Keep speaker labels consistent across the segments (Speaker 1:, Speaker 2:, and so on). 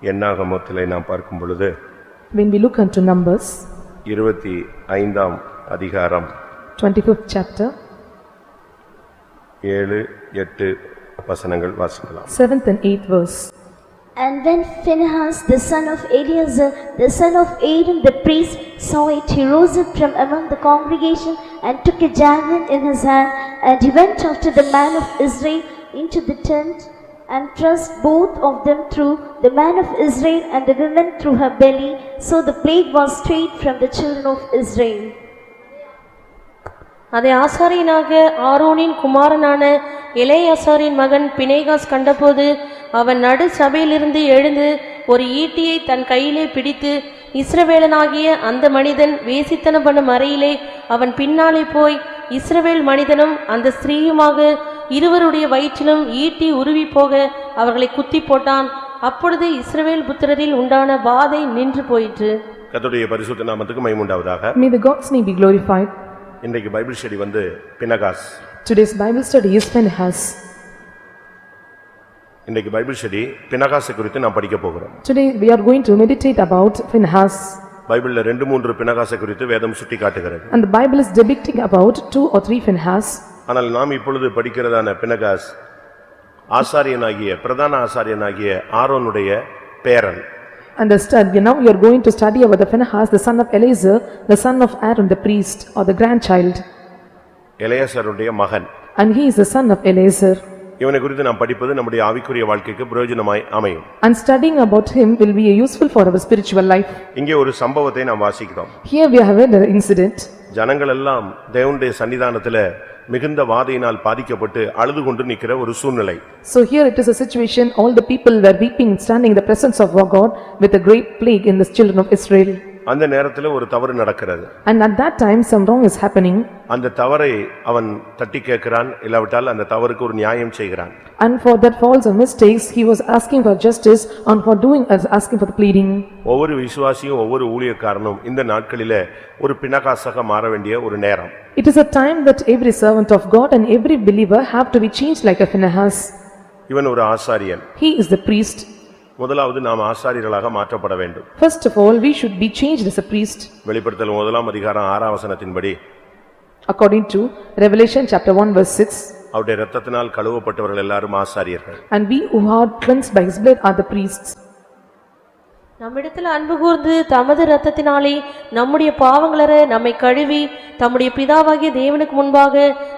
Speaker 1: என்னாகமத்திலே நாம் பார்க்கும் பொழுது
Speaker 2: when we look unto Numbers
Speaker 1: 25ஆம் அதிகாரம்
Speaker 2: 25th chapter
Speaker 1: 7-8 வசனங்கள் வாசிக்கலாம்.
Speaker 2: 7th and 8th verse.
Speaker 3: And when Phinehas the son of Eleazar the son of Aaron the priest saw it, he rose up from among the congregation and took a javelin in his hand, and he went after the man of Israel into the tent and thrust both of them through, the man of Israel and the woman through her belly. So the plague was stayed from the children of Israel.
Speaker 4: அதை ஆசாரியனாக ஆரோனின் குமாரனான எலெயாசாரின் மகன் Phinehas கண்டபோது அவன் நடு சபையிலிருந்து எழுந்து ஒரு ஈட்டியை தன் கையிலே பிடித்து, இஸ்ரவேலனாகிய அந்த மனிதன் வேசித்தனம் பண்ணும் அறையிலே அவன் பின்னாலே போய் இஸ்ரவேல் மனிதனும் அந்த ஸ்திரீயுமாக இருவருடைய வயிற்றிலும் ஈட்டி உருவி போக அவர்களை குத்தி போட்டான். அப்பொழுது இஸ்ரவேல் புத்திரரில் உண்டான வாதை நின்று போயிற்று.
Speaker 1: கர்த்தருடைய பரிசுத்த நாமத்துக்கு மகிமை உண்டாவதாக.
Speaker 2: May the God's name be glorified.
Speaker 1: இன்றைக்கு Bible study Phinehas.
Speaker 2: Today's Bible study is Phinehas.
Speaker 1: இன்றைக்கு பைபிள் ஸ்டடி பினகாஸ் குறித்து நாம் படிக்க போகிறோம்.
Speaker 2: Today we are going to meditate about Phinehas.
Speaker 1: பைபிள்ல 2-3 பினகாஸ் குறித்து வேதம் சுட்டி காட்டுகிறது.
Speaker 2: And the Bible is depicting about 2 or 3 Phinehas.
Speaker 1: ஆனால் நாம் இப்பொழுது படிக்கிறதான பினகாஸ் பிரதான ஆசாரியனாகிய ஆரோனுடைய பேரன்.
Speaker 2: Understand, now you are going to study about the Phinehas, the son of Eleazar, the son of Aaron the priest, or the grandchild.
Speaker 1: எலெயாசாருடைய மகன்.
Speaker 2: And he is the son of Eleazar.
Speaker 1: இவனை குறித்து நாம் படிப்பது நம்முடைய ஆவிக்குரிய வாழ்க்கைக்கு பிரயோஜனமாய் அமையும்.
Speaker 2: And studying about him will be useful for our spiritual life.
Speaker 1: இங்கே ஒரு சம்பவத்தை நாம் வாசிக்கிறோம்.
Speaker 2: Here we have an incident.
Speaker 1: ஜனங்கள் எல்லாம் தேவனுடைய சன்னிதானத்திலே மிகுந்த வாதையினால் பாதிக்கப்பட்டு அழுது கொண்டு நிக்கிற ஒரு சூழ்நிலை.
Speaker 2: So here it is a situation, all the people were weeping standing in the presence of God with a great plague in the children of Israel.
Speaker 1: அந்த நேரத்தில் ஒரு தவறு நடக்கிறது.
Speaker 2: And at that time some wrong is happening.
Speaker 1: அந்த தவறை அவன் தட்டி கேட்கிறான், இல்லாவிட்டால் அந்த தவறுக்கு ஒரு நியாயம் செய்கிறான்.
Speaker 2: And for that faults or mistakes he was asking for justice, and for doing as asking for the pleading.
Speaker 1: ஒவ்வொரு விசுவாசியும் ஒவ்வொரு ஊழியக்காரனும் இந்த நாட்களிலே ஒரு பினகாசாக மாற வேண்டிய ஒரு நேரம்.
Speaker 2: It is a time that every servant of God and every believer have to be changed like a Phinehas.
Speaker 1: இவன் ஒரு ஆசாரியன்.
Speaker 2: He is the priest.
Speaker 1: முதலாவது நாம் ஆசாரியர்களாக மாற்றப்பட வேண்டும்.
Speaker 2: First of all we should be changed as a priest.
Speaker 1: வெளிப்படுத்தல் 1ஆம் அதிகாரம் 6ஆம் வசனத்தின்படி,
Speaker 2: according to Revelation chapter 1 verse 6,
Speaker 1: அவருடைய இரத்தத்தினால் கழுவப்பட்டவர்கள் எல்லாரும் ஆசாரியர்கள்.
Speaker 2: and we who are cleansed by his blood are the priests.
Speaker 4: நம்மிடத்தில் அன்பு கூர்ந்து தமது இரத்தத்தினாலே நம்முடைய பாவங்களற நம்மை கழுவி தம்முடைய பிதாவாகிய தேவனுக்கு முன்பாக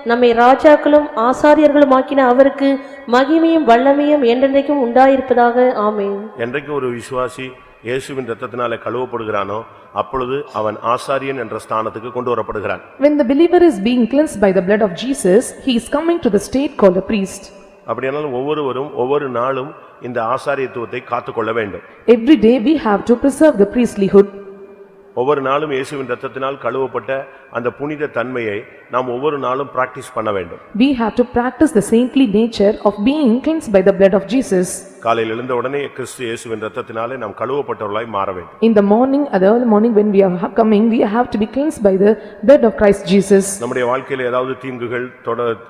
Speaker 4: நம்மை ராஜாக்களும் ஆசாரியர்களும் ஆக்கின அவருக்கு மகிமையும் வல்லமையும் என்றென்றைக்கும் உண்டாயிருப்பதாக. ஆமென்.
Speaker 1: என்றைக்கு ஒரு விசுவாசி இயேசுவின் இரத்தத்தினாலே கழுவப்படுகிறானோ அப்பொழுது அவன் ஆசாரியன் என்ற ஸ்தானத்துக்கு கொண்டு வரப்படுகிறான்.
Speaker 2: When the believer is being cleansed by the blood of Jesus, he is coming to the state called a priest.
Speaker 1: அப்படியானால் ஒவ்வொருவரும் ஒவ்வொரு நாளும் இந்த ஆசாரியத்துவத்தை காத்துக்கொள்ள வேண்டும்.
Speaker 2: Every day we have to preserve the priestlyhood.
Speaker 1: ஒவ்வொரு நாளும் இயேசுவின் இரத்தத்தினால் கழுவப்பட்ட அந்த புனித தன்மையை நாம் ஒவ்வொரு நாளும் பிராக்டீஸ் பண்ண வேண்டும்.
Speaker 2: We have to practice the saintly nature of being cleansed by the blood of Jesus.
Speaker 1: காலையில் எழுந்த உடனே கிறிஸ்து இயேசுவின் இரத்தத்தினாலே நாம் கழுவப்பட்டவர்களாய் மாற வேண்டும்.
Speaker 2: In the morning, at the early morning when we are coming, we have to be cleansed by the blood of Christ Jesus.
Speaker 1: நம்முடைய வாழ்க்கையில் ஏதாவது தீங்குகள்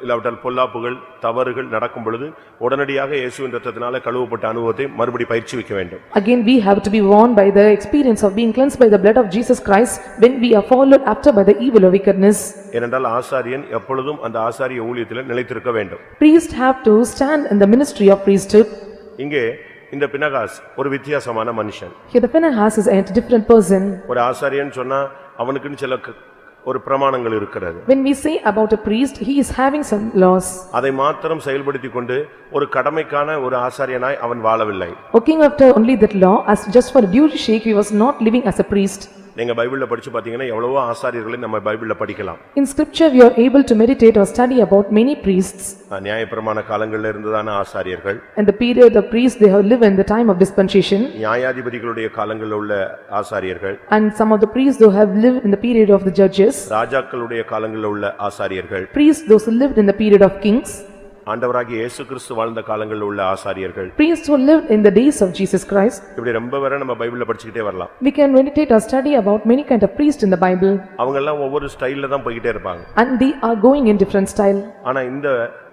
Speaker 1: இல்லாவிட்டால் பொல்லாப்புகள் தவறுகள் நடக்கும் பொழுது உடனடியாக இயேசுவின் இரத்தத்தினாலே கழுவப்பட்ட அனுபவத்தை மறுபடி பயிற்சி வைக்க வேண்டும்.
Speaker 2: Again we have to be warned by the experience of being cleansed by the blood of Jesus Christ when we are followed after by the evil or wickedness.
Speaker 1: ஏனென்றால் ஆசாரியன் எப்பொழுதும் அந்த ஆசாரிய ஊழியத்தில் நிலைத்திருக்க வேண்டும்.
Speaker 2: Priests have to stand in the ministry of priesthood.
Speaker 1: இங்கே இந்த பினகாஸ் ஒரு வித்தியாசமான மனுஷன்.
Speaker 2: Here the Phinehas is a different person.
Speaker 1: ஒரு ஆசாரியன் சொன்னா அவனுக்குன்னு சில ஒரு பிரமாணங்கள் இருக்கிறது.
Speaker 2: When we say about a priest, he is having some laws.
Speaker 1: அதை மாத்திரம் செயல்படுத்திக் கொண்டு ஒரு கடமைக்கான ஒரு ஆசாரியனாய் அவன் வாழவில்லை.
Speaker 2: Working after only that law, as just for a duty sake, he was not living as a priest.
Speaker 1: நீங்க பைபிள்ல படிச்சு பாத்தீங்கன்னா எவ்வளவோ ஆசாரியர்களை நம்ம பைபிள்ல படிக்கலாம்.
Speaker 2: In scripture we are able to meditate or study about many priests.
Speaker 1: நியாயப்பிரமாண காலங்களில் இருந்ததான ஆசாரியர்கள்.
Speaker 2: And the period of priests they have lived in the time of dispensation.
Speaker 1: நியாயாதிபதிகளுடைய காலங்களில் உள்ள ஆசாரியர்கள்.
Speaker 2: And some of the priests who have lived in the period of the judges.
Speaker 1: ராஜாக்களுடைய காலங்களில் உள்ள ஆசாரியர்கள்.
Speaker 2: Priests those who lived in the period of kings.
Speaker 1: ஆண்டவராகிய இயேசு கிறிஸ்து வாழ்ந்த காலங்களில் உள்ள ஆசாரியர்கள்.
Speaker 2: Priests who lived in the days of Jesus Christ.
Speaker 1: இப்படி ரொம்ப வரை நம்ம பைபிள்ல படிச்சிட்டே வரலாம்.
Speaker 2: We can meditate or study about many kind of priests in the Bible.
Speaker 1: அவங்க எல்லாம் ஒவ்வொரு ஸ்டைல்ல தான் போயிட்டே இருப்பாங்க.
Speaker 2: And they are going in different style.
Speaker 1: ஆனா இந்த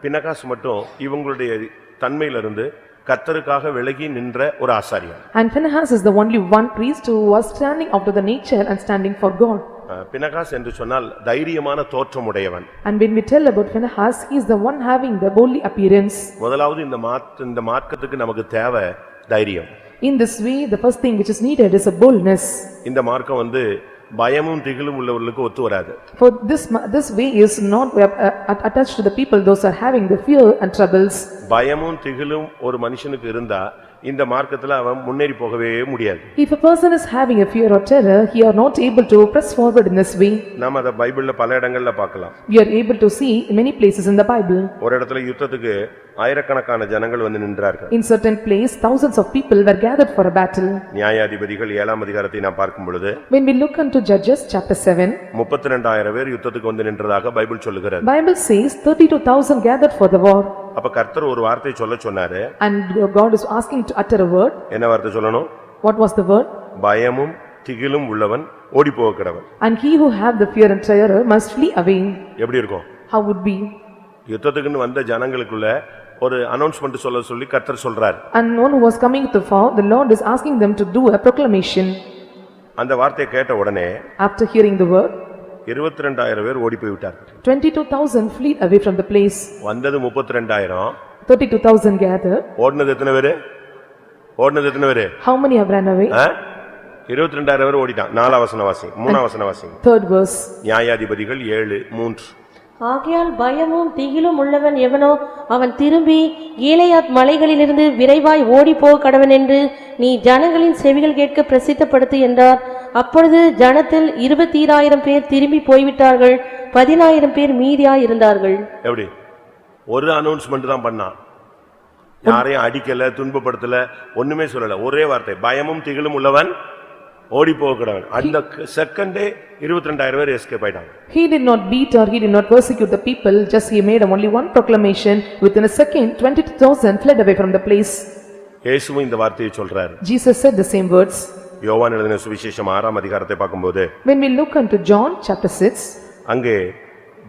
Speaker 1: பினகாஸ் மட்டும் இவங்களுடைய தன்மையிலிருந்து கர்த்தருக்காக விலகி நின்ற ஒரு ஆசாரியன்.
Speaker 2: And Phinehas is the only one priest who was standing after the nature and standing for God.
Speaker 1: பினகாஸ் என்று சொன்னால் தைரியமான தோற்றமுடையவன்.
Speaker 2: And when we tell about Phinehas, he is the one having the boldly appearance.
Speaker 1: முதலாவது இந்த மார்க்கத்துக்கு நமக்கு தேவை தைரியம்.
Speaker 2: In this way, the first thing which is needed is a boldness.
Speaker 1: இந்த மார்க்கம் பயமும் திகிலும் உள்ளவர்களுக்கு ஒத்து வராது.
Speaker 2: For this way is not attached to the people those are having the fear and troubles.
Speaker 1: பயமும் திகிலும் ஒரு மனுஷனுக்கு இருந்தா இந்த மார்க்கத்துல அவன் முன்னேறி போகவே முடியாது.
Speaker 2: If a person is having a fear or terror, he are not able to press forward in this way.
Speaker 1: நாம அத பைபிள்ல பல இடங்கள்ல பார்க்கலாம்.
Speaker 2: We are able to see in many places in the Bible.
Speaker 1: ஒரு இடத்துல யுத்தத்துக்கு ஆயிரக்கணக்கான ஜனங்கள் வந்து நின்றார்கள்.
Speaker 2: In certain place, thousands of people were gathered for a battle.
Speaker 1: நியாயாதிபதிகள் 7ஆம் அதிகாரத்தை நாம் பார்க்கும் பொழுது
Speaker 2: When we look into Judges chapter 7,
Speaker 1: 32000 பேர் யுத்தத்துக்கு வந்து நின்றதாக பைபிள் சொல்லுகிறது.
Speaker 2: Bible says 32,000 gathered for the war.
Speaker 1: அப்ப கர்த்தர் ஒரு வார்த்தை சொன்னாரு.
Speaker 2: And God is asking to utter a word.
Speaker 1: என்ன வார்த்தை சொல்லணும்?
Speaker 2: What was the word?
Speaker 1: பயமும் திகிலும் உள்ளவன் ஓடி போக கடவன்.
Speaker 2: And he who have the fear and terror must flee away.
Speaker 1: எப்படி இருக்கும்?
Speaker 2: How would be?
Speaker 1: யுத்தத்துக்குன்னு வந்த ஜனங்களுக்குள்ள ஒரு அனௌன்ஸ்மென்ட் சொல்லி கர்த்தர் சொல்றார்.
Speaker 2: And one who was coming to far, the Lord is asking them to do a proclamation.
Speaker 1: அந்த வார்த்தையை கேட்ட உடனே
Speaker 2: After hearing the word,
Speaker 1: 22000 பேர் ஓடி போய் விட்டார்கள்.
Speaker 2: 22,000 fled away from the place.
Speaker 1: வந்தது 32000.
Speaker 2: 32,000 gathered.
Speaker 1: ஓடுனது எத்தனை பேரு?
Speaker 2: How many have ran away?
Speaker 1: 22000 பேர் ஓடிட்டான். 4ஆம் வசனம் வாசி. 3ஆம் வசனம் வாசி.
Speaker 2: Third verse.
Speaker 1: நியாயாதிபதிகள் 7:3.
Speaker 4: ஆகையால் பயமும் திகிலும் உள்ளவன் எவனோ அவன் திரும்பி கீலேயாத் மலைகளிலிருந்து விரைவாய் ஓடிப்போக கடவன் என்று நீ ஜனங்களின் செவிகள் கேட்க பிரசித்தப்படுத்து என்றார். அப்பொழுது ஜனத்தில் 20,000 பேர் திரும்பி போய்விட்டார்கள், 10,000 பேர் மீதியாய் இருந்தார்கள்.
Speaker 1: எப்படி? ஒரு அனௌன்ஸ்மெண்ட் தான் பண்ணான். யாரையும் அடிக்கல, துன்பப்படுத்தல, ஒண்ணுமே சொல்லல. ஒரே வார்த்தை, பயமும் திகிலும் உள்ளவன் ஓடி போகக்கூடாது. அந்த செகண்டே 22,000 பேர் எஸ்கேப் ஆயிட்டாங்க.
Speaker 2: He did not beat or he did not persecute the people, just he made only one proclamation. Within a second, 22,000 fled away from the place.
Speaker 1: இயேசுவும் இந்த வார்த்தையை சொல்றார்.
Speaker 2: Jesus said the same words.
Speaker 1: யோவான் எழுதின சுவிசேஷம் 6ஆம் அதிகாரத்தை பார்க்கும்போது
Speaker 2: When we look into John chapter 6,
Speaker 1: அங்கே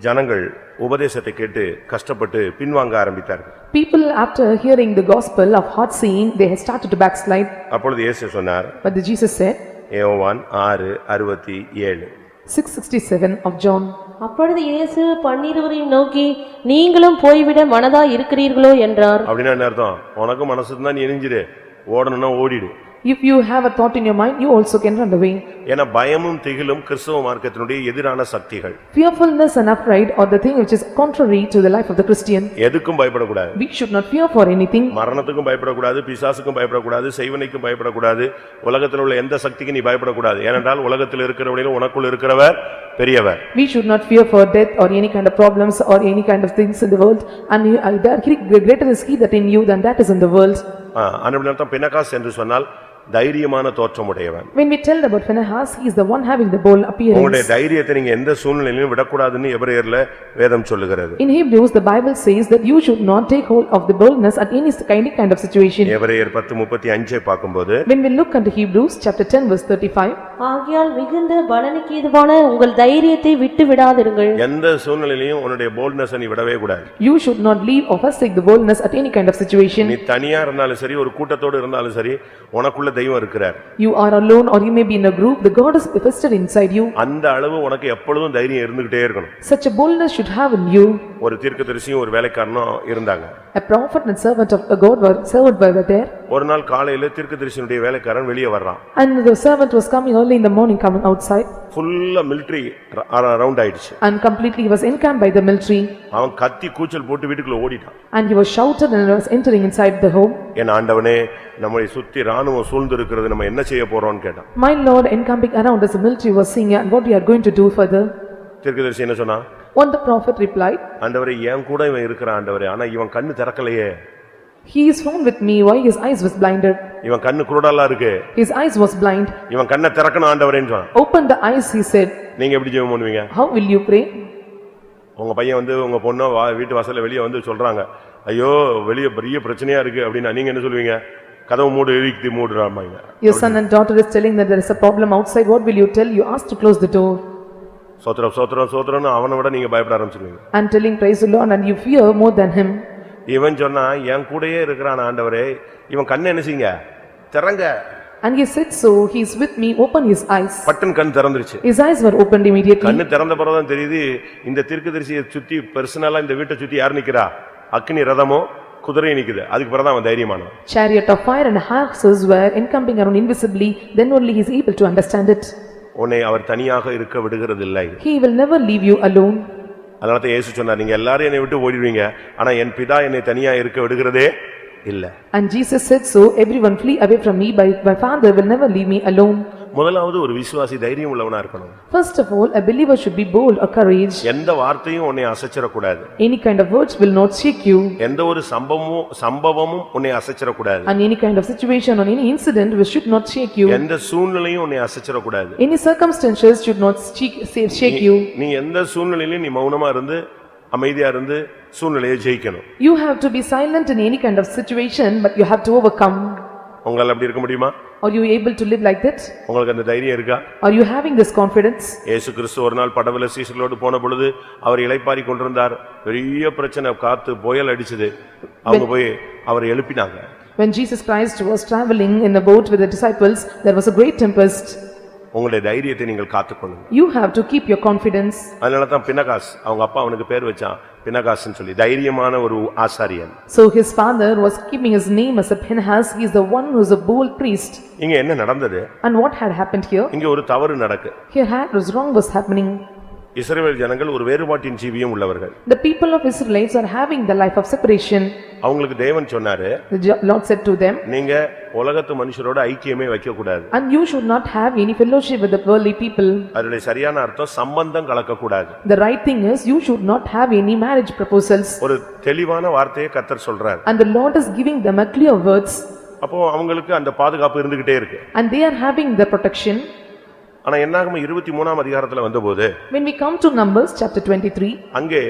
Speaker 1: ஜனங்கள் உபதேசத்தை கேட்டு கஷ்டப்பட்டு பின்வாங்க ஆரம்பித்தார்கள்.
Speaker 2: people after hearing the gospel of hard seeing, they had started to backslide.
Speaker 1: அப்பொழுது இயேசு சொன்னார்.
Speaker 2: But Jesus said,
Speaker 1: யோவான் 6:67.
Speaker 2: 6:67 of John.
Speaker 4: அப்பொழுது இயேசு 12 நோக்கி நீங்களும் போய்விட மனதாய் இருக்கிறீர்களோ என்றார்.
Speaker 1: அப்படின்னா என்ன அர்த்தம்? உனக்கு மனசு இருந்தா நீ எரிஞ்சிரு, ஓடணும்னா ஓடிடு.
Speaker 2: If you have a thought in your mind, you also can run away.
Speaker 1: ஏன்னா பயமும் திகிலும் கிறிஸ்தவ மார்க்கத்தினுடைய எதிரான சக்திகள்.
Speaker 2: Fearfulness and afraid are the thing which is contrary to the life of the Christian.
Speaker 1: எதுக்கும் பயப்படக்கூடாது.
Speaker 2: We should not fear for anything.
Speaker 1: மரணத்துக்கும் பயப்படக்கூடாது, பிசாசுக்கும் பயப்படக்கூடாது, செய்வனைக்கும் பயப்படக்கூடாது, உலகத்தில் உள்ள எந்த சக்திக்கும் நீ பயப்படக்கூடாது. ஏனென்றால் உலகத்தில் இருக்கிறவனிலும் உனக்குள் இருக்கிறவர் பெரியவர்.
Speaker 2: We should not fear for death or any kind of problems or any kind of things in the world, and greater is he that in you than that is in the world.
Speaker 1: அனுபவம் பினகாஸ் என்று சொன்னால் தைரியமான தோற்றமுடையவன்.
Speaker 2: When we tell about Phinehas, he is the one having the bold appearance.
Speaker 1: உங்களுடைய தைரியத்தை நீங்க எந்த சூழ்நிலையிலும் விடக்கூடாதுன்னு எபிரேயர்ல வேதம் சொல்லுகிறது.
Speaker 2: In Hebrews, the Bible says that you should not take hold of the boldness at any kind of situation.
Speaker 1: எபிரேயர் 10:35 பார்க்கும்போது
Speaker 2: When we look into Hebrews chapter 10 verse 35,
Speaker 4: ஆகையால் மிகுந்த பலனுக்கு ஏதுவான உங்கள் தைரியத்தை விட்டு விடாதிருங்கள்.
Speaker 1: எந்த சூழ்நிலையிலும் உன்னுடைய போல்ட்னஸ் நீ விடவே கூடாது.
Speaker 2: You should not leave or forsake the boldness at any kind of situation.
Speaker 1: நீ தனியா இருந்தாலும் சரி, ஒரு கூட்டத்தோடு இருந்தாலும் சரி, உனக்குள்ள தெய்வம் இருக்கிறார்.
Speaker 2: You are alone or you may be in a group, the God is manifested inside you.
Speaker 1: அந்த அளவு உனக்கு எப்பொழுதும் தைரியம் இருந்துகிட்டே இருக்கணும்.
Speaker 2: Such a boldness should have in you.
Speaker 1: ஒரு தீர்க்கதரிசியும் ஒரு வேலைக்காரனும் இருந்தாங்க.
Speaker 2: A prophet and servant of God were there.
Speaker 1: ஒரு நாள் காலையில தீர்க்கதரிசியுடைய வேலைக்காரன் வெளியே வர்றான்.
Speaker 2: And the servant was coming early in the morning, coming outside.
Speaker 1: ஃபுல்லா மிலிட்டரி ரவுண்ட் ஆயிடுச்சு.
Speaker 2: And completely he was encamped by the military.
Speaker 1: அவன் கத்தி கூச்சல் போட்டு வீட்டுக்குள்ள ஓடிட்டான்.
Speaker 2: And he was shouted and was entering inside the home.
Speaker 1: என் ஆண்டவனே, நம்மை சுத்தி ராணுவம் சூழ்ந்து இருக்கிறது, நம்ம என்ன செய்ய போறோம்னு கேட்டான்.
Speaker 2: My Lord, encamping around us the military was saying, and what we are going to do further?
Speaker 1: தீர்க்கதரிசி என்ன சொன்னா?
Speaker 2: When the prophet replied,
Speaker 1: ஆண்டவரே, என் கூட இவன் இருக்கிறான் ஆண்டவரே, ஆனா இவன் கண்ணு திறக்கலையே.
Speaker 2: He is found with me, why his eyes was blinded?
Speaker 1: இவன் கண்ணு குருடலா இருக்கு.
Speaker 2: His eyes was blind.
Speaker 1: இவன் கண்ணை திறக்கணும் ஆண்டவரேன்னு சொன்னான்.
Speaker 2: Open the eyes, he said.
Speaker 1: நீங்க எப்படி ஜெபம் பண்ணுவீங்க?
Speaker 2: How will you pray?
Speaker 1: உங்க பையன் வந்து உங்க பொண்ணோ வீட்டு வாசல்ல வெளியே வந்து சொல்றாங்க, ஐயோ வெளியே பெரிய பிரச்சனையா இருக்கு அப்படின்னா நீங்க என்ன சொல்லுவீங்க? கதவு மூடு, இறுக்கி மூடுறாமாங்க.
Speaker 2: Your son and daughter is telling that there is a problem outside, what will you tell? You ask to close the door.
Speaker 1: சோத்ரம் சோத்ரம் சோத்ரம்னு அவனை விட நீங்க பயப்பட ஆரம்பிச்சிருவீங்க.
Speaker 2: And telling praise the Lord and you fear more than him.
Speaker 1: இவன் சொன்னா என் கூடயே இருக்கிறான் ஆண்டவரே, இவன் கண்ணை என்ன செய்யுங்க திறங்க.
Speaker 2: And he said, so he is with me, open his eyes.
Speaker 1: Button கண் திறந்துருச்சு.
Speaker 2: His eyes were opened immediately.
Speaker 1: கண்ணு திறந்த பிறகுதான் தெரியுது இந்த தீர்க்கதரிசியை சுத்தி பர்சனலா இந்த வீட்டை சுத்தி யார் நிக்கிறா, அக்னி ரதமோ குதிரை நிக்குது. அதுக்கு பிறகுதான் அவன் தைரியமானவன்.
Speaker 2: Chariot of fire and horses were encamping around invisibly, then only he is able to understand it.
Speaker 1: உன்னை அவர் தனியாக இருக்க விடுகிறதில்லை.
Speaker 2: He will never leave you alone.
Speaker 1: அதனால இயேசு சொன்னார், நீங்க எல்லாரும் என்னை விட்டு ஓடிடுவீங்க, ஆனா என் பிதா என்னை தனியா இருக்க விடுகிறதே இல்ல.
Speaker 2: And Jesus said, so everyone flee away from me, but my Father will never leave me alone.
Speaker 1: முதலாவது ஒரு விசுவாசி தைரியம் உள்ளவனா இருக்கணும்.
Speaker 2: First of all, a believer should be bold or courage.
Speaker 1: எந்த வார்த்தையும் உன்னை அசைச்சிர கூடாது.
Speaker 2: Any kind of words will not shake you.
Speaker 1: எந்த ஒரு சம்பவமும் உன்னை அசைச்சிர கூடாது.
Speaker 2: And any kind of situation or any incident which should not shake you.
Speaker 1: எந்த சூழ்நிலையும் உன்னை அசைச்சிர கூடாது.
Speaker 2: Any circumstances should not shake you.
Speaker 1: நீ எந்த சூழ்நிலையிலும் நீ மௌனமா இருந்து அமைதியா இருந்து சூழ்நிலையை ஜெயிக்கணும்.
Speaker 2: You have to be silent in any kind of situation, but you have to overcome.
Speaker 1: உங்களால அப்படி இருக்க முடியுமா?
Speaker 2: Are you able to live like that?
Speaker 1: உங்களுக்கு அந்த தைரியம் இருக்கா?
Speaker 2: Are you having this confidence?
Speaker 1: இயேசு கிறிஸ்து ஒரு நாள் படகுல சீசர்களோடு போன பொழுது அவர் இளைப்பாரி கொண்டிருந்தார். பெரிய பிரச்சனை, காத்து புயல் அடிச்சது. அவங்க போய் அவரை எழுப்பினாங்க.
Speaker 2: When Jesus Christ was traveling in a boat with the disciples, there was a great tempest.
Speaker 1: உங்களுடைய தைரியத்தை நீங்கள் காத்துக்கொள்ளுங்க.
Speaker 2: You have to keep your confidence.
Speaker 1: அதனால தான் பினகாஸ் அவங்க அப்பா அவனுக்கு பேர் வச்சான் பினகாஸ்னு சொல்லி, தைரியமான ஒரு ஆசாரியன்.
Speaker 2: So his father was keeping his name as a Phinehas. He is the one who is a bold priest.
Speaker 1: இங்க என்ன நடந்தது?
Speaker 2: And what had happened here?
Speaker 1: இங்க ஒரு தவறு நடக்கு.
Speaker 2: Here was wrong was happening.
Speaker 1: இஸ்ரவேல் ஜனங்கள் ஒரு வேறுபாட்டின் ஜீவியம் உள்ளவர்கள்.
Speaker 2: The people of Israelites are having the life of separation.
Speaker 1: அவங்களுக்கு தேவன் சொன்னாரு,
Speaker 2: The Lord said to them,
Speaker 1: நீங்க உலகத்து மனுஷரோட ஐக்கியமே வைக்க கூடாது.
Speaker 2: and you should not have any fellowship with the worldly people.
Speaker 1: அதோட சரியான அர்த்தம் சம்பந்தம் கலக்க கூடாது.
Speaker 2: The right thing is you should not have any marriage proposals.
Speaker 1: ஒரு தெளிவான வார்த்தையை கர்த்தர் சொல்றார்.
Speaker 2: And the Lord is giving them a clear words.
Speaker 1: அப்போ அவங்களுக்கு அந்த பாதுகாப்பு இருந்துகிட்டே இருக்கு.
Speaker 2: And they are having the protection.
Speaker 1: ஆனா என்னாகும் 23ஆம் அதிகாரத்துல வந்தபோது,
Speaker 2: When we come to Numbers chapter 23,
Speaker 1: அங்கே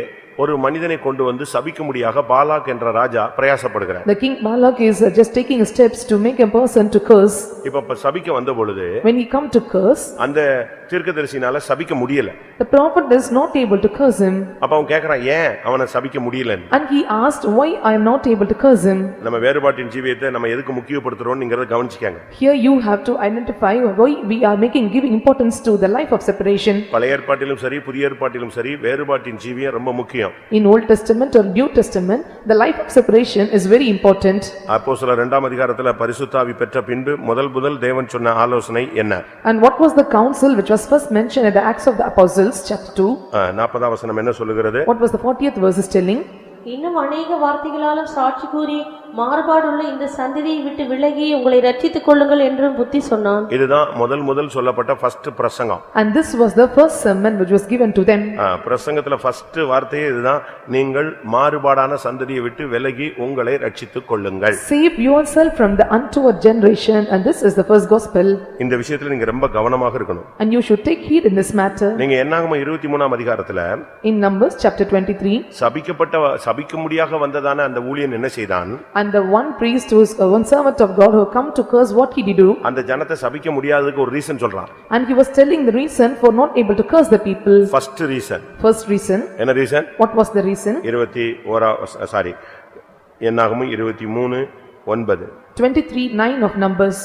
Speaker 1: ஒரு மனிதனை கொண்டு வந்து சபிக்கும்படியாக பாலாக் என்ற ராஜா பிரயாசப்படுகிறார்.
Speaker 2: the king Balak is just taking steps to make a person to curse.
Speaker 1: இப்ப சபிக்க வந்த பொழுது
Speaker 2: When he come to curse,
Speaker 1: அந்த தீர்க்கதரிசினால சபிக்க முடியல.
Speaker 2: the prophet is not able to curse him.
Speaker 1: அப்ப அவன் கேக்குறான், ஏன் அவனை சபிக்க முடியலன்னு.
Speaker 2: And he asked, why I am not able to curse him?
Speaker 1: நம்ம வேறுபாட்டின் ஜீவியத்தை நம்ம எதுக்கு முக்கியப்படுத்துறோம்ங்கறத கவனிச்சுக்கங்க.
Speaker 2: Here you have to identify why we are giving importance to the life of separation.
Speaker 1: பழைய ஏற்பாட்டிலும் சரி புதிய ஏற்பாட்டிலும் சரி வேறுபாட்டின் ஜீவியம் ரொம்ப முக்கியம்.
Speaker 2: In Old Testament or New Testament, the life of separation is very important.
Speaker 1: அப்போஸ்தலர் 2ஆம் அதிகாரத்துல பரிசுத்த ஆவி பெற்ற பின்பு முதல் தேவன் சொன்ன ஆலோசனை என்ன?
Speaker 2: And what was the counsel which was first mentioned in the Acts of the Apostles chapter 2?
Speaker 1: 40ஆம் வசனம் என்ன சொல்லுகிறது?
Speaker 2: What was the 40th verse is telling?
Speaker 4: இன்னும் அநேக வார்த்தைகளாலும் சாட்சி கூறி மாறுபாடுள்ள இந்த சந்ததியை விட்டு விலகி உங்களை ரட்சித்துக் கொள்ளுங்கள் என்றும் புத்தி சொன்னான்.
Speaker 1: இதுதான் முதல் சொல்லப்பட்ட ஃபர்ஸ்ட் பிரசங்கம்.
Speaker 2: And this was the first sermon which was given to them.
Speaker 1: பிரசங்கத்துல ஃபர்ஸ்ட் வார்த்தையே இதுதான், நீங்கள் மாறுபாடான சந்ததியை விட்டு விலகி உங்களை ரட்சித்துக் கொள்ளுங்கள்.
Speaker 2: Save yourself from the untoward generation, and this is the first gospel.
Speaker 1: இந்த விஷயத்துல நீங்க ரொம்ப கவனமாக இருக்கணும்.
Speaker 2: And you should take heed in this matter.
Speaker 1: நீங்க என்னாகமம் 23ஆம் அதிகாரத்துல
Speaker 2: In Numbers chapter 23,
Speaker 1: சபிக்கும்படியாக வந்ததான அந்த ஊழியன் என்ன செய்தான்?
Speaker 2: and the one priest who is one servant of God who come to curse, what he did do?
Speaker 1: அந்த ஜனத்தை சபிக்க முடியாததுக்கு ஒரு ரீசன் சொல்றான்.
Speaker 2: And he was telling the reason for not able to curse the people.
Speaker 1: First reason.
Speaker 2: First reason.
Speaker 1: என்ன reason?
Speaker 2: What was the reason?
Speaker 1: 21 என்னாகமம் 23:9.
Speaker 2: 23:9 of Numbers.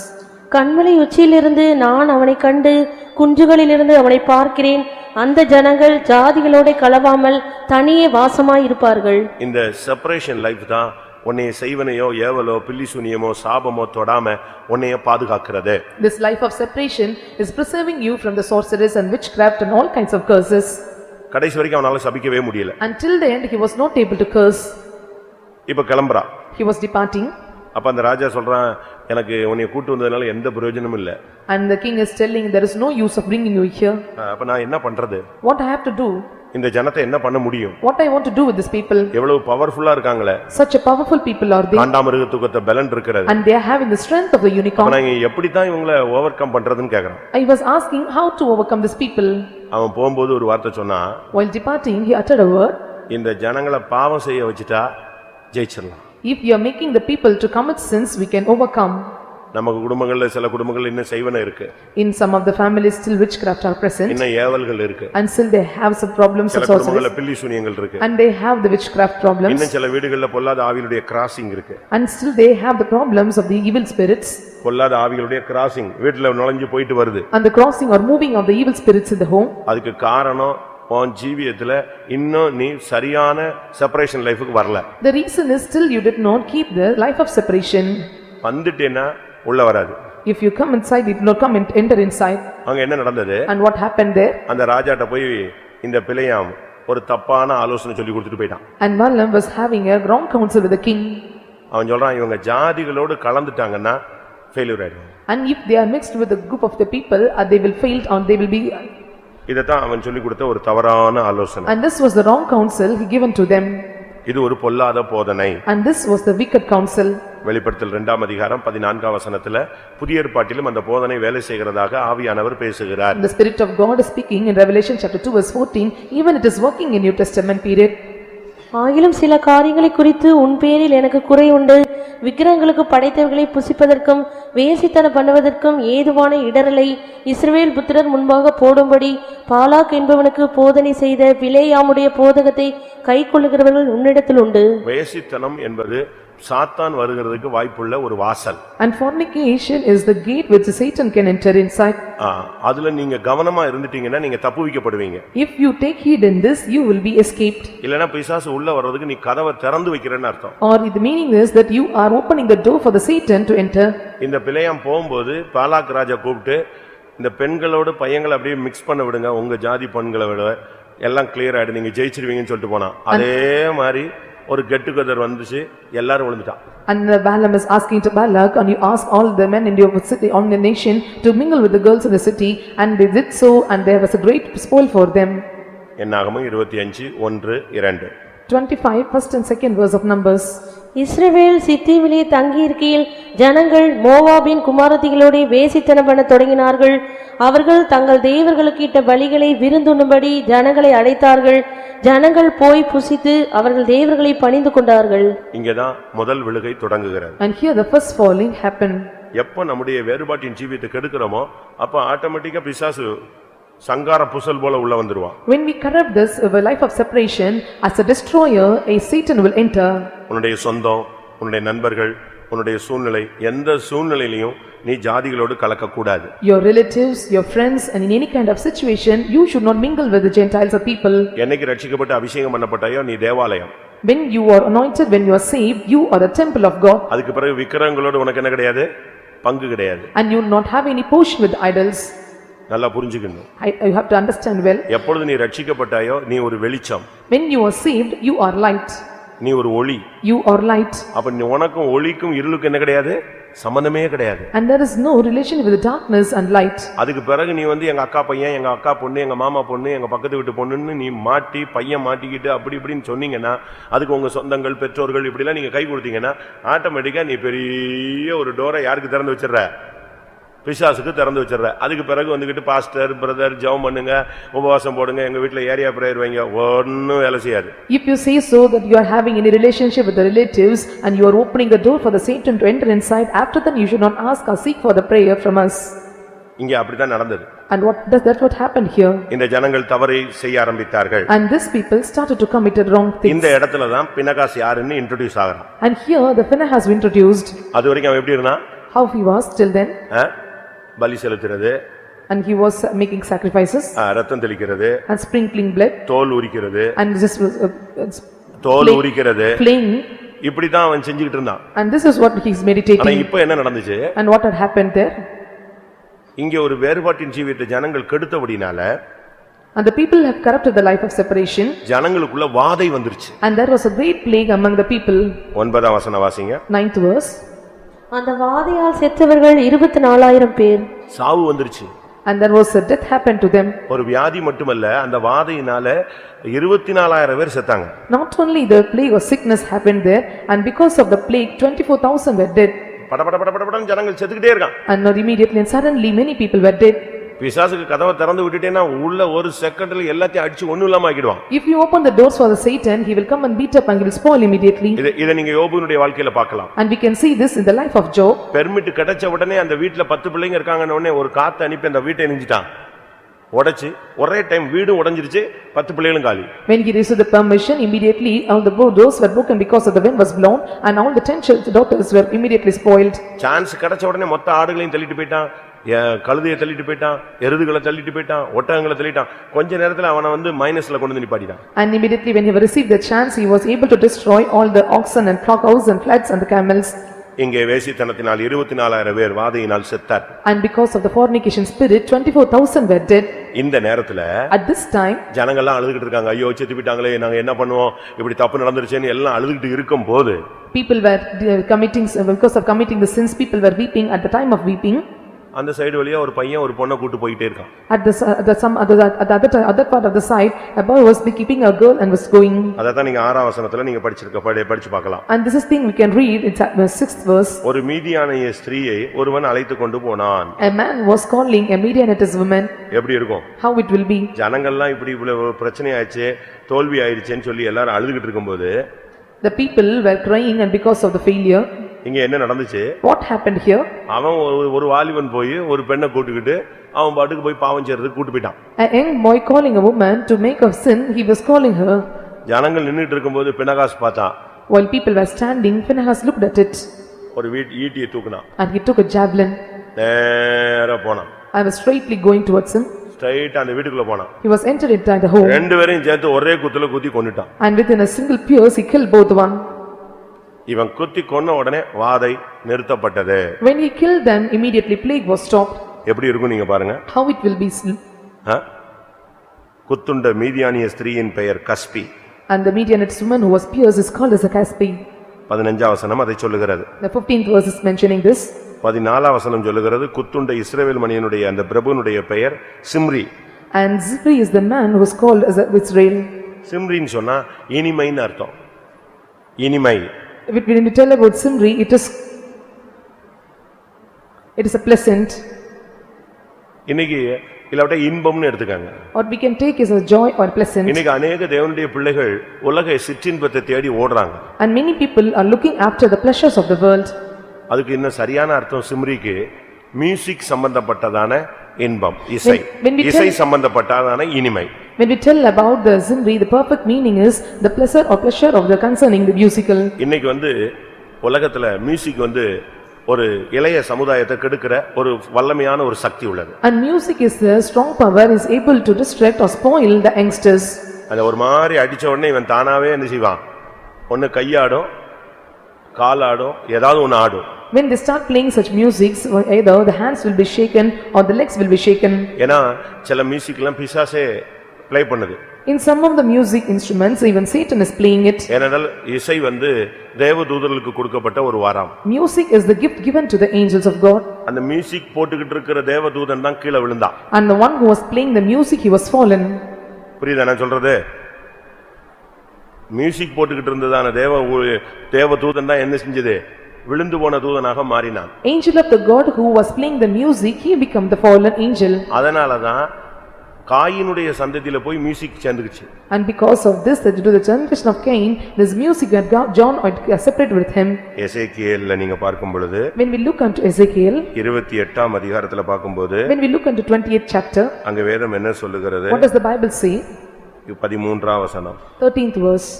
Speaker 4: கண்மலை உச்சியிலிருந்து நான் அவனை கண்டு குன்றுகளிலிருந்து அவனை பார்க்கிறேன். அந்த ஜனங்கள் ஜாதிகளோட கலவாமல் தனியே வாசமாயிருப்பார்கள்.
Speaker 1: இந்த செப்பரேஷன் லைஃப் தான் உன்னை செய்வனையோ ஏவலோ பில்லிசூனியமோ சாபமோ தொடாம உன்னைய பாதுகாக்கிறது.
Speaker 2: This life of separation is preserving you from the sorcerers and witchcraft and all kinds of curses.
Speaker 1: கடைசி வரைக்கும் அவனால சபிக்கவே முடியல.
Speaker 2: Until the end he was not able to curse.
Speaker 1: இப்ப கிளம்புறா.
Speaker 2: He was departing.
Speaker 1: அப்ப அந்த ராஜா சொல்றான், எனக்கு உன்னை கூட்டி வந்ததனால எந்த பிரயோஜனமும் இல்ல.
Speaker 2: And the king is telling, there is no use of bringing you here.
Speaker 1: அப்ப நான் என்ன பண்றது?
Speaker 2: What I have to do?
Speaker 1: இந்த ஜனத்தை என்ன பண்ண முடியும்?
Speaker 2: What I want to do with these people?
Speaker 1: எவ்வளவு பவர்ஃபுல்லா இருக்காங்களே.
Speaker 2: Such a powerful people are they.
Speaker 1: காண்டாமிருகத்துக்கு பலன் இருக்குது.
Speaker 2: And they are having the strength of the unicorn.
Speaker 1: நான் எப்படி தான் இவங்களை ஓவர்கம் பண்றதுன்னு கேக்குறான்.
Speaker 2: I was asking how to overcome these people.
Speaker 1: அவன் போகும்போது ஒரு வார்த்தை சொன்னா,
Speaker 2: While departing he uttered a word.
Speaker 1: இந்த ஜனங்களை பாவம் செய்ய வச்சிட்டா ஜெயிச்சிடலாம்.
Speaker 2: If you are making the people to commit sins, we can overcome.
Speaker 1: நமக்கு குடும்பங்கள்ல சில குடும்பங்கள் இன்னும் செய்வன இருக்கு.
Speaker 2: In some of the families still witchcraft are present.
Speaker 1: இன்னும் ஏவல்கள் இருக்கு.
Speaker 2: And still they have some problems of
Speaker 1: சில
Speaker 2: sorcery.
Speaker 1: குடும்பங்கள்ல பில்லி சூனியங்கள் இருக்கு.
Speaker 2: And they have the witchcraft problems.
Speaker 1: இன்னும் சில வீடுகள்ல பொல்லாத ஆவிகளுடைய கிராசிங் இருக்கு.
Speaker 2: And still they have the problems of the evil spirits.
Speaker 1: பொல்லாத ஆவிகளுடைய கிராசிங் வீட்டுல நுழைஞ்சு போயிட்டு வருது.
Speaker 2: And the crossing or moving of the evil spirits in the home.
Speaker 1: அதுக்கு காரணம் உன் ஜீவியத்துல இன்னும் நீ சரியான செப்பரேஷன் லைஃப்க்கு வரல.
Speaker 2: The reason is still you did not keep the life of separation.
Speaker 1: வந்துட்டேன்னா உள்ள வராது.
Speaker 2: If you come inside, it will not come and enter inside.
Speaker 1: அங்க என்ன நடந்தது?
Speaker 2: And what happened there?
Speaker 1: அந்த ராஜாட்ட போய் இந்த பிழையாம் ஒரு தப்பான ஆலோசனை சொல்லி கொடுத்துட்டு போயிட்டான்.
Speaker 2: And Balaam was having a wrong counsel with the king.
Speaker 1: அவன் சொல்றான் இவங்க ஜாதிகளோடு கலந்துட்டாங்கன்னா ஃபெயிலியர் ஆயிடும்.
Speaker 2: And if they are mixed with the group of the people, they will fail or they will be.
Speaker 1: இதத்தான் அவன் சொல்லி கொடுத்த ஒரு தவறான ஆலோசனை.
Speaker 2: And this was the wrong counsel he given to them.
Speaker 1: இது ஒரு பொல்லாத போதனை.
Speaker 2: And this was the wicked counsel.
Speaker 1: வெளிப்படுத்தல் 2ஆம் அதிகாரம் 14ஆம் வசனத்துல புதிய ஏற்பாட்டிலும் அந்த போதனை வேலை செய்கிறதாக ஆவியானவர் பேசுகிறார்.
Speaker 2: The Spirit of God is speaking in Revelation chapter 2 verse 14, even it is working in New Testament period.
Speaker 4: ஆகிலும் சில காரியங்களை குறித்து உன் பேரில் எனக்கு குறை உண்டு. விக்கிரகங்களுக்கு படைத்தவர்களை புசிப்பதற்கும் வேசித்தனம் பண்ணுவதற்கும் ஏதுவான இடரலை இஸ்ரவேல் புத்திரர் முன்பாக போடும்படி பாலாக் என்பவனுக்கு போதனை செய்த பிலேயாமுடைய போதகத்தை கைக்கொள்ளுகிறவர்கள் உன்னிடத்தில் உண்டு.
Speaker 1: வேசித்தனம் என்பது சாத்தான் வருகிறதுக்கு வாய்ப்புள்ள ஒரு வாசல்.
Speaker 2: And fornication is the gate which Satan can enter inside.
Speaker 1: அதுல நீங்க கவனமா இருந்துட்டீங்கன்னா நீங்க தப்புவிக்கப்படுவீங்க.
Speaker 2: If you take heed in this, you will be escaped.
Speaker 1: இல்லனா பிசாசு உள்ள வர்றதுக்கு நீ கதவை திறந்து வைக்கிறேன்னு அர்த்தம்.
Speaker 2: Or the meaning is that you are opening the door for the Satan to enter.
Speaker 1: இந்த பிலேயாம் போகும்போது பாலாக் ராஜா கூப்பிட்டு இந்த பெண்களோட பையங்களை அப்படியே மிக்ஸ் பண்ண விடுங்க, உங்க ஜாதி பெண்களை விட எல்லாம் கிளியர் ஆயிடு, நீங்க ஜெயிச்சிருவீங்கன்னு சொல்லிட்டு போனா. அதே மாதிரி ஒரு கெட் டுகெதர் வந்துச்சு, எல்லாரும் விழுந்துட்டான்.
Speaker 2: And Balaam is asking to Balak, and you ask all the men in your city, on the nation, to mingle with the girls in the city, and they did so, and there was a great spoil for them.
Speaker 1: என்னாகமம் 25:1-2.
Speaker 2: 25 first and second verse of Numbers.
Speaker 4: இஸ்ரவேல் சித்தீமிலே தங்கியிருக்கையில் ஜனங்கள் மோவாபின் குமாரத்திகளோடு வேசித்தனம் பண்ண தொடங்கினார்கள். அவர்கள் தங்கள் தேவர்களுக்கு இட்ட பலிகளை விருந்துண்ணும்படி ஜனங்களை அழைத்தார்கள். ஜனங்கள் போய் புசித்து அவர்கள் தேவர்களை பணிந்து கொண்டார்கள்.
Speaker 1: இங்கதான் முதல் விழுகை தொடங்குகிறது.
Speaker 2: And here the first falling happened.
Speaker 1: எப்ப நம்முடைய வேறுபாட்டின் ஜீவியத்தை கெடுக்கிறோமோ அப்ப ஆட்டோமேட்டிக்கா பிசாசு சங்கார புசல் போல உள்ள வந்துருவான்.
Speaker 2: When we corrupt this life of separation, as a destroyer, a Satan will enter.
Speaker 1: உன்னுடைய சொந்தம், உன்னுடைய நண்பர்கள், உன்னுடைய சூழ்நிலை, எந்த சூழ்நிலையிலும் நீ ஜாதிகளோடு கலக்க கூடாது.
Speaker 2: Your relatives, your friends, and in any kind of situation, you should not mingle with the Gentiles or people.
Speaker 1: என்னைக்கு ரட்சிக்கப்பட்டு அபிஷேகம் பண்ணப்பட்டாயோ நீ தேவாலயம்.
Speaker 2: When you are anointed, when you are saved, you are the temple of God.
Speaker 1: அதுக்கு பிறகு விக்கிரகங்களோடு உனக்கு என்ன கிடையாது? பங்கு கிடையாது.
Speaker 2: And you will not have any portion with idols.
Speaker 1: நல்லா புரிஞ்சுக்கணும்.
Speaker 2: You have to understand well.
Speaker 1: எப்பொழுது நீ ரட்சிக்கப்பட்டாயோ நீ ஒரு வெளிச்சம்.
Speaker 2: When you are saved, you are light.
Speaker 1: நீ ஒரு ஒளி.
Speaker 2: You are light.
Speaker 1: அப்ப உனக்கும் ஒளிக்கும் இருளுக்கும் என்ன கிடையாது? சம்பந்தமே கிடையாது.
Speaker 2: And there is no relation with the darkness and light.
Speaker 1: அதுக்கு பிறகு நீ வந்து எங்க அக்கா பையன், எங்க அக்கா பொண்ணு, எங்க மாமா பொண்ணு, எங்க பக்கத்து வீட்டு பொண்ணுன்னு நீ மாட்டி பையன் மாட்டிக்கிட்டு அப்படி இப்படின்னு சொன்னீங்கன்னா, அதுக்கு உங்க சொந்தங்கள் பெற்றோர்கள் இப்படி எல்லாம் நீங்க கை கொடுத்தீங்கன்னா ஆட்டோமேட்டிக்கா நீ பெரிய ஒரு டோரை யாருக்கு திறந்து வச்சிடற? பிசாசுக்கு திறந்து வச்சிடற. அதுக்கு பிறகு வந்துகிட்டு பாஸ்டர் பிரதர் ஜெபம் பண்ணுங்க, உபவாசம் போடுங்க, எங்க வீட்டுல ஏரியா பிரேயர் வைங்க, ஒன்னும் வேலை செய்யாது.
Speaker 2: If you say so that you are having any relationship with the relatives and you are opening the door for the Satan to enter inside, after that you should not ask or seek for the prayer from us.
Speaker 1: இங்க அப்படிதான் நடந்தது.
Speaker 2: And what happened here?
Speaker 1: இந்த ஜனங்கள் தவறை செய்ய ஆரம்பித்தார்கள்.
Speaker 2: And these people started to commit wrong things.
Speaker 1: இந்த இடத்துல தான் பினகாஸ் யாருன்னு introduce ஆகறான்.
Speaker 2: And here the Phinehas was introduced.
Speaker 1: அது வரைக்கும் அவன் எப்படி இருந்தான்?
Speaker 2: How he was till then?
Speaker 1: பலி செலுத்துறது,
Speaker 2: and he was making sacrifices,
Speaker 1: ரத்தம் தெளிக்கிறது,
Speaker 2: and sprinkling blood,
Speaker 1: தோல் உரிக்கிறது,
Speaker 2: and this was
Speaker 1: தோல் உரிக்கிறது,
Speaker 2: playing.
Speaker 1: இப்படி தான் அவன் செஞ்சிட்டு இருந்தான்.
Speaker 2: And this is what he is meditating.
Speaker 1: ஆனா இப்போ என்ன நடந்துச்சு?
Speaker 2: And what had happened there?
Speaker 1: இங்கே ஒரு வேறுபாட்டின் ஜீவியத்தை ஜனங்கள் கெடுத்தபடினால,
Speaker 2: and the people have corrupted the life of separation,
Speaker 1: ஜனங்களுக்குள்ள வாதை வந்துருச்சு.
Speaker 2: and there was a great plague among the people.
Speaker 1: 9ஆம் வசனம் வாசிங்க.
Speaker 2: 9th verse.
Speaker 4: அந்த வாதையால் செத்தவர்கள் 24,000 பேர்.
Speaker 1: சாவு வந்துருச்சு.
Speaker 2: And there was a death happened to them.
Speaker 1: ஒரு வியாதி மட்டுமல்ல, அந்த வாதையினால 24,000 பேர் செத்தாங்க.
Speaker 2: Not only the plague or sickness happened there, and because of the plague 24,000 were dead.
Speaker 1: படபடன்னு ஜனங்கள் செத்துக்கிட்டே இருக்கான்.
Speaker 2: And not immediately and suddenly many people were dead.
Speaker 1: பிசாசுக்கு கதவை திறந்து விட்டுட்டேன்னா உள்ள ஒரு செகண்ட்ல எல்லாத்தையும் அடிச்சு ஒண்ணும் இல்லாம ஆக்கிடுவான்.
Speaker 2: If you open the doors for the Satan, he will come and beat up and he will spoil immediately.
Speaker 1: இத நீங்க யோபுனுடைய வாழ்க்கையில பார்க்கலாம்.
Speaker 2: And we can see this in the life of Job.
Speaker 1: Permit கிடைச்ச உடனே அந்த வீட்ல 10 பிள்ளைங்க இருக்காங்கன்னு உடனே ஒரு காத்து அனுப்பி அந்த வீட்டை நெஞ்சிட்டான். உடைச்சு ஒரே டைம் வீடும் உடைஞ்சிருச்சு, 10 பிள்ளைகளும் காலி.
Speaker 2: When he received the permission, immediately all the doors were broken because of the wind was blown and all the 10 daughters were immediately spoiled.
Speaker 1: Chance கிடைச்ச உடனே மொத்த ஆடுகளையும் தள்ளிட்டு போயிட்டான், கழுதையை தள்ளிட்டு போயிட்டான், எருதுகளை தள்ளிட்டு போயிட்டான், ஒட்டகங்களை தள்ளிட்டான். கொஞ்ச நேரத்துல அவனை மைனஸ்ல கொண்டு வந்து நிப்பாட்டிட்டான்.
Speaker 2: And immediately when he received the chance, he was able to destroy all the oxen and cows and floods and the camels.
Speaker 1: இங்கே வேசித்தனத்தினால் 24,000 பேர் வாதையினால் செத்தார்.
Speaker 2: And because of the fornication spirit, 24,000 were dead.
Speaker 1: இந்த நேரத்துல
Speaker 2: At this time,
Speaker 1: ஜனங்கள்லாம் அழுதுகிட்டு இருக்காங்க. ஐயோ செத்து போயிட்டாங்களே, நாங்க என்ன பண்ணுவோம், இப்படி தப்பு நடந்துருச்சேன்னு எல்லாம் அழுதுகிட்டு இருக்கும் போது
Speaker 2: people were committing, because of committing the sins, people were weeping at the time of weeping.
Speaker 1: அந்த சைடு வழியா ஒரு பையன் ஒரு பொண்ணை கூட்டி போயிட்டே இருக்கான்.
Speaker 2: At the other part of the side, a boy was keeping a girl and was going.
Speaker 1: அததான் நீங்க 6ஆம் வசனத்துல நீங்க படிச்சு பார்க்கலாம்.
Speaker 2: And this is thing we can read in 6th verse.
Speaker 1: ஒரு மீதியானிய ஸ்திரீயை ஒருவன் அழைத்து கொண்டு போனான்.
Speaker 2: A man was calling a Midianite woman.
Speaker 1: எப்படி இருக்கும்?
Speaker 2: How it will be?
Speaker 1: ஜனங்கள்லாம் இப்படி இவ்வளவு பிரச்சனை ஆயிடுச்சு, தோல்வி ஆயிடுச்சுன்னு சொல்லி எல்லாரும் அழுதுகிட்டு இருக்கும்போது
Speaker 2: The people were crying and because of the failure.
Speaker 1: இங்க என்ன நடந்துச்சு?
Speaker 2: What happened here?
Speaker 1: அவன் ஒரு வாலிபன் போய் ஒரு பெண்ணை கூட்டிக்கிட்டு அவன் பாட்டுக்கு போய் பாவம் செய்யறதுக்கு கூட்டி போயிட்டான்.
Speaker 2: A young boy calling a woman to make of sin, he was calling her.
Speaker 1: ஜனங்கள் நின்னுட்டு இருக்கும்போது பினகாஸ் பார்த்தான்.
Speaker 2: While people were standing, Phinehas looked at it.
Speaker 1: ஒரு ஈட்டியை தூக்குனான்.
Speaker 2: And he took a javelin.
Speaker 1: நேரா போனான்.
Speaker 2: I was straightly going towards him.
Speaker 1: ஸ்ட்ரைட்டா அந்த வீட்டுக்குள்ள போனான்.
Speaker 2: He was entered into the home.
Speaker 1: ரெண்டு பேரையும் சேர்த்து ஒரே குத்துல குத்தி கொன்னுட்டான்.
Speaker 2: And within a single pierce, he killed both one.
Speaker 1: இவன் குத்தி கொன்ன உடனே வாதை நிறுத்தப்பட்டது.
Speaker 2: When he killed them, immediately plague was stopped.
Speaker 1: எப்படி இருக்கும் நீங்க பாருங்க.
Speaker 2: How it will be?
Speaker 1: குத்துண்ட மீதியானிய ஸ்திரீயின் பெயர் கஸ்பி.
Speaker 2: And the Midianite woman who was pierced is called as a Caspi.
Speaker 1: 15ஆம் வசனம் அதை சொல்லுகிறது.
Speaker 2: The 15th verse is mentioning this.
Speaker 1: 14ஆம் வசனம் சொல்லுகிறது குத்துண்ட இஸ்ரவேல் மனிதனுடைய அந்த பிரபுனுடைய பெயர் Zimri.
Speaker 2: And Zimri is the man who is called as Israel.
Speaker 1: சிம்ரின்னு சொன்னா இனிமைன்னு அர்த்தம். இனிமை.
Speaker 2: When we tell about Zimri, it is a pleasant.
Speaker 1: இன்னைக்கு இல்லாவிட்டா இன்பம்னு எடுத்துக்காங்க.
Speaker 2: Or we can take as a joy or pleasant.
Speaker 1: இன்னைக்கு अनेक தேவனுடைய பிள்ளைகள் உலக சிற்றின்பத்தை தேடி ஓடுறாங்க.
Speaker 2: And many people are looking after the pleasures of the world.
Speaker 1: அதுக்கு இன்னும் சரியான அர்த்தம் சிம்ரிக்கு மியூசிக் சம்பந்தப்பட்டதான இன்பம், இசை. இசை சம்பந்தப்பட்டதான இனிமை.
Speaker 2: When we tell about the Zimri, the perfect meaning is the pleasure or pleasure of the concerning the musical.
Speaker 1: இன்னைக்கு உலகத்துல மியூசிக் ஒரு இளைய சமுதாயத்தை கெடுக்கிற ஒரு வல்லமையான ஒரு சக்தி உள்ளது.
Speaker 2: And music is a strong power, is able to distract or spoil the youngsters.
Speaker 1: அது ஒரு மாதிரி அடிச்ச உடனே இவன் தானாவே என்ன செய்வான்? ஒன்னு கையாடும், காலாடும், ஏதாவது ஒன்னு ஆடும்.
Speaker 2: When they start playing such music, either the hands will be shaken or the legs will be shaken.
Speaker 1: ஏனா சில மியூசிக்லாம் பிசாசே ப்ளே பண்ணுது.
Speaker 2: In some of the music instruments, even Satan is playing it.
Speaker 1: ஏனென்றால் இசை தேவதூதர்களுக்கு கொடுக்கப்பட்ட ஒரு வரம்.
Speaker 2: Music is the gift given to the angels of God.
Speaker 1: அந்த மியூசிக் போட்டுக்கிட்டு இருக்கிற தேவதூதன் தான் கீழ விழுந்தான்.
Speaker 2: And the one who was playing the music, he was fallen.
Speaker 1: புரியுதா நான் சொல்றது? மியூசிக் போட்டுக்கிட்டு இருந்ததான தேவதூதன் தான் என்ன செஞ்சது? விழுந்து போன தூதனாக மாறினான்.
Speaker 2: Angel of the God who was playing the music, he became the fallen angel.
Speaker 1: அதனால தான் காயினுடைய சந்ததியில போய் music சேர்ந்துக்கிச்சு.
Speaker 2: And because of this, that to the generation of Cain, this music had John separated with him.
Speaker 1: எசேக்கியேல்ல நீங்க பார்க்கும் பொழுது,
Speaker 2: when we look unto Ezekiel,
Speaker 1: 28ஆம் அதிகாரத்துல பார்க்கும்போது,
Speaker 2: when we look unto 28th chapter,
Speaker 1: அங்க வேதம் என்ன சொல்லுகிறது?
Speaker 2: what does the Bible say?
Speaker 1: 13ஆம் வசனம்.
Speaker 2: 13th verse.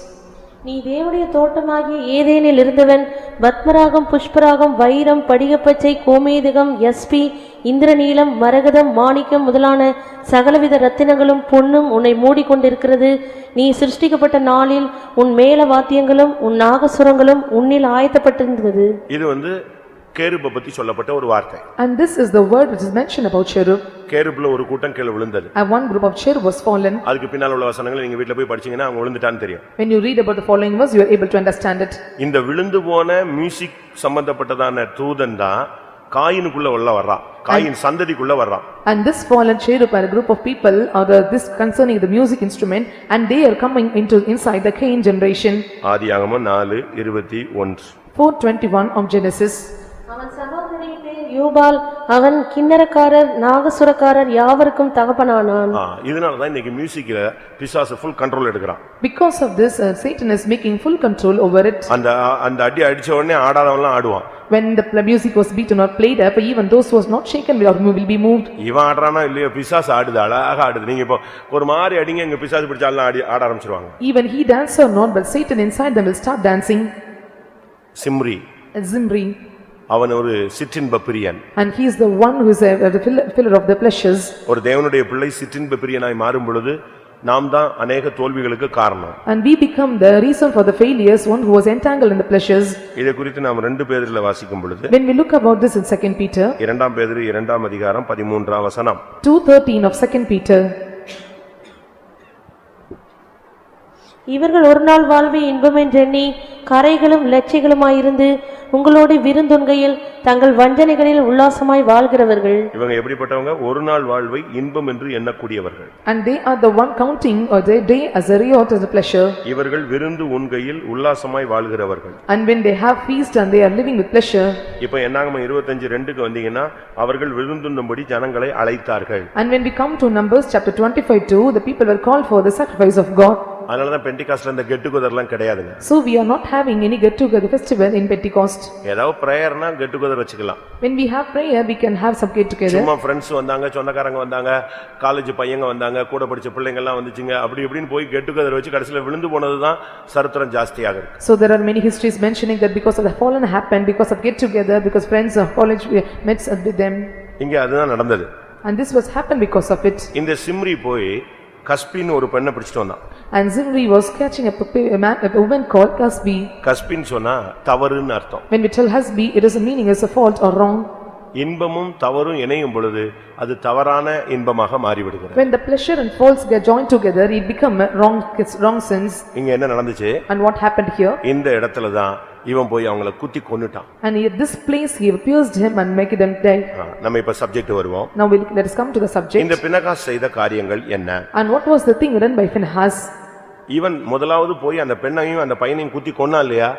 Speaker 4: நீ தேவனுடைய தோட்டமாகிய ஏதேனில் இருந்தவன். பத்மராகம், புஷ்பராகம், வைரம், படிகப்பச்சை, கோமேதகம், யஸ்பி, இந்திரநீலம், மரகதம், மாணிக்கம் முதலான சகலவித ரத்தினங்களும் பொன்னும் உன்னை மூடிக்கொண்டிருக்கிறது. நீ சிருஷ்டிக்கப்பட்ட நாளில் உன் மேல வாத்தியங்களும் உன் நாகசுரங்களும் உன்னில் ஆயத்தப்பட்டிருந்தது.
Speaker 1: இது கேருபை பத்தி சொல்லப்பட்ட ஒரு வார்த்தை.
Speaker 2: And this is the word which is mentioned about cherub.
Speaker 1: கேருபுல ஒரு கூட்டம் கீழ விழுந்தது.
Speaker 2: And one group of cherub was fallen.
Speaker 1: அதுக்கு பின்னால உள்ள வசனங்களை நீங்க வீட்ல போய் படிச்சீங்கன்னா அவங்க விழுந்துட்டான்னு தெரியும்.
Speaker 2: When you read about the following verse, you are able to understand it.
Speaker 1: இந்த விழுந்து போன மியூசிக் சம்பந்தப்பட்டதான தூதன் தான் காயினுக்குள்ள உள்ள வர்றான். காயின் சந்ததிக்குள்ள வர்றான்.
Speaker 2: And this fallen cherub are a group of people or this concerning the music instrument, and they are coming inside the Cain generation.
Speaker 1: ஆதியாகமம் 4:21.
Speaker 2: 4:21 of Genesis.
Speaker 4: அவன் சகோதரனுடைய பேர் யூபால் அவன் கிண்ணறக்காரர் நாகசுரக்காரர் யாவருக்கும் தகப்பனானான்.
Speaker 1: இதனாலதான் இன்னைக்கு மியூசிக்ல பிசாசு ஃபுல் கண்ட்ரோல் எடுக்கிறான்.
Speaker 2: Because of this, Satan is making full control over it.
Speaker 1: அந்த அடி அடிச்ச உடனே ஆடாதவன்லாம் ஆடுவான்.
Speaker 2: When the music was beaten or played up, even those who was not shaken will be moved.
Speaker 1: இவன் ஆடுறானா இல்லையோ பிசாசு ஆடுது, அழகா ஆடுது. நீங்க இப்போ ஒரு மாதிரி அடிங்க, இங்க பிசாசு பிடிச்சாலும் ஆட ஆரம்பிச்சிருவாங்க.
Speaker 2: Even he dance or not, but Satan inside them will start dancing.
Speaker 1: Zimri,
Speaker 2: Zimri,
Speaker 1: அவன் ஒரு சிற்றின்ப பிரியன்.
Speaker 2: and he is the one who is the filler of the pleasures.
Speaker 1: ஒரு தேவனுடைய பிள்ளை சிற்றின்ப பிரியனாய் மாறும் பொழுது நாம் தான் अनेक தோல்விகளுக்கு காரணம்.
Speaker 2: And we become the reason for the failures, one who was entangled in the pleasures.
Speaker 1: இதை குறித்து நாம் 2 பேதுருல வாசிக்கும் பொழுது,
Speaker 2: When we look about this in 2 Peter,
Speaker 1: 2 பேதுரு 2 அதிகாரம் 13 வசனம்,
Speaker 2: 2:13 of 2 Peter.
Speaker 4: இவர்கள் ஒரு நாள் வாழ்வை இன்பமென்றெண்ணி கரைகளும் லட்சிகளுமாயிருந்து உங்களோடு விருந்துண்கையில் தங்கள் வஞ்சனைகளில் உல்லாசமாய் வாழ்கிறவர்கள்.
Speaker 1: இவங்க எப்படிப்பட்டவங்க? ஒரு நாள் வாழ்வை இன்பம் என்று எண்ணக்கூடியவர்கள்.
Speaker 2: And they are the one counting or their day as a riot as a pleasure.
Speaker 1: இவர்கள் விருந்து உண்கையில் உல்லாசமாய் வாழ்கிறவர்கள்.
Speaker 2: And when they have feast and they are living with pleasure.
Speaker 1: இப்போ என்னாகமம் 25:2க்கு வந்தீங்கன்னா, அவர்கள் விருந்துண்ணும்படி ஜனங்களை அழைத்தார்கள்.
Speaker 2: And when we come to Numbers chapter 25:2, the people were called for the sacrifice of God.
Speaker 1: அதனாலதான் பெண்டிகாஸ்ட்ல இந்த get டுகெதர்லாம் கிடையாதுங்க.
Speaker 2: So we are not having any get together festival in Pentecost.
Speaker 1: ஏதாவது பிரேயர்னா get together வச்சுக்கலாம்.
Speaker 2: When we have prayer, we can have some get together.
Speaker 1: சும்மா friends வந்தாங்க, சொந்தக்காரங்க வந்தாங்க, college பையங்க வந்தாங்க, கூட படிச்ச பிள்ளைங்க எல்லாம் வந்துச்சுங்க, அப்படி இப்படின்னு போய் கெட் டுகெதர் வச்சு கடைசில விழுந்து போனதுதான் சரித்திரம் ஜாஸ்தியாக இருக்கு.
Speaker 2: So there are many histories mentioning that because of the fallen happened, because of get together, because friends of college met with them.
Speaker 1: இங்க அதுதான் நடந்தது.
Speaker 2: And this was happened because of it.
Speaker 1: இந்த சிம்ரி போய் கஸ்பின் ஒரு பெண்ணை பிடிச்சிட்டு வந்தான்.
Speaker 2: And Zimri was catching a woman called Kasbi.
Speaker 1: கஸ்பின் சொன்னா தவறுன்னு அர்த்தம்.
Speaker 2: When we tell Hasbi, it is a meaning as a fault or wrong.
Speaker 1: இன்பமும் தவறும் இணையும் பொழுது அது தவறான இன்பமாக மாறிவிடுகிறது.
Speaker 2: When the pleasure and faults get joined together, it become a wrong sins.
Speaker 1: இங்க என்ன நடந்துச்சு?
Speaker 2: And what happened here?
Speaker 1: இந்த இடத்துல தான் இவன் போய் அவங்கள குத்தி கொன்னுட்டான்.
Speaker 2: And at this place he pierced him and make them die.
Speaker 1: நம்ம இப்ப சப்ஜெக்ட் வருவோம்.
Speaker 2: Now let us come to the subject.
Speaker 1: இந்த பினகாஸ் செய்த காரியங்கள் என்ன?
Speaker 2: And what was the thing done by Phinehas?
Speaker 1: இவன் முதலாவது போய் அந்த பெண்ணையும் அந்த பையனையும் குத்தி கொன்னான் இல்லையா?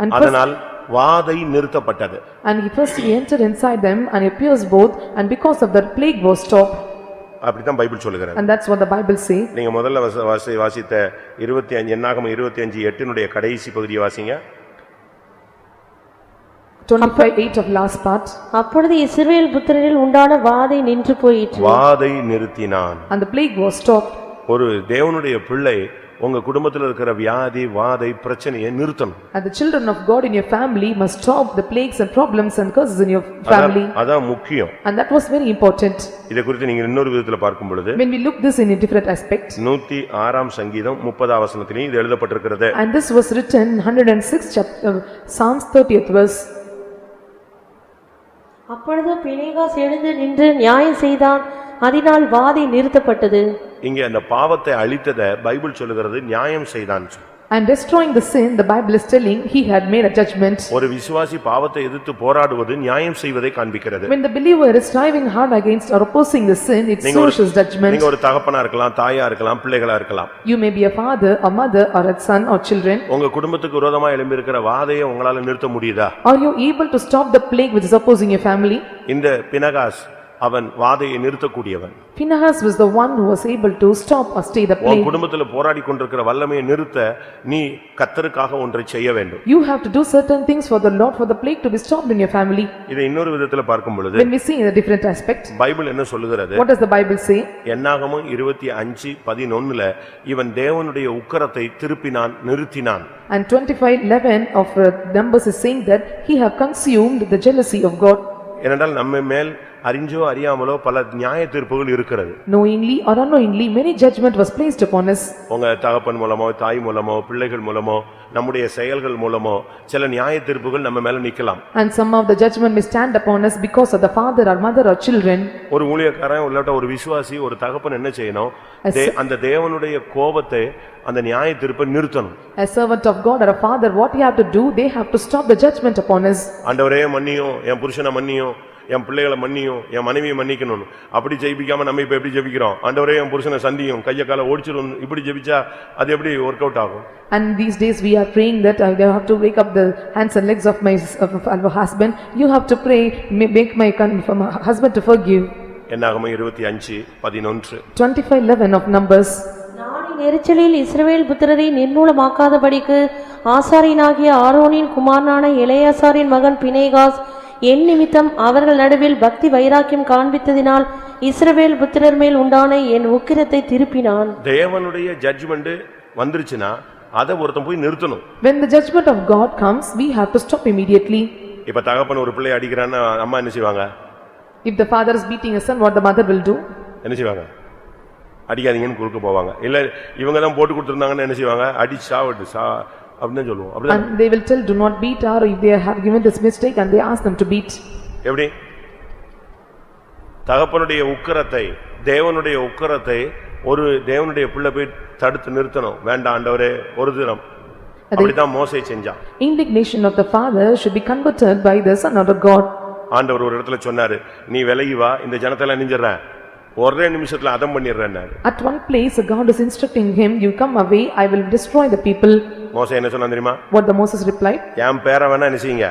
Speaker 2: And
Speaker 1: அதனால் வாதை நிறுத்தப்பட்டது.
Speaker 2: And he entered inside them and he pierced both, and because of that plague was stopped.
Speaker 1: அப்படிதான் பைபிள் சொல்லுகிறது.
Speaker 2: And that's what the Bible say.
Speaker 1: நீங்க முதல்ல வாசித்த 25 என்னாகமம் 25:8 கடைசி பகுதியை வாசிங்க.
Speaker 2: 25:8 of last part.
Speaker 4: அப்பொழுது இஸ்ரவேல் புத்திரரில் உண்டான வாதை நின்று போயிற்று.
Speaker 1: வாதை நிறுத்தினான்.
Speaker 2: And the plague was stopped.
Speaker 1: ஒரு தேவனுடைய பிள்ளை உங்க குடும்பத்துல இருக்கிற வியாதி, வாதை, பிரச்சனையை நிறுத்தணும்.
Speaker 2: And the children of God in your family must stop the plagues and problems and curses in your family.
Speaker 1: அதான் முக்கியம்.
Speaker 2: And that was very important.
Speaker 1: இத குறித்து நீங்க இன்னொரு விதத்துல பார்க்கும் பொழுது,
Speaker 2: When we look this in a different aspect.
Speaker 1: 106 சங்கீதம் 30 வசனத்திலே இது எழுதப்பட்டிருக்கிறது.
Speaker 2: And this was written 106 chapter Psalms 30th verse.
Speaker 4: அப்பொழுது பினேகாஸ் எழுந்து நின்று நியாயம் செய்தான், அதனால் வாதை நிறுத்தப்பட்டது.
Speaker 1: இங்க அந்த பாவத்தை அழித்ததை பைபிள் சொல்லுகிறது நியாயம் செய்தான்.
Speaker 2: And destroying the sin, the Bible is telling he had made a judgment.
Speaker 1: ஒரு விசுவாசி பாவத்தை எதிர்த்து போராடுவது நியாயம் செய்வதை காண்பிக்கிறது.
Speaker 2: When the believer is striving hard against or opposing the sin, it shows his judgment.
Speaker 1: நீங்க ஒரு தகப்பனா இருக்கலாம், தாயா இருக்கலாம், பிள்ளைகளா இருக்கலாம்.
Speaker 2: You may be a father, a mother, or a son or children.
Speaker 1: உங்க குடும்பத்துக்கு விரோதமா எழும்பி இருக்கிற வாதையை உங்களால நிறுத்த முடியுதா?
Speaker 2: Are you able to stop the plague which is opposing your family?
Speaker 1: இந்த பினகாஸ் அவன் வாதையை நிறுத்தக்கூடியவன்.
Speaker 2: Phinehas was the one who was able to stop or stay the
Speaker 1: உன்
Speaker 2: plague.
Speaker 1: குடும்பத்துல போராடி கொண்டிருக்கிற வல்லமையை நிறுத்த நீ கர்த்தருக்காக ஒன்றை செய்ய வேண்டும்.
Speaker 2: You have to do certain things for the Lord for the plague to be stopped in your family.
Speaker 1: இதை இன்னொரு விதத்துல பார்க்கும் பொழுது,
Speaker 2: When we see in a different aspect,
Speaker 1: Bible என்ன சொல்லுகிறது?
Speaker 2: what does the Bible say?
Speaker 1: என்னாகமம் 25:11 இவன் தேவனுடைய உக்கிரத்தை திருப்பினான், நிறுத்தினான்.
Speaker 2: And 25:11 of Numbers is saying that he have consumed the jealousy of God.
Speaker 1: ஏனென்றால் நம்ம மேல் அறிஞ்சோ அறியாமலோ பல நியாய தீர்ப்புகள் இருக்கிறது.
Speaker 2: Knowingly or unknowingly, many judgment was placed upon us.
Speaker 1: உங்க தகப்பன் மூலமோ, தாய் மூலமோ, பிள்ளைகள் மூலமோ, நம்முடைய செயல்கள் மூலமோ சில நியாய தீர்ப்புகள் நம்ம மேல நிக்கலாம்.
Speaker 2: And some of the judgment may stand upon us because of the father or mother or children.
Speaker 1: ஒரு ஊழியக்காரன் இல்லாட்ட ஒரு விசுவாசி, ஒரு தகப்பன் என்ன செய்யணும்? அந்த தேவனுடைய கோபத்தை, அந்த நியாய தீர்ப்பை நிறுத்தணும்.
Speaker 2: A servant of God or a father, what he have to do? They have to stop the judgment upon us.
Speaker 1: ஆண்டவரே மன்னியும், என் புருஷனை மன்னியும், என் பிள்ளைகளை மன்னியும், என் மனைவியை மன்னிக்கணும். அப்படி ஜெபிக்காம நம்ம இப்ப எப்படி ஜெபிக்கிறோம்? ஆண்டவரே என் புருஷனை சந்தியும், கைய கால ஓடிச்சிரும். இப்படி ஜெபிச்சா அது எப்படி ஒர்க் அவுட் ஆகும்?
Speaker 2: And these days we are praying that I have to wake up the hands and legs of my husband. You have to pray, make my husband to forgive.
Speaker 1: என்னாகமம் 25:11.
Speaker 2: 25:11 of Numbers.
Speaker 4: நாளின் எரிச்சலில் இஸ்ரவேல் புத்திரரை நிர்மூலமாக்காதபடிக்கு ஆசாரியனாகிய ஆரோனின் குமாரனான எலெயாசாரின் மகன் Phinehas என் நிமித்தம் அவர்கள் நடுவில் பக்தி வைராக்கியம் காண்பித்ததினால் இஸ்ரவேல் புத்திரர் மேல் உண்டான என் உக்கிரத்தை திருப்பினான்.
Speaker 1: தேவனுடைய ஜட்ஜ்மெண்ட் வந்துருச்சுனா அத ஒருத்தன் போய் நிறுத்தணும்.
Speaker 2: When the judgment of God comes, we have to stop immediately.
Speaker 1: இப்ப தகப்பன் ஒரு பிள்ளை அடிக்கிறான்னா அம்மா என்ன செய்வாங்க?
Speaker 2: If the father is beating a son, what the mother will do?
Speaker 1: என்ன செய்வாங்க? அடிக்காதீங்கன்னு குறுக்க போவாங்க. இல்ல இவங்க தான் போட்டு கொடுத்திருந்தாங்கன்னு என்ன செய்வாங்க? அடி சாவட்டு சா அப்படினு சொல்லுவோம். அப்படிதான்.
Speaker 2: And they will tell do not beat, or if they have given this mistake and they ask them to beat.
Speaker 1: எப்படி? தகப்பனுடைய உக்கிரத்தை, தேவனுடைய உக்கிரத்தை ஒரு தேவனுடைய பிள்ளை போய் தடுத்து நிறுத்தணும். வேண்டாம் ஆண்டவரே ஒரு தினம். அப்படிதான் மோசே செஞ்சான்.
Speaker 2: Indignation of the father should be converted by the son of God.
Speaker 1: ஆண்டவர் ஒரு இடத்துல சொன்னாரு, நீ விலகி வா, இந்த ஜனத்தை எல்லாம் நிஞ்சிடுறேன், ஒரே நிமிஷத்துல அதம் பண்ணிடுறேன்னாரு.
Speaker 2: At one place God is instructing him, you come away, I will destroy the people.
Speaker 1: மோசே என்ன சொன்னான் தெரியுமா?
Speaker 2: What the Moses replied?
Speaker 1: என் பேரை வேணா என்ன செய்யுங்க,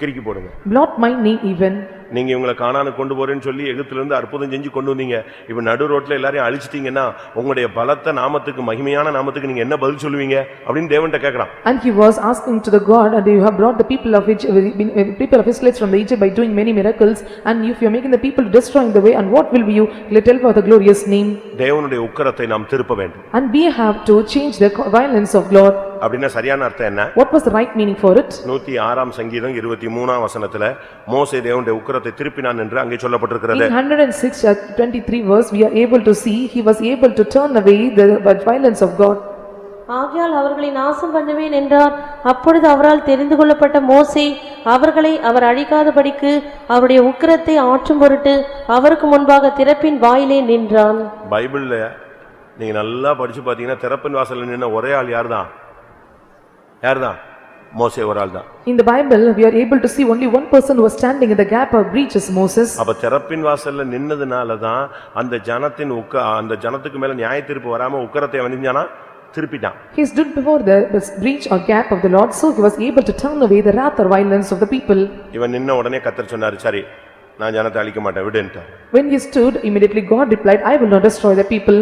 Speaker 1: கிறுக்கி போடுங்க.
Speaker 2: Blot my name even.
Speaker 1: நீங்க இவங்களை கானானுக்கு கொண்டு போறேன்னு சொல்லி எகிப்தில இருந்து அற்புதம் செஞ்சு கொண்டு வந்தீங்க. இப்ப நடு ரோட்ல எல்லாரையும் அழிச்சிட்டீங்கன்னா உங்களுடைய பலத்த நாமத்துக்கு, மகிமையான நாமத்துக்கு நீங்க என்ன பதில் சொல்லுவீங்க அப்படின்னு தேவன்கிட்ட கேக்குறான்.
Speaker 2: And he was asking to the God, and you have brought the people of Israel from the Egypt by doing many miracles, and if you are making the people to destroy the way, and what will you tell for the glorious name?
Speaker 1: தேவனுடைய உக்கிரத்தை நாம் திருப்ப வேண்டும்.
Speaker 2: And we have to change the violence of God.
Speaker 1: அப்படின்னா சரியான அர்த்தம் என்ன?
Speaker 2: What was the right meaning for it?
Speaker 1: 106 சங்கீதம் 23 வசனத்துல மோசே தேவனுடைய உக்கிரத்தை திருப்பினான் என்று அங்கே சொல்லப்பட்டிருக்கிறது.
Speaker 2: In 106:23 verse we are able to see he was able to turn away the violence of God.
Speaker 4: ஆகையால் அவர்களை நாசம் பண்ணுவேன் என்றார். அப்பொழுது அவரால் தெரிந்து கொள்ளப்பட்ட மோசே அவர்களை அவர் அழிக்காதபடிக்கு அவருடைய உக்கிரத்தை ஆற்றும் பொருட்டு அவருக்கு முன்பாக திறப்பின் வாயிலே நின்றான்.
Speaker 1: பைபிள்ல நீங்க நல்லா படிச்சு பாத்தீங்கன்னா திறப்பின் வாசல்ல நின்ன ஒரே ஆள் யார்தான்? யார்தான்? மோசே ஒரு ஆள் தான்.
Speaker 2: In the Bible we are able to see only one person who was standing in the gap of breaches, Moses.
Speaker 1: அப்ப திறப்பின் வாசல்ல நின்னதுனால தான் அந்த ஜனத்தின் அந்த ஜனத்துக்கு மேல நியாயத்தீர்ப்பு வராம உக்கிரத்தை வணிஞ்சானா திருப்பிட்டான்.
Speaker 2: He stood before the breach or gap of the Lord, so he was able to turn away the wrath or violence of the people.
Speaker 1: இவன் நின்ன உடனே கர்த்தர் சொன்னாரு, சரி நான் ஜனத்தை அழிக்க மாட்டேன் விடுன்ட்டார்.
Speaker 2: When he stood, immediately God replied, I will not destroy the people.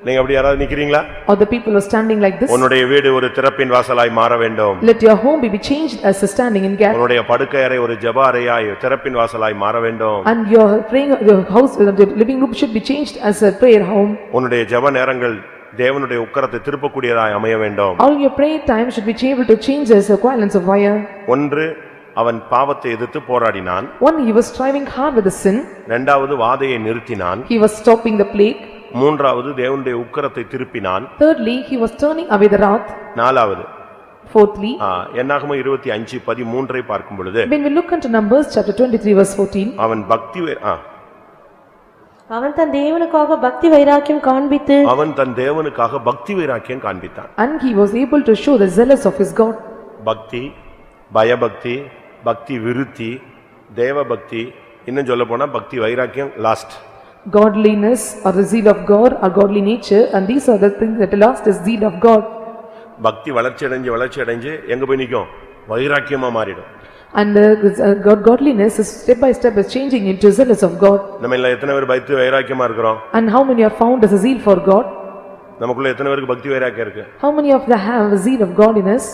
Speaker 1: நீங்க அப்படி யாராவது நிக்கிறீங்களா?
Speaker 2: Or the people are standing like this.
Speaker 1: உன்னுடைய வீடு ஒரு திறப்பின் வாசலாய் மாற வேண்டும்.
Speaker 2: Let your home be changed as a standing in gap.
Speaker 1: உன்னுடைய படுக்கை அறை ஒரு ஜெப அறையாய் திறப்பின் வாசலாய் மாற வேண்டும்.
Speaker 2: And your praying, your house, the living room should be changed as a prayer home.
Speaker 1: உன்னுடைய ஜெப நேரங்கள் தேவனுடைய உக்கிரத்தை திருப்பக்கூடியதாய் அமைய வேண்டும்.
Speaker 2: All your prayer time should be able to change as a violence of fire.
Speaker 1: ஒன்று, அவன் பாவத்தை எதிர்த்து போராடினான்.
Speaker 2: One, he was striving hard with the sin.
Speaker 1: இரண்டாவது, வாதையை நிறுத்தினான்.
Speaker 2: He was stopping the plague.
Speaker 1: மூன்றாவது, தேவனுடைய உக்கிரத்தை திருப்பினான்.
Speaker 2: Thirdly, he was turning away the wrath.
Speaker 1: நாலாவது,
Speaker 2: Fourthly,
Speaker 1: என்னாகமம் 25:13 பார்க்கும் பொழுது,
Speaker 2: when we look into Numbers chapter 23 verse 14,
Speaker 1: அவன்
Speaker 4: அவன் தன் தேவனுக்காக பக்தி வைராக்கியம் காண்பித்து
Speaker 1: பக்தி வைராக்கியம் காண்பித்தான்.
Speaker 2: and he was able to show the zealous of his God.
Speaker 1: பக்தி, பயபக்தி, பக்தி விருத்தி, தேவ பக்தி, இன்னும் சொல்ல போனா பக்தி வைராக்கியம் last.
Speaker 2: Godliness or the zeal of God or godly nature, and these are the things that last is zeal of God.
Speaker 1: பக்தி வளர்ச்சி அடைஞ்சு எங்க போய் நிக்கும்? வைராக்கியமா மாறிடும்.
Speaker 2: And godliness is step by step is changing into zealous of God.
Speaker 1: நம்ம எல்லாம் எத்தனை பேர் பக்தி வைராக்கியமா இருக்கிறோம்?
Speaker 2: And how many are found as a zeal for God?
Speaker 1: நமக்குள்ள எத்தனை பேருக்கு பக்தி வைராக்கியம் இருக்கு?
Speaker 2: How many of them have a zeal of godliness?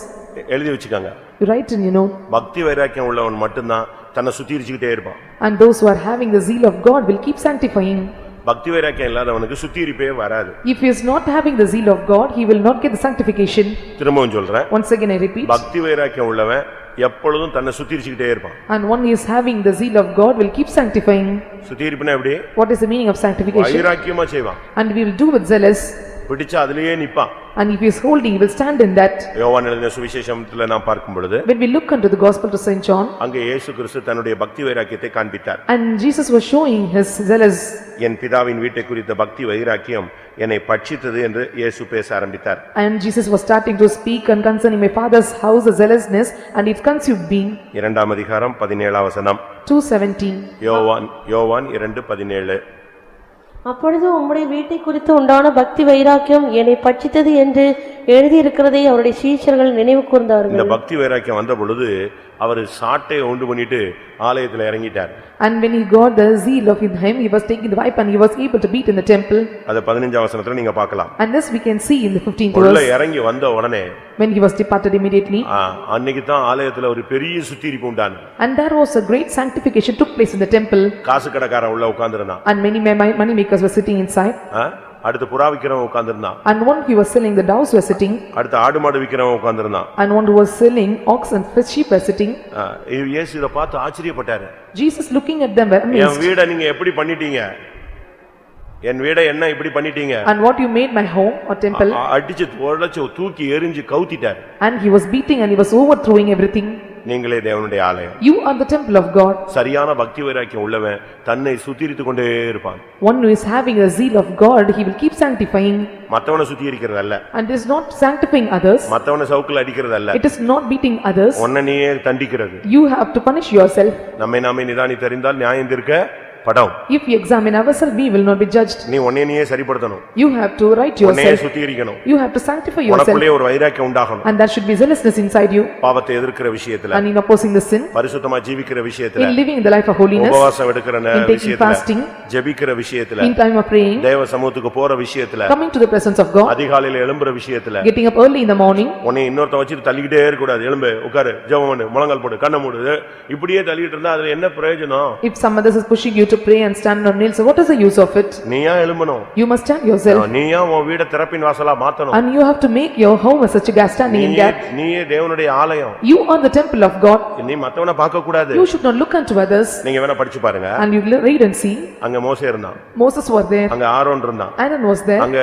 Speaker 1: எழுதி வச்சுக்கங்க.
Speaker 2: You write in,
Speaker 1: பக்தி வைராக்கியம் உள்ளவன் மட்டும்தான் தன்னை சுத்திரிச்சுக்கிட்டே இருப்பான்.
Speaker 2: And those who are having the zeal of God will keep sanctifying.
Speaker 1: பக்தி வைராக்கியம் இல்லாதவனுக்கு சுத்திரிப்பே வராது.
Speaker 2: If he is not having the zeal of God, he will not get the sanctification.
Speaker 1: திரும்பவும் சொல்றேன்.
Speaker 2: Once again I repeat.
Speaker 1: பக்தி வைராக்கியம் உள்ளவன் எப்பொழுதும் தன்னை சுத்திரிச்சுக்கிட்டே இருப்பான்.
Speaker 2: And one is having the zeal of God will keep sanctifying.
Speaker 1: சுத்திரிப்புனா எப்படி?
Speaker 2: What is the meaning of sanctification?
Speaker 1: வைராக்கியமா செய்வான்.
Speaker 2: And we will do with zealous.
Speaker 1: பிடிச்சா அதிலேயே நிப்பான்.
Speaker 2: And if he is holding, he will stand in that.
Speaker 1: யோவான் எழுதின சுவிசேஷத்துல நாம் பார்க்கும் பொழுது,
Speaker 2: when we look into the gospel to Saint John,
Speaker 1: அங்கே இயேசு கிறிஸ்து தன்னுடைய பக்தி வைராக்கியத்தை காண்பித்தார்.
Speaker 2: and Jesus was showing his zealous.
Speaker 1: என் பிதாவின் வீட்டை குறித்த பக்தி வைராக்கியம் என்னை பட்சித்தது என்று இயேசு பேச ஆரம்பித்தார்.
Speaker 2: And Jesus was starting to speak and concerning my father's house, the zealousness, and it consumed me.
Speaker 1: 2 அதிகாரம் 17 வசனம்.
Speaker 2: 2:17.
Speaker 1: யோவான் 2:17.
Speaker 4: அப்பொழுது உம்முடைய வீட்டை குறித்து உண்டான பக்தி வைராக்கியம் என்னை பட்சித்தது என்று எழுதியிருக்கிறதை அவருடைய சீஷர்கள் நினைவு
Speaker 1: இந்த
Speaker 4: கூர்ந்தார்கள்.
Speaker 1: பக்தி வைராக்கியம் வந்த பொழுது அவர் சாட்டையை உண்டு பண்ணிட்டு ஆலயத்துல இறங்கிட்டார்.
Speaker 2: And when he got the zeal of him, he was taking the wipe and he was able to beat in the temple.
Speaker 1: அத 15 வசனத்துல நீங்க பார்க்கலாம்.
Speaker 2: And this we can see in the 15th
Speaker 1: உள்ள
Speaker 2: verse.
Speaker 1: இறங்கி வந்த உடனே
Speaker 2: When he was departed immediately.
Speaker 1: அன்னைக்கு தான் ஆலயத்துல ஒரு பெரிய சுத்திரிப்பு உண்டான.
Speaker 2: And there was a great sanctification took place in the temple.
Speaker 1: காசு கடைக்காரன் உள்ள உட்கார்ந்திருந்தான்.
Speaker 2: And many money makers were sitting inside.
Speaker 1: அடுத்து புறா விக்கிறவன் உட்கார்ந்திருந்தான்.
Speaker 2: And one who was selling the doves were sitting.
Speaker 1: அடுத்து ஆடு மாடு விக்கிறவன் உட்கார்ந்திருந்தான்.
Speaker 2: And one who was selling ox and sheep were sitting.
Speaker 1: இயேசு இத பார்த்து ஆச்சரியப்பட்டாரு.
Speaker 2: Jesus looking at them were amazed.
Speaker 1: என் வீட நீங்க எப்படி பண்ணிட்டீங்க? என் வீட என்ன இப்படி பண்ணிட்டீங்க?
Speaker 2: And what you made my home or temple?
Speaker 1: அடிச்சு உடைச்சு தூக்கி எறிஞ்சு கவுத்திட்டார்.
Speaker 2: And he was beating and he was overthrowing everything.
Speaker 1: நீங்களே தேவனுடைய ஆலயம்.
Speaker 2: You are the temple of God.
Speaker 1: சரியான பக்தி வைராக்கியம் உள்ளவன் தன்னை சுத்திரித்து கொண்டே இருப்பான்.
Speaker 2: One who is having a zeal of God, he will keep sanctifying.
Speaker 1: மத்தவனை சுத்திரிக்கிறது அல்ல.
Speaker 2: And is not sanctifying others.
Speaker 1: மத்தவனை சவுக்குல அடிக்கிறது அல்ல.
Speaker 2: It is not beating others.
Speaker 1: உன்னை நீயே தண்டிக்கிறது.
Speaker 2: You have to punish yourself.
Speaker 1: நம்மை நாமே நிதானித்தறிந்தால் நியாயம் தீர்க்க படம்.
Speaker 2: If we examine ourselves, we will not be judged.
Speaker 1: நீ உன்னை நீயே சரிப்படுத்தணும்.
Speaker 2: You have to right
Speaker 1: உன்னை
Speaker 2: yourself.
Speaker 1: சுத்திரிக்கணும்.
Speaker 2: You have to sanctify yourself.
Speaker 1: உனக்குள்ளே ஒரு வைராக்கியம் உண்டாகணும்.
Speaker 2: And there should be zealousness inside you.
Speaker 1: பாவத்தை எதிர்க்கிற விஷயத்துல,
Speaker 2: And in opposing the sin,
Speaker 1: பரிசுத்தமா ஜீவிக்கிற விஷயத்துல,
Speaker 2: in living in the life of holiness,
Speaker 1: உபவாசம் எடுக்கிற
Speaker 2: in taking
Speaker 1: விஷயத்துல,
Speaker 2: fasting,
Speaker 1: ஜெபிக்கிற விஷயத்துல,
Speaker 2: in time of praying,
Speaker 1: தேவ சமூகத்துக்கு போற விஷயத்துல,
Speaker 2: coming to the presence of God,
Speaker 1: அதிகாலையில எழும்புற விஷயத்துல,
Speaker 2: getting up early in the morning.
Speaker 1: உன்னை இன்னொருத்த வச்சிட்டு தள்ளிக்கிட்டே இருக்க கூடாது. எழும்பு, உட்காரு, ஜெபம் பண்ணு, முழங்கால் போடு, கண்ணை மூடு. இப்படியே தள்ளிட்டு இருந்தா அதுல என்ன பிரயோஜனம்?
Speaker 2: If some others is pushing you to pray and stand on nails, so what is the use of it?
Speaker 1: நீயா எழும்பணும்.
Speaker 2: You must stand yourself.
Speaker 1: நீயா உன் வீட திறப்பின் வாசலா மாத்தணும்.
Speaker 2: And you have to make your home as such a gas standing in gap.
Speaker 1: நீயே தேவனுடைய ஆலயம்.
Speaker 2: You are the temple of God.
Speaker 1: நீ மத்தவனை பார்க்க கூடாது.
Speaker 2: You should not look unto others.
Speaker 1: நீங்க வேணா படிச்சு பாருங்க.
Speaker 2: And you read and see.
Speaker 1: அங்க மோசே இருந்தான்.
Speaker 2: Moses was there.
Speaker 1: அங்க ஆரோன் இருந்தான்.
Speaker 2: Aaron was there.
Speaker 1: அங்க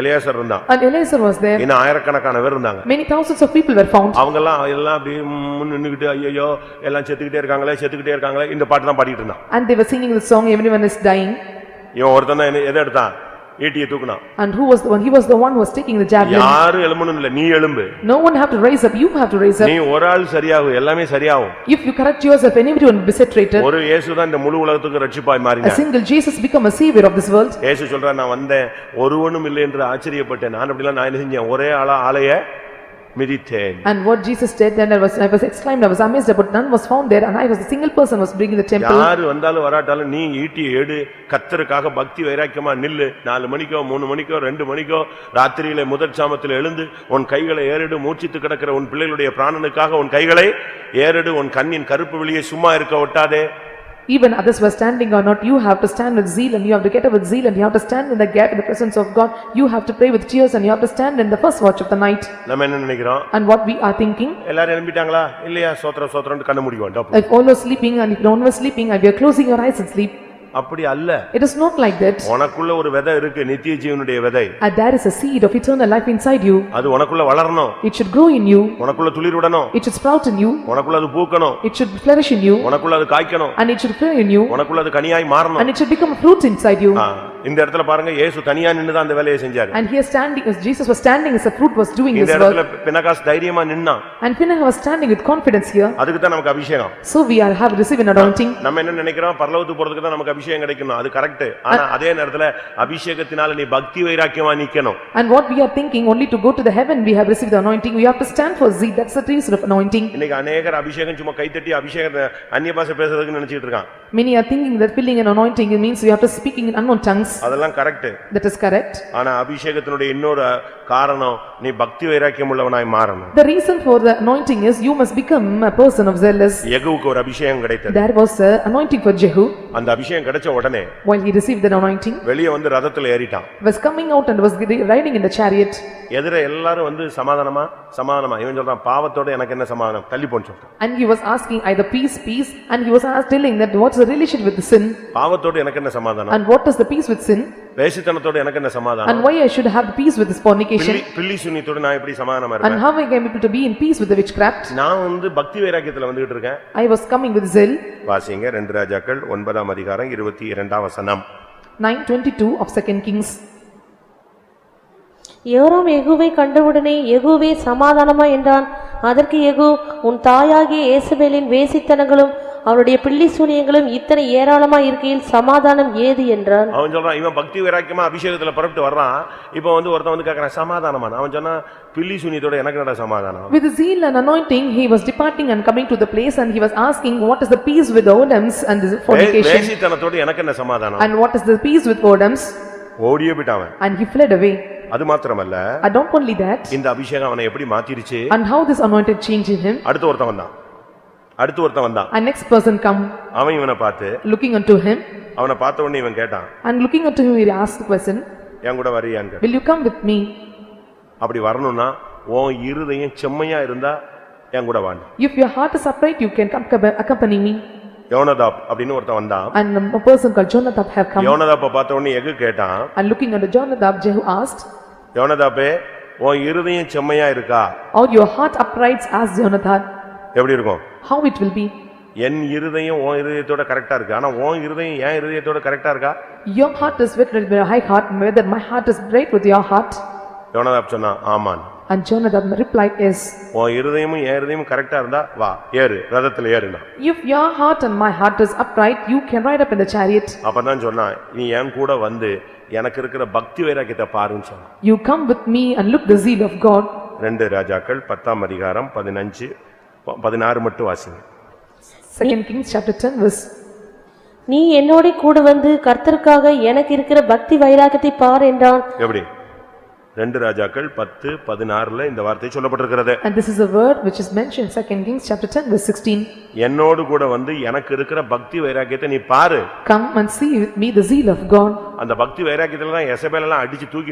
Speaker 1: எலியாசர் இருந்தான்.
Speaker 2: And Eleazar was there.
Speaker 1: இன்னும் ஆயிரக்கணக்கான பேர் இருந்தாங்க.
Speaker 2: Many thousands of people were found.
Speaker 1: அவங்க எல்லாம் அப்படி நின்னுக்கிட்டு ஐயோ எல்லாம் செத்துக்கிட்டே இருக்காங்களே இந்த பாட்டு தான் பாடிட்டு இருந்தான்.
Speaker 2: And they were singing the song, everyone is dying.
Speaker 1: இவன் ஒருத்தன் தான் எதை எடுத்தான்? ஈட்டியை தூக்குனான்.
Speaker 2: And who was the one? He was the one who was taking the javelin.
Speaker 1: யாரு எழும்பணும் இல்ல, நீ எழும்பு.
Speaker 2: No one have to rise up, you have to rise up.
Speaker 1: நீ ஒரு ஆள் சரியாகும், எல்லாமே சரியாகும்.
Speaker 2: If you correct yourself, everyone will be set straight.
Speaker 1: ஒரு இயேசு தான் இந்த முழு உலகத்துக்கு ரட்சிப்பாய்
Speaker 2: A
Speaker 1: மாறினார்.
Speaker 2: single Jesus become a savior of this world.
Speaker 1: இயேசு சொல்றார், நான் வந்தேன் ஒருவனும் இல்லை என்று ஆச்சரியப்பட்டேன். நான் அப்படிலாம் நான் என்ன செஞ்சேன்? ஒரே ஆளைய மிதித்தேன்.
Speaker 2: And what Jesus said, then I was exclaimed, I was amazed, but none was found there, and I was a single person was bringing the temple.
Speaker 1: யாரு வந்தாலும் வராட்டாலும் நீ ஈட்டியை எடு, கர்த்தருக்காக பக்தி வைராக்கியமா நில்லு. 4 மணிக்கோ 3 மணிக்கோ 2 மணிக்கோ ராத்திரியிலே முதல் சாமத்தில் எழுந்து உன் கைகளை ஏறெடு. மூச்சித்து கிடக்கிற உன் பிள்ளைகளுடைய பிராணனுக்காக உன் கைகளை ஏறெடு. உன் கண்ணின் கருப்பு வெளியே சும்மா இருக்க ஒட்டாதே.
Speaker 2: Even others were standing or not, you have to stand with zeal, and you have to get up with zeal, and you have to stand in the gap in the presence of God. You have to pray with tears, and you have to stand in the first watch of the night.
Speaker 1: நம்ம என்ன நினைக்கிறோம்?
Speaker 2: And what we are thinking?
Speaker 1: எல்லாரும் எழும்பிட்டாங்களா? இல்லையா? சோத்ரன்னு கண்ண மூடி வேண்டாம்.
Speaker 2: If all are sleeping and if no one was sleeping, and we are closing your eyes and sleep.
Speaker 1: அப்படி அல்ல.
Speaker 2: It is not like that.
Speaker 1: உனக்குள்ள ஒரு விதை இருக்கு, நித்திய ஜீவனுடைய விதை.
Speaker 2: And there is a seed of eternal life inside you.
Speaker 1: அது உனக்குள்ள வளரணும்.
Speaker 2: It should grow in you.
Speaker 1: உனக்குள்ள துளிர்விடணும்.
Speaker 2: It should sprout in you.
Speaker 1: உனக்குள்ள அது பூக்கணும்.
Speaker 2: It should flourish in you.
Speaker 1: உனக்குள்ள அது காய்க்கணும்.
Speaker 2: And it should flow in you.
Speaker 1: உனக்குள்ள அது கனியாய் மாறணும்.
Speaker 2: And it should become a fruit inside you.
Speaker 1: இந்த இடத்துல பாருங்க, இயேசு தனியா நின்னு தான் அந்த வேலையை செஞ்சாரு.
Speaker 2: And here standing, as Jesus was standing as a fruit was doing this
Speaker 1: இந்த
Speaker 2: work.
Speaker 1: இடத்துல பினகாஸ் தைரியமா நின்னான்.
Speaker 2: And Phinehas was standing with confidence here.
Speaker 1: அதுக்கு தான் நமக்கு அபிஷேகம்.
Speaker 2: So we have received an anointing.
Speaker 1: நம்ம என்ன நினைக்கிறோம்? பரலோகத்துக்கு போறதுக்கு தான் நமக்கு அபிஷேகம் கிடைக்கணும். அது கரெக்ட். ஆனா அதே நேரத்துல அபிஷேகத்தினால நீ பக்தி வைராக்கியமா நிக்கணும்.
Speaker 2: And what we are thinking, only to go to the heaven we have received the anointing, we have to stand for zeal. That's the reason of anointing.
Speaker 1: இன்னைக்கு अनेகர் அபிஷேகம் சும்மா கைத்தட்டி அபிஷேகத்தை அந்நிய பாஷை பேசுறதுக்கு நினைச்சிட்டு இருக்கான்.
Speaker 2: Many are thinking that filling an anointing it means we have to speaking in unknown tongues.
Speaker 1: அதெல்லாம் கரெக்ட்.
Speaker 2: That is correct.
Speaker 1: ஆனா அபிஷேகத்தினுடைய இன்னொரு காரணம் நீ பக்தி வைராக்கியம் உள்ளவனாய் மாறணும்.
Speaker 2: The reason for the anointing is you must become a person of zealous.
Speaker 1: யெகூவுக்கு ஒரு அபிஷேகம் கிடைத்தது.
Speaker 2: There was a anointing for Jehu.
Speaker 1: அந்த அபிஷேகம் கிடைச்ச உடனே
Speaker 2: While he received the anointing,
Speaker 1: வெளியே வந்து ரதத்துல ஏறிட்டான்.
Speaker 2: was coming out and was riding in the chariot.
Speaker 1: எதிர எல்லாரும் வந்து சமாதானமா இவன் சொல்றான், பாவத்தோட எனக்கு என்ன சமாதானம், தள்ளி போன்னு சொல்றான்.
Speaker 2: And he was asking either peace, and he was telling that what's the relation with the sin?
Speaker 1: பாவத்தோட எனக்கு என்ன சமாதானம்?
Speaker 2: And what is the peace with sin?
Speaker 1: வேசித்தனத்தோட எனக்கு என்ன சமாதானம்?
Speaker 2: And why I should have the peace with this fornication?
Speaker 1: பில்லி சுனியத்தோட நான் எப்படி சமாதானமா
Speaker 2: And
Speaker 1: இருப்பேன்?
Speaker 2: how I am able to be in peace with the witchcraft?
Speaker 1: நான் வந்து பக்தி வைராக்கியத்துல வந்துகிட்டு இருக்கேன்.
Speaker 2: I was coming with zeal.
Speaker 1: வாசிங்க 2 ராஜாக்கள் 9 அதிகாரம் 22 வசனம்.
Speaker 2: 9:22 of 2 Kings.
Speaker 4: யோராம் யெகூவை கண்டவுடனே யெகூவே சமாதானமா என்றான். அதற்கு யெகூ, உன் தாயாகிய ஏசபேலின் வேசித்தனங்களும் அவருடைய பில்லி சூனியங்களும் இத்தனை ஏராளமா இருக்கையில் சமாதானம் ஏது என்றான்.
Speaker 1: அவன் சொல்றான், இவன் பக்தி வைராக்கியமா அபிஷேகத்துல புறப்பட்டு வர்றான். இப்ப ஒருத்தன் கேட்கறான் சமாதானமான. அவன் சொன்னா, பில்லி சூனியத்தோட எனக்கு நட சமாதானம்.
Speaker 2: With zeal and anointing he was departing and coming to the place, and he was asking, what is the peace with whoredoms and the fornication,
Speaker 1: வேசித்தனத்தோட எனக்கு என்ன சமாதானம்?
Speaker 2: and what is the peace with whoredoms?
Speaker 1: ஓடியே போயிட்டான்.
Speaker 2: And he fled away.
Speaker 1: அது மாத்திரமல்ல,
Speaker 2: And not only that,
Speaker 1: இந்த அபிஷேகம் அவனை எப்படி மாத்திருச்சு?
Speaker 2: and how this anointed changed in him.
Speaker 1: அடுத்து ஒருத்தன் வந்தான்.
Speaker 2: And next person come,
Speaker 1: அவன் இவனை பார்த்து,
Speaker 2: looking unto him,
Speaker 1: அவனை பார்த்த உடனே இவன் கேட்டான்,
Speaker 2: and looking unto him he asked the question,
Speaker 1: என் கூட வரியான்னு கேட்டான்.
Speaker 2: will you come with me?
Speaker 1: அப்படி வரணும்னா உன் இருதயம் செம்மையா இருந்தா என் கூட வாங்க.
Speaker 2: If your heart is upright, you can come accompany me.
Speaker 1: யோனதாப் அப்படின்னு ஒருத்தன் வந்தான்.
Speaker 2: And a person called Jonadab have come.
Speaker 1: யோனதாப்பை பார்த்த உடனே எகு கேட்டான்.
Speaker 2: And looking unto Jonadab, Jehu asked,
Speaker 1: யோனதாப்பே, உன் இருதயம் செம்மையா இருக்கா?
Speaker 2: or your heart upright as Jonadab?
Speaker 1: எப்படி இருக்கும்?
Speaker 2: How it will be?
Speaker 1: என் இருதயம் உன் இருதயத்தோட கரெக்டா இருக்கு. ஆனா உன் இருதயம் என் இருதயத்தோட கரெக்டா இருக்கா?
Speaker 2: Your heart is with my high heart, whether my heart is right with your heart?
Speaker 1: யோனதாப் சொன்னான், ஆமான்.
Speaker 2: And Jonadab replied, yes.
Speaker 1: உன் இருதயமும் என் இருதயமும் கரெக்டா இருந்தா வா ஏறு, ரதத்துல ஏறுனா.
Speaker 2: If your heart and my heart is upright, you can ride up in the chariot.
Speaker 1: அப்பதான் சொன்னான், நீ என் கூட வந்து எனக்கு இருக்கிற பக்தி வைராக்கியத்தை பாருன்னு சொன்னான்.
Speaker 2: You come with me and look the zeal of God.
Speaker 1: 2 ராஜாக்கள் 10ஆம் அதிகாரம் 15-16 மட்டும் வாசிங்க.
Speaker 2: 2 Kings chapter 10 verse.
Speaker 4: நீ என்னோட கூட வந்து கர்த்தருக்காக எனக்கு இருக்கிற பக்தி வைராக்கியத்தை பார் என்றான்.
Speaker 1: எப்படி? 2 ராஜாக்கள் 10:16 இந்த வார்த்தை சொல்லப்பட்டிருக்கிறது.
Speaker 2: And this is a word which is mentioned 2 Kings chapter 10 verse 16.
Speaker 1: என்னோடு கூட வந்து எனக்கு இருக்கிற பக்தி வைராக்கியத்தை நீ பாரு.
Speaker 2: Come and see with me the zeal of God.
Speaker 1: அந்த பக்தி வைராக்கியத்துல தான் எசபேல் எல்லாம் அடிச்சு தூக்கி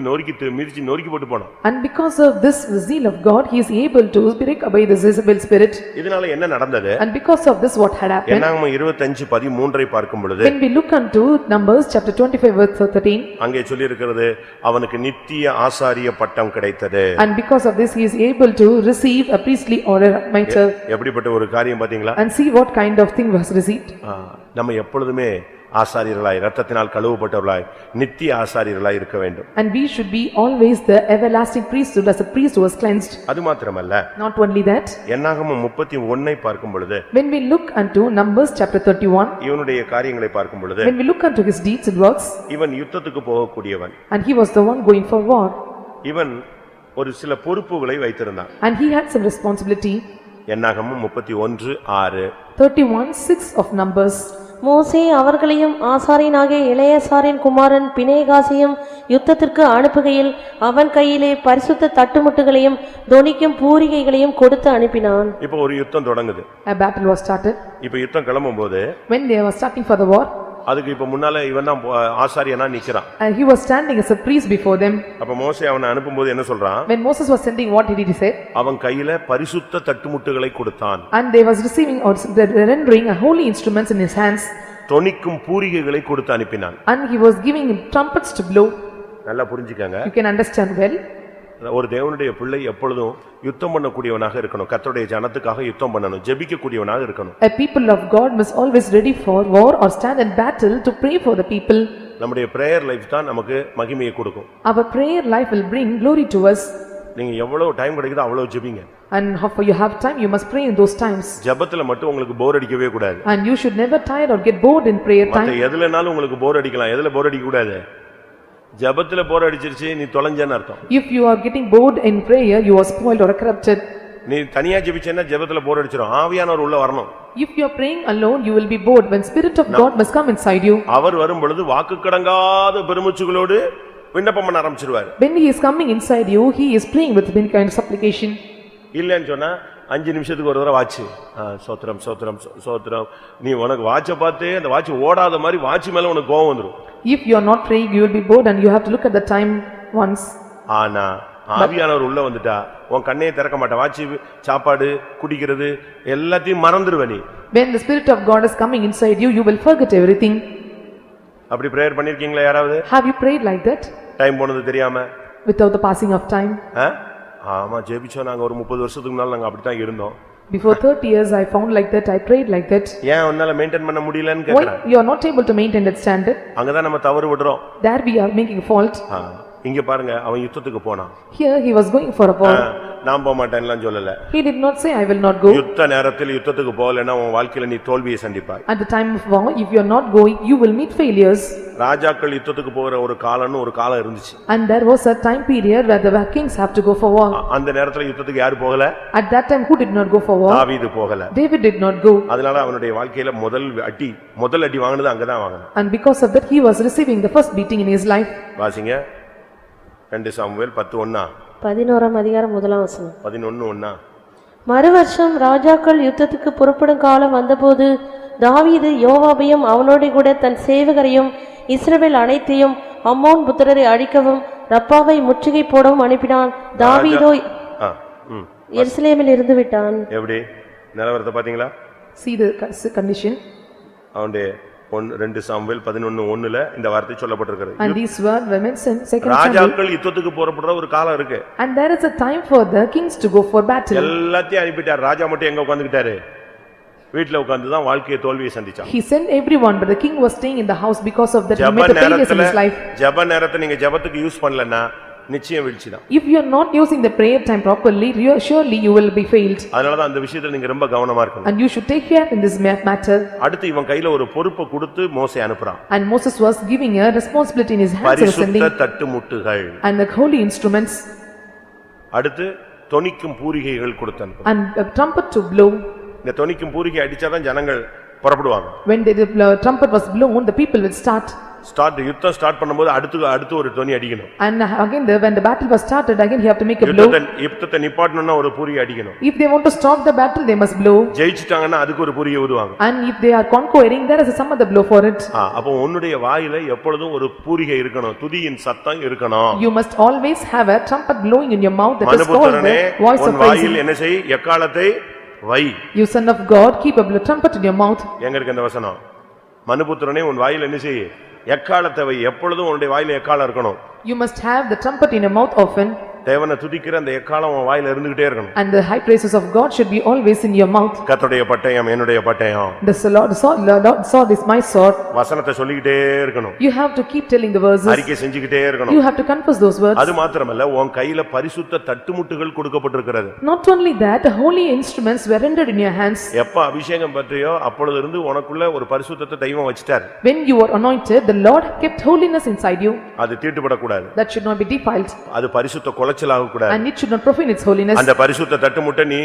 Speaker 1: மிதிச்சு நொறுக்கி போட்டு போனான்.
Speaker 2: And because of this zeal of God, he is able to break away the Jezebel spirit.
Speaker 1: இதனால என்ன நடந்தது?
Speaker 2: And because of this what had happened?
Speaker 1: என்னாகமம் 25:13 பார்க்கும் பொழுது,
Speaker 2: when we look unto Numbers chapter 25 verse 13,
Speaker 1: அங்கே சொல்லி இருக்கிறது, அவனுக்கு நித்திய ஆசாரிய பட்டம் கிடைத்தது.
Speaker 2: and because of this he is able to receive a priestly order mitre.
Speaker 1: எப்படிப்பட்ட ஒரு காரியம் பாத்தீங்களா?
Speaker 2: And see what kind of thing was received.
Speaker 1: நம்ம எப்பொழுதுமே ஆசாரியர்களாய் இரத்தத்தினால் கழுவப்பட்டவர்களாய் நித்திய ஆசாரியர்களாய் இருக்க வேண்டும்.
Speaker 2: And we should be always the everlasting priesthood as a priest who was cleansed.
Speaker 1: அது மாத்திரமல்ல,
Speaker 2: Not only that,
Speaker 1: என்னாகமம் 31 பார்க்கும் பொழுது,
Speaker 2: when we look unto Numbers chapter 31,
Speaker 1: இவனுடைய காரியங்களை பார்க்கும் பொழுது,
Speaker 2: when we look unto his deeds and works,
Speaker 1: இவன் யுத்தத்துக்கு போகக்கூடியவன்.
Speaker 2: and he was the one going for war,
Speaker 1: இவன் ஒரு சில பொறுப்புகளை வைத்திருந்தான்.
Speaker 2: and he had some responsibility.
Speaker 1: என்னாகமம் 31:6.
Speaker 2: 31:6 of Numbers.
Speaker 4: மோசே அவர்களையும் ஆசாரியனாகிய எலெயாசாரின் குமாரன் பினெகாசையும் யுத்தத்திற்கு அனுப்புகையில் அவன் கையிலே பரிசுத்த தட்டுமுட்டுகளையும் தொனிக்கும் பூரிகைகளையும் கொடுத்து அனுப்பினான்.
Speaker 1: இப்போ ஒரு யுத்தம் தொடங்குது.
Speaker 2: A battle was started.
Speaker 1: இப்போ யுத்தம் கிளம்பும்போது,
Speaker 2: when they were starting for the war,
Speaker 1: அதுக்கு இப்ப முன்னால இவன் தான் ஆசாரியனா நிக்கிறான்.
Speaker 2: and he was standing as a priest before them.
Speaker 1: அப்ப மோசே அவனை அனுப்பும்போது என்ன சொல்றான்?
Speaker 2: When Moses was sending, what did he say?
Speaker 1: அவன் கையில பரிசுத்த தட்டுமுட்டுகளை கொடுத்தான்.
Speaker 2: And they was receiving or rendering a holy instruments in his hands.
Speaker 1: தொனிக்கும் பூரிகைகளை கொடுத்து அனுப்பினான்.
Speaker 2: And he was giving him trumpets to blow.
Speaker 1: நல்லா புரிஞ்சுக்கங்க.
Speaker 2: You can understand well.
Speaker 1: ஒரு தேவனுடைய பிள்ளை எப்பொழுதும் யுத்தம் பண்ணக்கூடியவனாக இருக்கணும். கர்த்தருடைய ஜனத்துக்காக யுத்தம் பண்ணணும், ஜெபிக்கக்கூடியவனாக இருக்கணும்.
Speaker 2: A people of God must always ready for war or stand in battle to pray for the people.
Speaker 1: நம்முடைய பிரேயர் லைஃப் தான் நமக்கு மகிமையை கொடுக்கும்.
Speaker 2: Our prayer life will bring glory to us.
Speaker 1: நீங்க எவ்வளவு டைம் கிடைக்குதோ அவ்வளவு ஜெபிங்க.
Speaker 2: And how you have time, you must pray in those times.
Speaker 1: ஜெபத்துல மட்டும் உங்களுக்கு போர் அடிக்கவே கூடாது.
Speaker 2: And you should never tire or get bored in prayer time.
Speaker 1: மத்த எதுலனாலும் உங்களுக்கு போர் அடிக்கலாம், எதுல போர் அடிக்க கூடாது? ஜெபத்துல போர் அடிச்சிருச்சு நீ தொலைஞ்சேன்னு அர்த்தம்.
Speaker 2: If you are getting bored in prayer, you are spoiled or corrupted.
Speaker 1: நீ தனியா ஜெபிச்சேன்னா ஜெபத்துல போர் அடிச்சிரும். ஆவியானவர் உள்ள வரணும்.
Speaker 2: If you are praying alone, you will be bored. When Spirit of God must come inside you.
Speaker 1: அவர் வரும் பொழுது வாக்கு கடங்காத பெருமூச்சுகளோடு விண்ணப்பம் பண்ண ஆரம்பிச்சிடுவார்.
Speaker 2: When he is coming inside you, he is praying with many kind of supplication.
Speaker 1: இல்லன்னு சொன்னா 5 நிமிஷத்துக்கு ஒரு தடவை வாட்ச் சோத்ரம் சோத்ரம் சோத்ரம். நீ உனக்கு வாட்சை பார்த்தே அந்த வாட்ச் ஓடாத மாதிரி வாட்ச் மேல உனக்கு கோவம் வந்துரும்.
Speaker 2: If you are not praying, you will be bored and you have to look at the time once.
Speaker 1: ஆனா ஆவியானவர் உள்ள வந்துட்டா உன் கண்ணையே திறக்க மாட்டா. வாட்ச், சாப்பாடு, குடிக்கிறது எல்லாத்தையும் மறந்துடுவ நீ.
Speaker 2: When the Spirit of God is coming inside you, you will forget everything.
Speaker 1: அப்படி பிரேயர் பண்ணிருக்கீங்களா யாராவது?
Speaker 2: Have you prayed like that?
Speaker 1: Time போனது தெரியாம?
Speaker 2: Without the passing of time?
Speaker 1: ஆமா, ஜெபிச்சோம். நாங்க ஒரு 30 வருஷத்துக்கு முன்னால நாங்க அப்படித்தான் இருந்தோம்.
Speaker 2: Before 30 years I found like that, I prayed like that.
Speaker 1: ஏன் உன்னால மெயின்டைன் பண்ண முடியலன்னு
Speaker 2: Why
Speaker 1: கேக்குறேன்.
Speaker 2: you are not able to maintain that standard?
Speaker 1: அங்கதான் நம்ம தவறு விடுறோம்.
Speaker 2: There we are making a fault.
Speaker 1: இங்க பாருங்க, அவன் யுத்தத்துக்கு போனான்.
Speaker 2: Here he was going for a war.
Speaker 1: நான் போக மாட்டேன்லாம் சொல்லல.
Speaker 2: He did not say I will not go.
Speaker 1: யுத்த நேரத்தில் யுத்தத்துக்கு போகலன்னா உன் வாழ்க்கையில நீ தோல்வியை சந்திப்பாய்.
Speaker 2: At the time of war, if you are not going, you will meet failures.
Speaker 1: ராஜாக்கள் யுத்தத்துக்கு போகிற ஒரு காலம்னு ஒரு காலம் இருந்துச்சு.
Speaker 2: And there was a time period where the kings have to go for war.
Speaker 1: அந்த நேரத்துல யுத்தத்துக்கு யாரு போகல?
Speaker 2: At that time who did not go for war?
Speaker 1: தாவீது போகல.
Speaker 2: David did not go.
Speaker 1: அதனால அவனுடைய வாழ்க்கையில முதல் அடி வாங்குனது அங்கதான் வாங்குனான்.
Speaker 2: And because of that he was receiving the first beating in his life.
Speaker 1: வாசிங்க 2 சாமுவேல் 10:1.
Speaker 4: 11ஆம் அதிகாரம் 1ஆம் வசனம்.
Speaker 1: 11:1.
Speaker 4: மறுவருஷம் ராஜாக்கள் யுத்தத்துக்கு புறப்படும் காலம் வந்தபோது தாவீது யோவாபையும் அவனோடு கூட தன் சேவகரையும் இஸ்ரவேல் அனைத்தையும் அம்மோன் புத்திரரை அழிக்கவும் ரப்பாவை முற்றுகை போடவும் அனுப்பினான். தாவீதோ எருசலேமில் இருந்து விட்டான்.
Speaker 1: எப்படி நிலவரத்தை பாத்தீங்களா?
Speaker 2: See the condition.
Speaker 1: அவனுடைய 2 சாமுவேல் 11:1 இந்த வார்த்தை சொல்லப்பட்டிருக்கிறது.
Speaker 2: And these were mentioned second Samuel.
Speaker 1: ராஜாக்கள் யுத்தத்துக்கு புறப்படுற ஒரு காலம் இருக்கு.
Speaker 2: And there is a time for the kings to go for battle.
Speaker 1: எல்லாத்தையும் அனுப்பிட்டார். ராஜா மட்டும் எங்க உட்கார்ந்துட்டாரு? வீட்ல உட்கார்ந்து தான் வாழ்க்கையை தோல்வியை சந்திச்சான்.
Speaker 2: He sent everyone, but the king was staying in the house because of that he met the failures in his life.
Speaker 1: ஜெப நேரத்தை நீங்க ஜெபத்துக்கு யூஸ் பண்ணலன்னா நிச்சயம் வீழ்ச்சிதான்.
Speaker 2: If you are not using the prayer time properly, surely you will be failed.
Speaker 1: அதனால தான் அந்த விஷயத்துல நீங்க ரொம்ப கவனமா இருக்கணும்.
Speaker 2: And you should take care in this matter.
Speaker 1: அடுத்து இவன் கையில ஒரு பொறுப்பை கொடுத்து மோசே அனுப்புறான்.
Speaker 2: And Moses was giving a responsibility in his hands.
Speaker 1: பரிசுத்த தட்டுமுட்டுகள்
Speaker 2: and the holy instruments.
Speaker 1: அடுத்து தொனிக்கும் பூரிகைகள் கொடுத்து அனுப்புறான்.
Speaker 2: And a trumpet to blow.
Speaker 1: இந்த தொனிக்கும் பூரிகை அடிச்சாதான் ஜனங்கள் புறப்படுவாங்க.
Speaker 2: When the trumpet was blown, the people will start.
Speaker 1: யுத்தம் ஸ்டார்ட் பண்ணும்போது அடுத்து ஒரு தொனி அடிக்கணும்.
Speaker 2: And again when the battle was started, again he have to make a blow.
Speaker 1: யுத்தத்தை நிப்பாட்டணும்னா ஒரு பூரிகை அடிக்கணும்.
Speaker 2: If they want to stop the battle, they must blow.
Speaker 1: ஜெயிச்சிட்டாங்கன்னா அதுக்கு ஒரு பூரிகை ஊதுவாங்க.
Speaker 2: And if they are conquering, there is some other blow for it.
Speaker 1: அப்ப உன்னுடைய வாயில எப்பொழுதும் ஒரு பூரிகை இருக்கணும். துதியின் சத்தம் இருக்கணும்.
Speaker 2: You must always have a trumpet blowing in your mouth, that is called the voice of praise.
Speaker 1: வாயில் என்ன செய்? எக்காலத்தை வை.
Speaker 2: You son of God, keep a trumpet in your mouth.
Speaker 1: எங்க இருக்கு அந்த வசனம்? மனுபுத்திரனே உன் வாயில் என்ன செய்? எக்காலத்தை வை. எப்பொழுதும் உன்னுடைய வாயில எக்காலம் இருக்கணும்.
Speaker 2: You must have the trumpet in your mouth often.
Speaker 1: தேவனை துதிக்கிற அந்த எக்காலம் உன் வாயில இருந்துகிட்டே இருக்கணும்.
Speaker 2: And the high praises of God should be always in your mouth.
Speaker 1: கர்த்தருடைய பட்டயம் என்னுடைய பட்டயம்.
Speaker 2: The Lord sword is my sword.
Speaker 1: வசனத்தை சொல்லிக்கிட்டே இருக்கணும்.
Speaker 2: You have to keep telling the verses.
Speaker 1: அறிக்கை செஞ்சிக்கிட்டே இருக்கணும்.
Speaker 2: You have to confess those words.
Speaker 1: அது மாத்திரமல்ல, உன் கையில பரிசுத்த தட்டுமுட்டுகள் கொடுக்கப்பட்டிருக்கிறது.
Speaker 2: Not only that, the holy instruments were rendered in your hands.
Speaker 1: எப்ப அபிஷேகம் பற்றியோ அப்பொழுது இருந்து உனக்குள்ள ஒரு பரிசுத்தத்தை தெய்வம் வச்சிட்டார்.
Speaker 2: When you were anointed, the Lord kept holiness inside you.
Speaker 1: அது தீட்டுப்படக்கூடாது.
Speaker 2: That should not be defiled.
Speaker 1: அது பரிசுத்த குலைச்சலாக கூடாது.
Speaker 2: And it should not profane its holiness.
Speaker 1: அந்த பரிசுத்த தட்டுமுட்டை நீ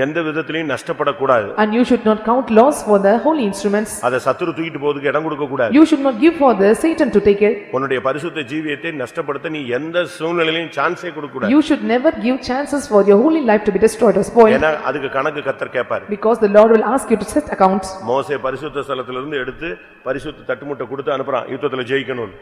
Speaker 1: எந்த விதத்திலயும் நஷ்டப்படக்கூடாது.
Speaker 2: And you should not count loss for the holy instruments.
Speaker 1: அத சத்துரு தூக்கிட்டு போறதுக்கு இடம் கொடுக்க கூடாது.
Speaker 2: You should not give for the Satan to take it.
Speaker 1: உன்னுடைய பரிசுத்த ஜீவியத்தை நஷ்டப்படுத்த நீ எந்த சூழ்நிலையிலும் சான்ஸே கொடுக்க கூடாது.
Speaker 2: You should never give chances for your holy life to be destroyed or spoiled.
Speaker 1: ஏன்னா அதுக்கு கணக்கு கர்த்தர் கேட்பார்.
Speaker 2: Because the Lord will ask you to set accounts.
Speaker 1: மோசே பரிசுத்த ஸ்தலத்திலிருந்து எடுத்து பரிசுத்த தட்டுமுட்டை கொடுத்து அனுப்புறான் யுத்தத்துல ஜெயிக்கணும்.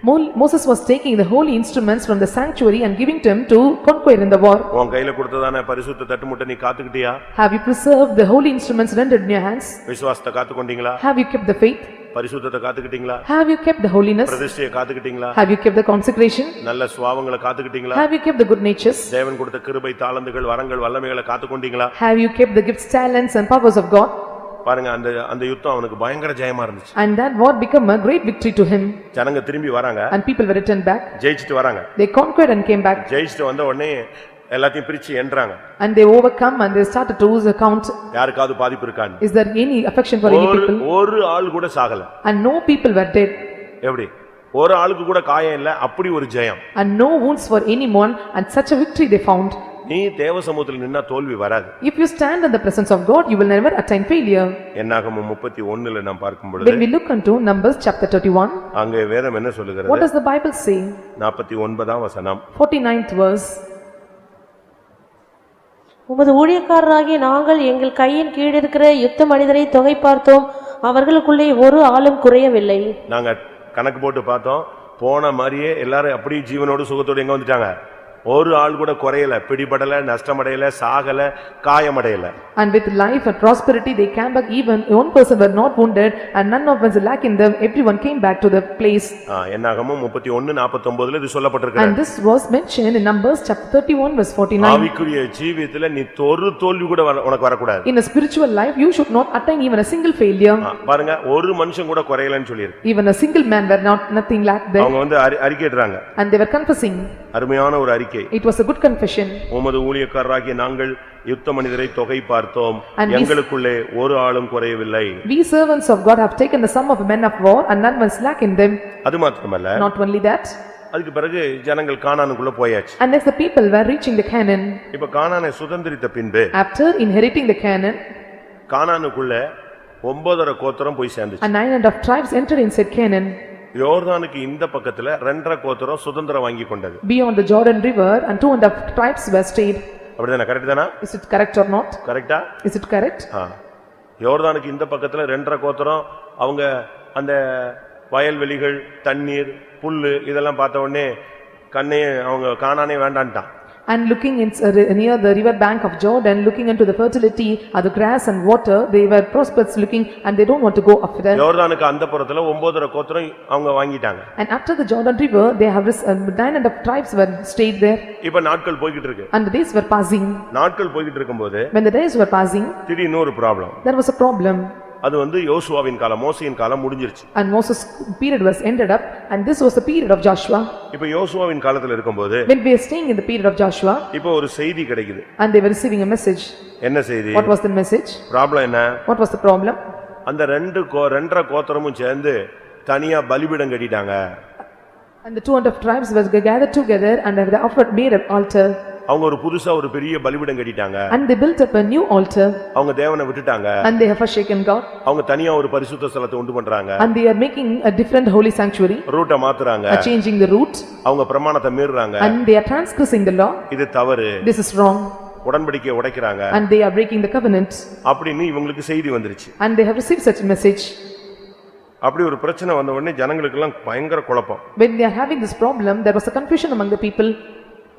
Speaker 2: Moses was taking the holy instruments from the sanctuary and giving them to conquer in the war.
Speaker 1: உன் கையில கொடுத்ததான பரிசுத்த தட்டுமுட்டை நீ காத்துக்கிட்டியா?
Speaker 2: Have you preserved the holy instruments rendered in your hands?
Speaker 1: விசுவாசத்தை காத்துக்கொண்டீங்களா?
Speaker 2: Have you kept the faith?
Speaker 1: பரிசுத்தத்தை காத்துக்கிட்டீங்களா?
Speaker 2: Have you kept the holiness?
Speaker 1: பிரதிஷ்டையை காத்துக்கிட்டீங்களா?
Speaker 2: Have you kept the consecration?
Speaker 1: நல்ல சுபாவங்களை காத்துக்கிட்டீங்களா?
Speaker 2: Have you kept the good natures?
Speaker 1: தேவன் கொடுத்த கிருபை, தாளந்துகள், வரங்கள், வல்லமைகளை காத்துக்கொண்டீங்களா?
Speaker 2: Have you kept the gifts, talents and powers of God?
Speaker 1: பாருங்க, அந்த யுத்தம் அவனுக்கு பயங்கர ஜெயமா இருந்துச்சு.
Speaker 2: And that war became a great victory to him.
Speaker 1: ஜனங்க திரும்பி வராங்க.
Speaker 2: And people were returned back.
Speaker 1: ஜெயிச்சிட்டு வராங்க.
Speaker 2: They conquered and came back.
Speaker 1: ஜெயிச்சிட்டு வந்த உடனே எல்லாத்தையும் பிரிச்சு எண்றாங்க.
Speaker 2: And they overcome and they started to count.
Speaker 1: யாருக்காவது பாதிப்பு இருக்கான்னு.
Speaker 2: Is there any affection for any people?
Speaker 1: ஒரு ஆள் கூட சாகல.
Speaker 2: And no people were dead.
Speaker 1: எப்படி? ஒரு ஆளுக்கு கூட காயம் இல்ல, அப்படி ஒரு ஜெயம்.
Speaker 2: And no wounds for anyone, and such a victory they found.
Speaker 1: நீ தேவ சமூகத்தில் நின்னா தோல்வி வராது.
Speaker 2: If you stand in the presence of God, you will never attain failure.
Speaker 1: என்னாகமம் 31ல நாம் பார்க்கும் பொழுது,
Speaker 2: When we look into Numbers chapter 31,
Speaker 1: அங்கே வேதம் என்ன சொல்லுகிறது?
Speaker 2: what does the Bible say?
Speaker 1: 49ஆம் வசனம்.
Speaker 2: 49th verse.
Speaker 4: உமது ஊழியக்காரராகிய நாங்கள் எங்கள் கையின் கீழ் இருக்கிற யுத்த மனிதரை தொகை பார்த்தோம், அவர்களுக்குள்ளே ஒரு ஆளும் குறையவில்லை.
Speaker 1: நாங்க கணக்கு போட்டு பார்த்தோம், போன மாதிரியே எல்லாரும் அப்படியே ஜீவனோடு சுகத்தோடு எங்க வந்துட்டாங்க? ஒரு ஆள் கூட குறையல, பிடிபடல, நஷ்டமடையல, சாகல, காயமடையல.
Speaker 2: And with life and prosperity they came back, even one person were not wounded and none of us lack in them, everyone came back to the place.
Speaker 1: என்னாகமம் 31:49 இது சொல்லப்பட்டிருக்கிறது.
Speaker 2: And this was mentioned in Numbers chapter 31 verse 49.
Speaker 1: ஆவிக்குரிய ஜீவியத்துல நீ ஒரு தோல்வி கூட உனக்கு வரக்கூடாது.
Speaker 2: In a spiritual life you should not attain even a single failure.
Speaker 1: பாருங்க, ஒரு மனுஷன் கூட குறையலன்னு சொல்லிருக்கு.
Speaker 2: Even a single man were nothing lacked there.
Speaker 1: அவங்க வந்து அறிக்கையிடுறாங்க.
Speaker 2: And they were confessing.
Speaker 1: அருமையான ஒரு அறிக்கை.
Speaker 2: It was a good confession.
Speaker 1: உமது ஊழியக்காரராகிய நாங்கள் யுத்த மனிதரை தொகை பார்த்தோம், எங்களுக்குள்ளே ஒரு ஆளும் குறையவில்லை.
Speaker 2: We servants of God have taken the sum of men of war and none was lack in them.
Speaker 1: அது மாத்திரமல்ல,
Speaker 2: Not only that,
Speaker 1: அதுக்கு பிறகு ஜனங்கள் கானானுக்குள்ள போயாச்சு.
Speaker 2: and as the people were reaching the Canaan,
Speaker 1: இப்ப கானானை சுதந்தரித்த பின்பு
Speaker 2: after inheriting the Canaan,
Speaker 1: கானானுக்குள்ள 9.5 கோத்திரம் போய் சேர்ந்துச்சு.
Speaker 2: and 9 tribes entered inside Canaan.
Speaker 1: யோர்தானுக்கு இந்த பக்கத்துல 2.5 கோத்திரம் சுதந்திரம் வாங்கி கொண்டது.
Speaker 2: Beyond the Jordan river and 2 tribes were stayed.
Speaker 1: அப்படிதானே? கரெக்ட் தானா?
Speaker 2: Is it correct or not?
Speaker 1: கரெக்டா?
Speaker 2: Is it correct?
Speaker 1: யோர்தானுக்கு இந்த பக்கத்துல 2.5 கோத்திரம் அவங்க அந்த வயல்வெளிகள், தண்ணீர், புல்லு இதெல்லாம் பார்த்த உடனே கண்ணே அவங்க கானானே வேண்டான்ட்டான்.
Speaker 2: And looking near the river bank of Jordan, looking into the fertility of the grass and water, they were prosperous looking and they don't want to go after that.
Speaker 1: யோர்தானுக்கு அந்த புறத்துல 9.5 கோத்திரம் அவங்க வாங்கிட்டாங்க.
Speaker 2: And after the Jordan river, they have 9 tribes were stayed there.
Speaker 1: இப்ப நாட்கள் போயிட்டு இருக்கு.
Speaker 2: And the days were passing.
Speaker 1: நாட்கள் போயிட்டு இருக்கும்போது
Speaker 2: When the days were passing,
Speaker 1: திடீர்னு ஒரு problem.
Speaker 2: there was a problem.
Speaker 1: அது வந்து யோசுவாவின் காலம், மோசேயின் காலம் முடிஞ்சிருச்சு.
Speaker 2: And Moses' period was ended up and this was the period of Joshua.
Speaker 1: இப்ப யோசுவாவின் காலத்துல இருக்கும்போது
Speaker 2: When we are staying in the period of Joshua,
Speaker 1: இப்ப ஒரு செய்தி கிடைக்குது.
Speaker 2: and they were receiving a message.
Speaker 1: என்ன செய்தி?
Speaker 2: What was the message?
Speaker 1: Problem என்ன?
Speaker 2: What was the problem?
Speaker 1: அந்த 2.5 கோத்திரமும் சேர்ந்து தனியா பலிபீடம் கட்டிட்டாங்க.
Speaker 2: And the 2 tribes was gathered together and they offered made an altar.
Speaker 1: அவங்க ஒரு புதுசா ஒரு பெரிய பலிபீடம் கட்டிட்டாங்க.
Speaker 2: And they built up a new altar.
Speaker 1: அவங்க தேவனை விட்டுட்டாங்க.
Speaker 2: And they have forsaken God.
Speaker 1: அவங்க தனியா ஒரு பரிசுத்த ஸ்தலத்தை உண்டு பண்றாங்க.
Speaker 2: And they are making a different holy sanctuary.
Speaker 1: ரூட்டை மாத்துறாங்க.
Speaker 2: Are changing the route.
Speaker 1: அவங்க பிரமாணத்தை மீறுறாங்க.
Speaker 2: And they are transgressing the law.
Speaker 1: இது தவறு.
Speaker 2: This is wrong.
Speaker 1: உடன்படிக்கையை உடைக்கறாங்க.
Speaker 2: And they are breaking the covenant.
Speaker 1: அப்படின்னு இவங்களுக்கு செய்தி வந்துருச்சு.
Speaker 2: And they have received such a message.
Speaker 1: அப்படி ஒரு பிரச்சனை வந்த உடனே ஜனங்களுக்கு எல்லாம் பயங்கர குழப்பம்.
Speaker 2: When they are having this problem, there was a confusion among the people.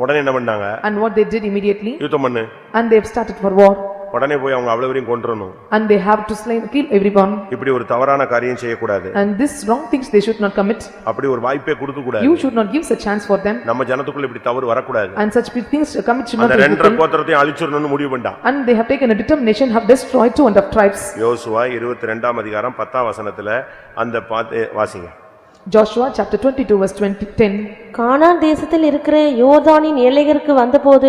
Speaker 1: உடனே என்ன பண்ணாங்க?
Speaker 2: And what they did immediately?
Speaker 1: யுத்தம் பண்ணு.
Speaker 2: And they have started for war.
Speaker 1: உடனே போய் அவங்க அவ்வளவுரையும் கொன்றணும்.
Speaker 2: And they have to kill everyone.
Speaker 1: இப்படி ஒரு தவறான காரியம் செய்ய கூடாது.
Speaker 2: And this wrong things they should not commit.
Speaker 1: அப்படி ஒரு வாய்ப்பே கொடுக்க கூடாது.
Speaker 2: You should not give such chance for them.
Speaker 1: நம்ம ஜனத்துக்குள்ள இப்படி தவறு வர கூடாது.
Speaker 2: And such things commit should not
Speaker 1: அந்த
Speaker 2: be
Speaker 1: 2 கோத்திரத்தையும் அழிச்சிரணும்னு முடிவு பண்ணிட்டான்.
Speaker 2: And they have taken a determination, have destroyed 2 tribes.
Speaker 1: யோசுவா 22ஆம் அதிகாரம் 10ஆம் வசனத்துல அந்த வாசிங்க.
Speaker 2: Joshua chapter 22 verse 10.
Speaker 4: கானான் தேசத்தில் இருக்கிற யோர்தானின் எல்லைகளுக்கு வந்தபோது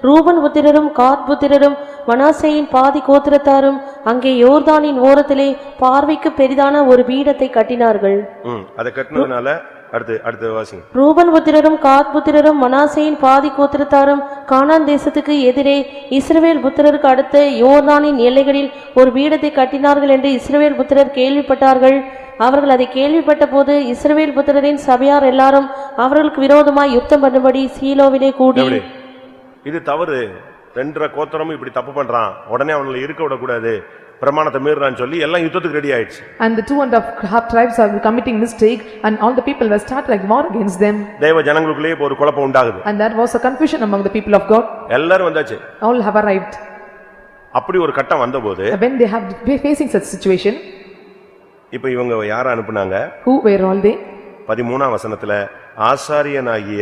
Speaker 4: ரூபன் புத்திரரும் காத் புத்திரரும் மனாசேயின் பாதி கோத்திரத்தாரும் அங்கே யோர்தானின் ஓரத்திலே பார்வைக்கு பெரிதான ஒரு பீடத்தை கட்டினார்கள்.
Speaker 1: அதை கட்டினதுனால அடுத்து வாசிங்க.
Speaker 4: ரூபன் புத்திரரும் காத் புத்திரரும் மனாசேயின் பாதி கோத்திரத்தாரும் கானான் தேசத்துக்கு எதிரே இஸ்ரவேல் புத்திரருக்கு அடுத்த யோர்தானின் எல்லைகளில் ஒரு பீடத்தை கட்டினார்கள் என்று இஸ்ரவேல் புத்திரர் கேள்விப்பட்டார்கள். அவர்கள் அதை கேள்விப்பட்ட போது இஸ்ரவேல் புத்திரரின் சபையார் எல்லாரும் அவர்களுக்கு விரோதமாய் யுத்தம் பண்ணும்படி சீலோவிலே கூடி,
Speaker 1: இது தவறு, 2 கோத்திரமும் இப்படி தப்பு பண்றான், உடனே அவங்களை இருக்க விடக்கூடாது, பிரமாணத்தை மீறான்னு சொல்லி எல்லாம் யுத்தத்துக்கு ரெடி ஆயிடுச்சு.
Speaker 2: And the 2.5 tribes are committing mistake and all the people were start like war against them.
Speaker 1: தேவ ஜனங்களுக்குள்ளே ஒரு குழப்பம் உண்டாகுது.
Speaker 2: And there was a confusion among the people of God.
Speaker 1: எல்லாரும் வந்தாச்சு.
Speaker 2: All have arrived.
Speaker 1: அப்படி ஒரு கட்டம் வந்தபோது
Speaker 2: when they have facing such situation,
Speaker 1: இப்ப இவங்க யாரை அனுப்புனாங்க?
Speaker 2: who were all they?
Speaker 1: 13ஆம் வசனத்துல ஆசாரியனாகிய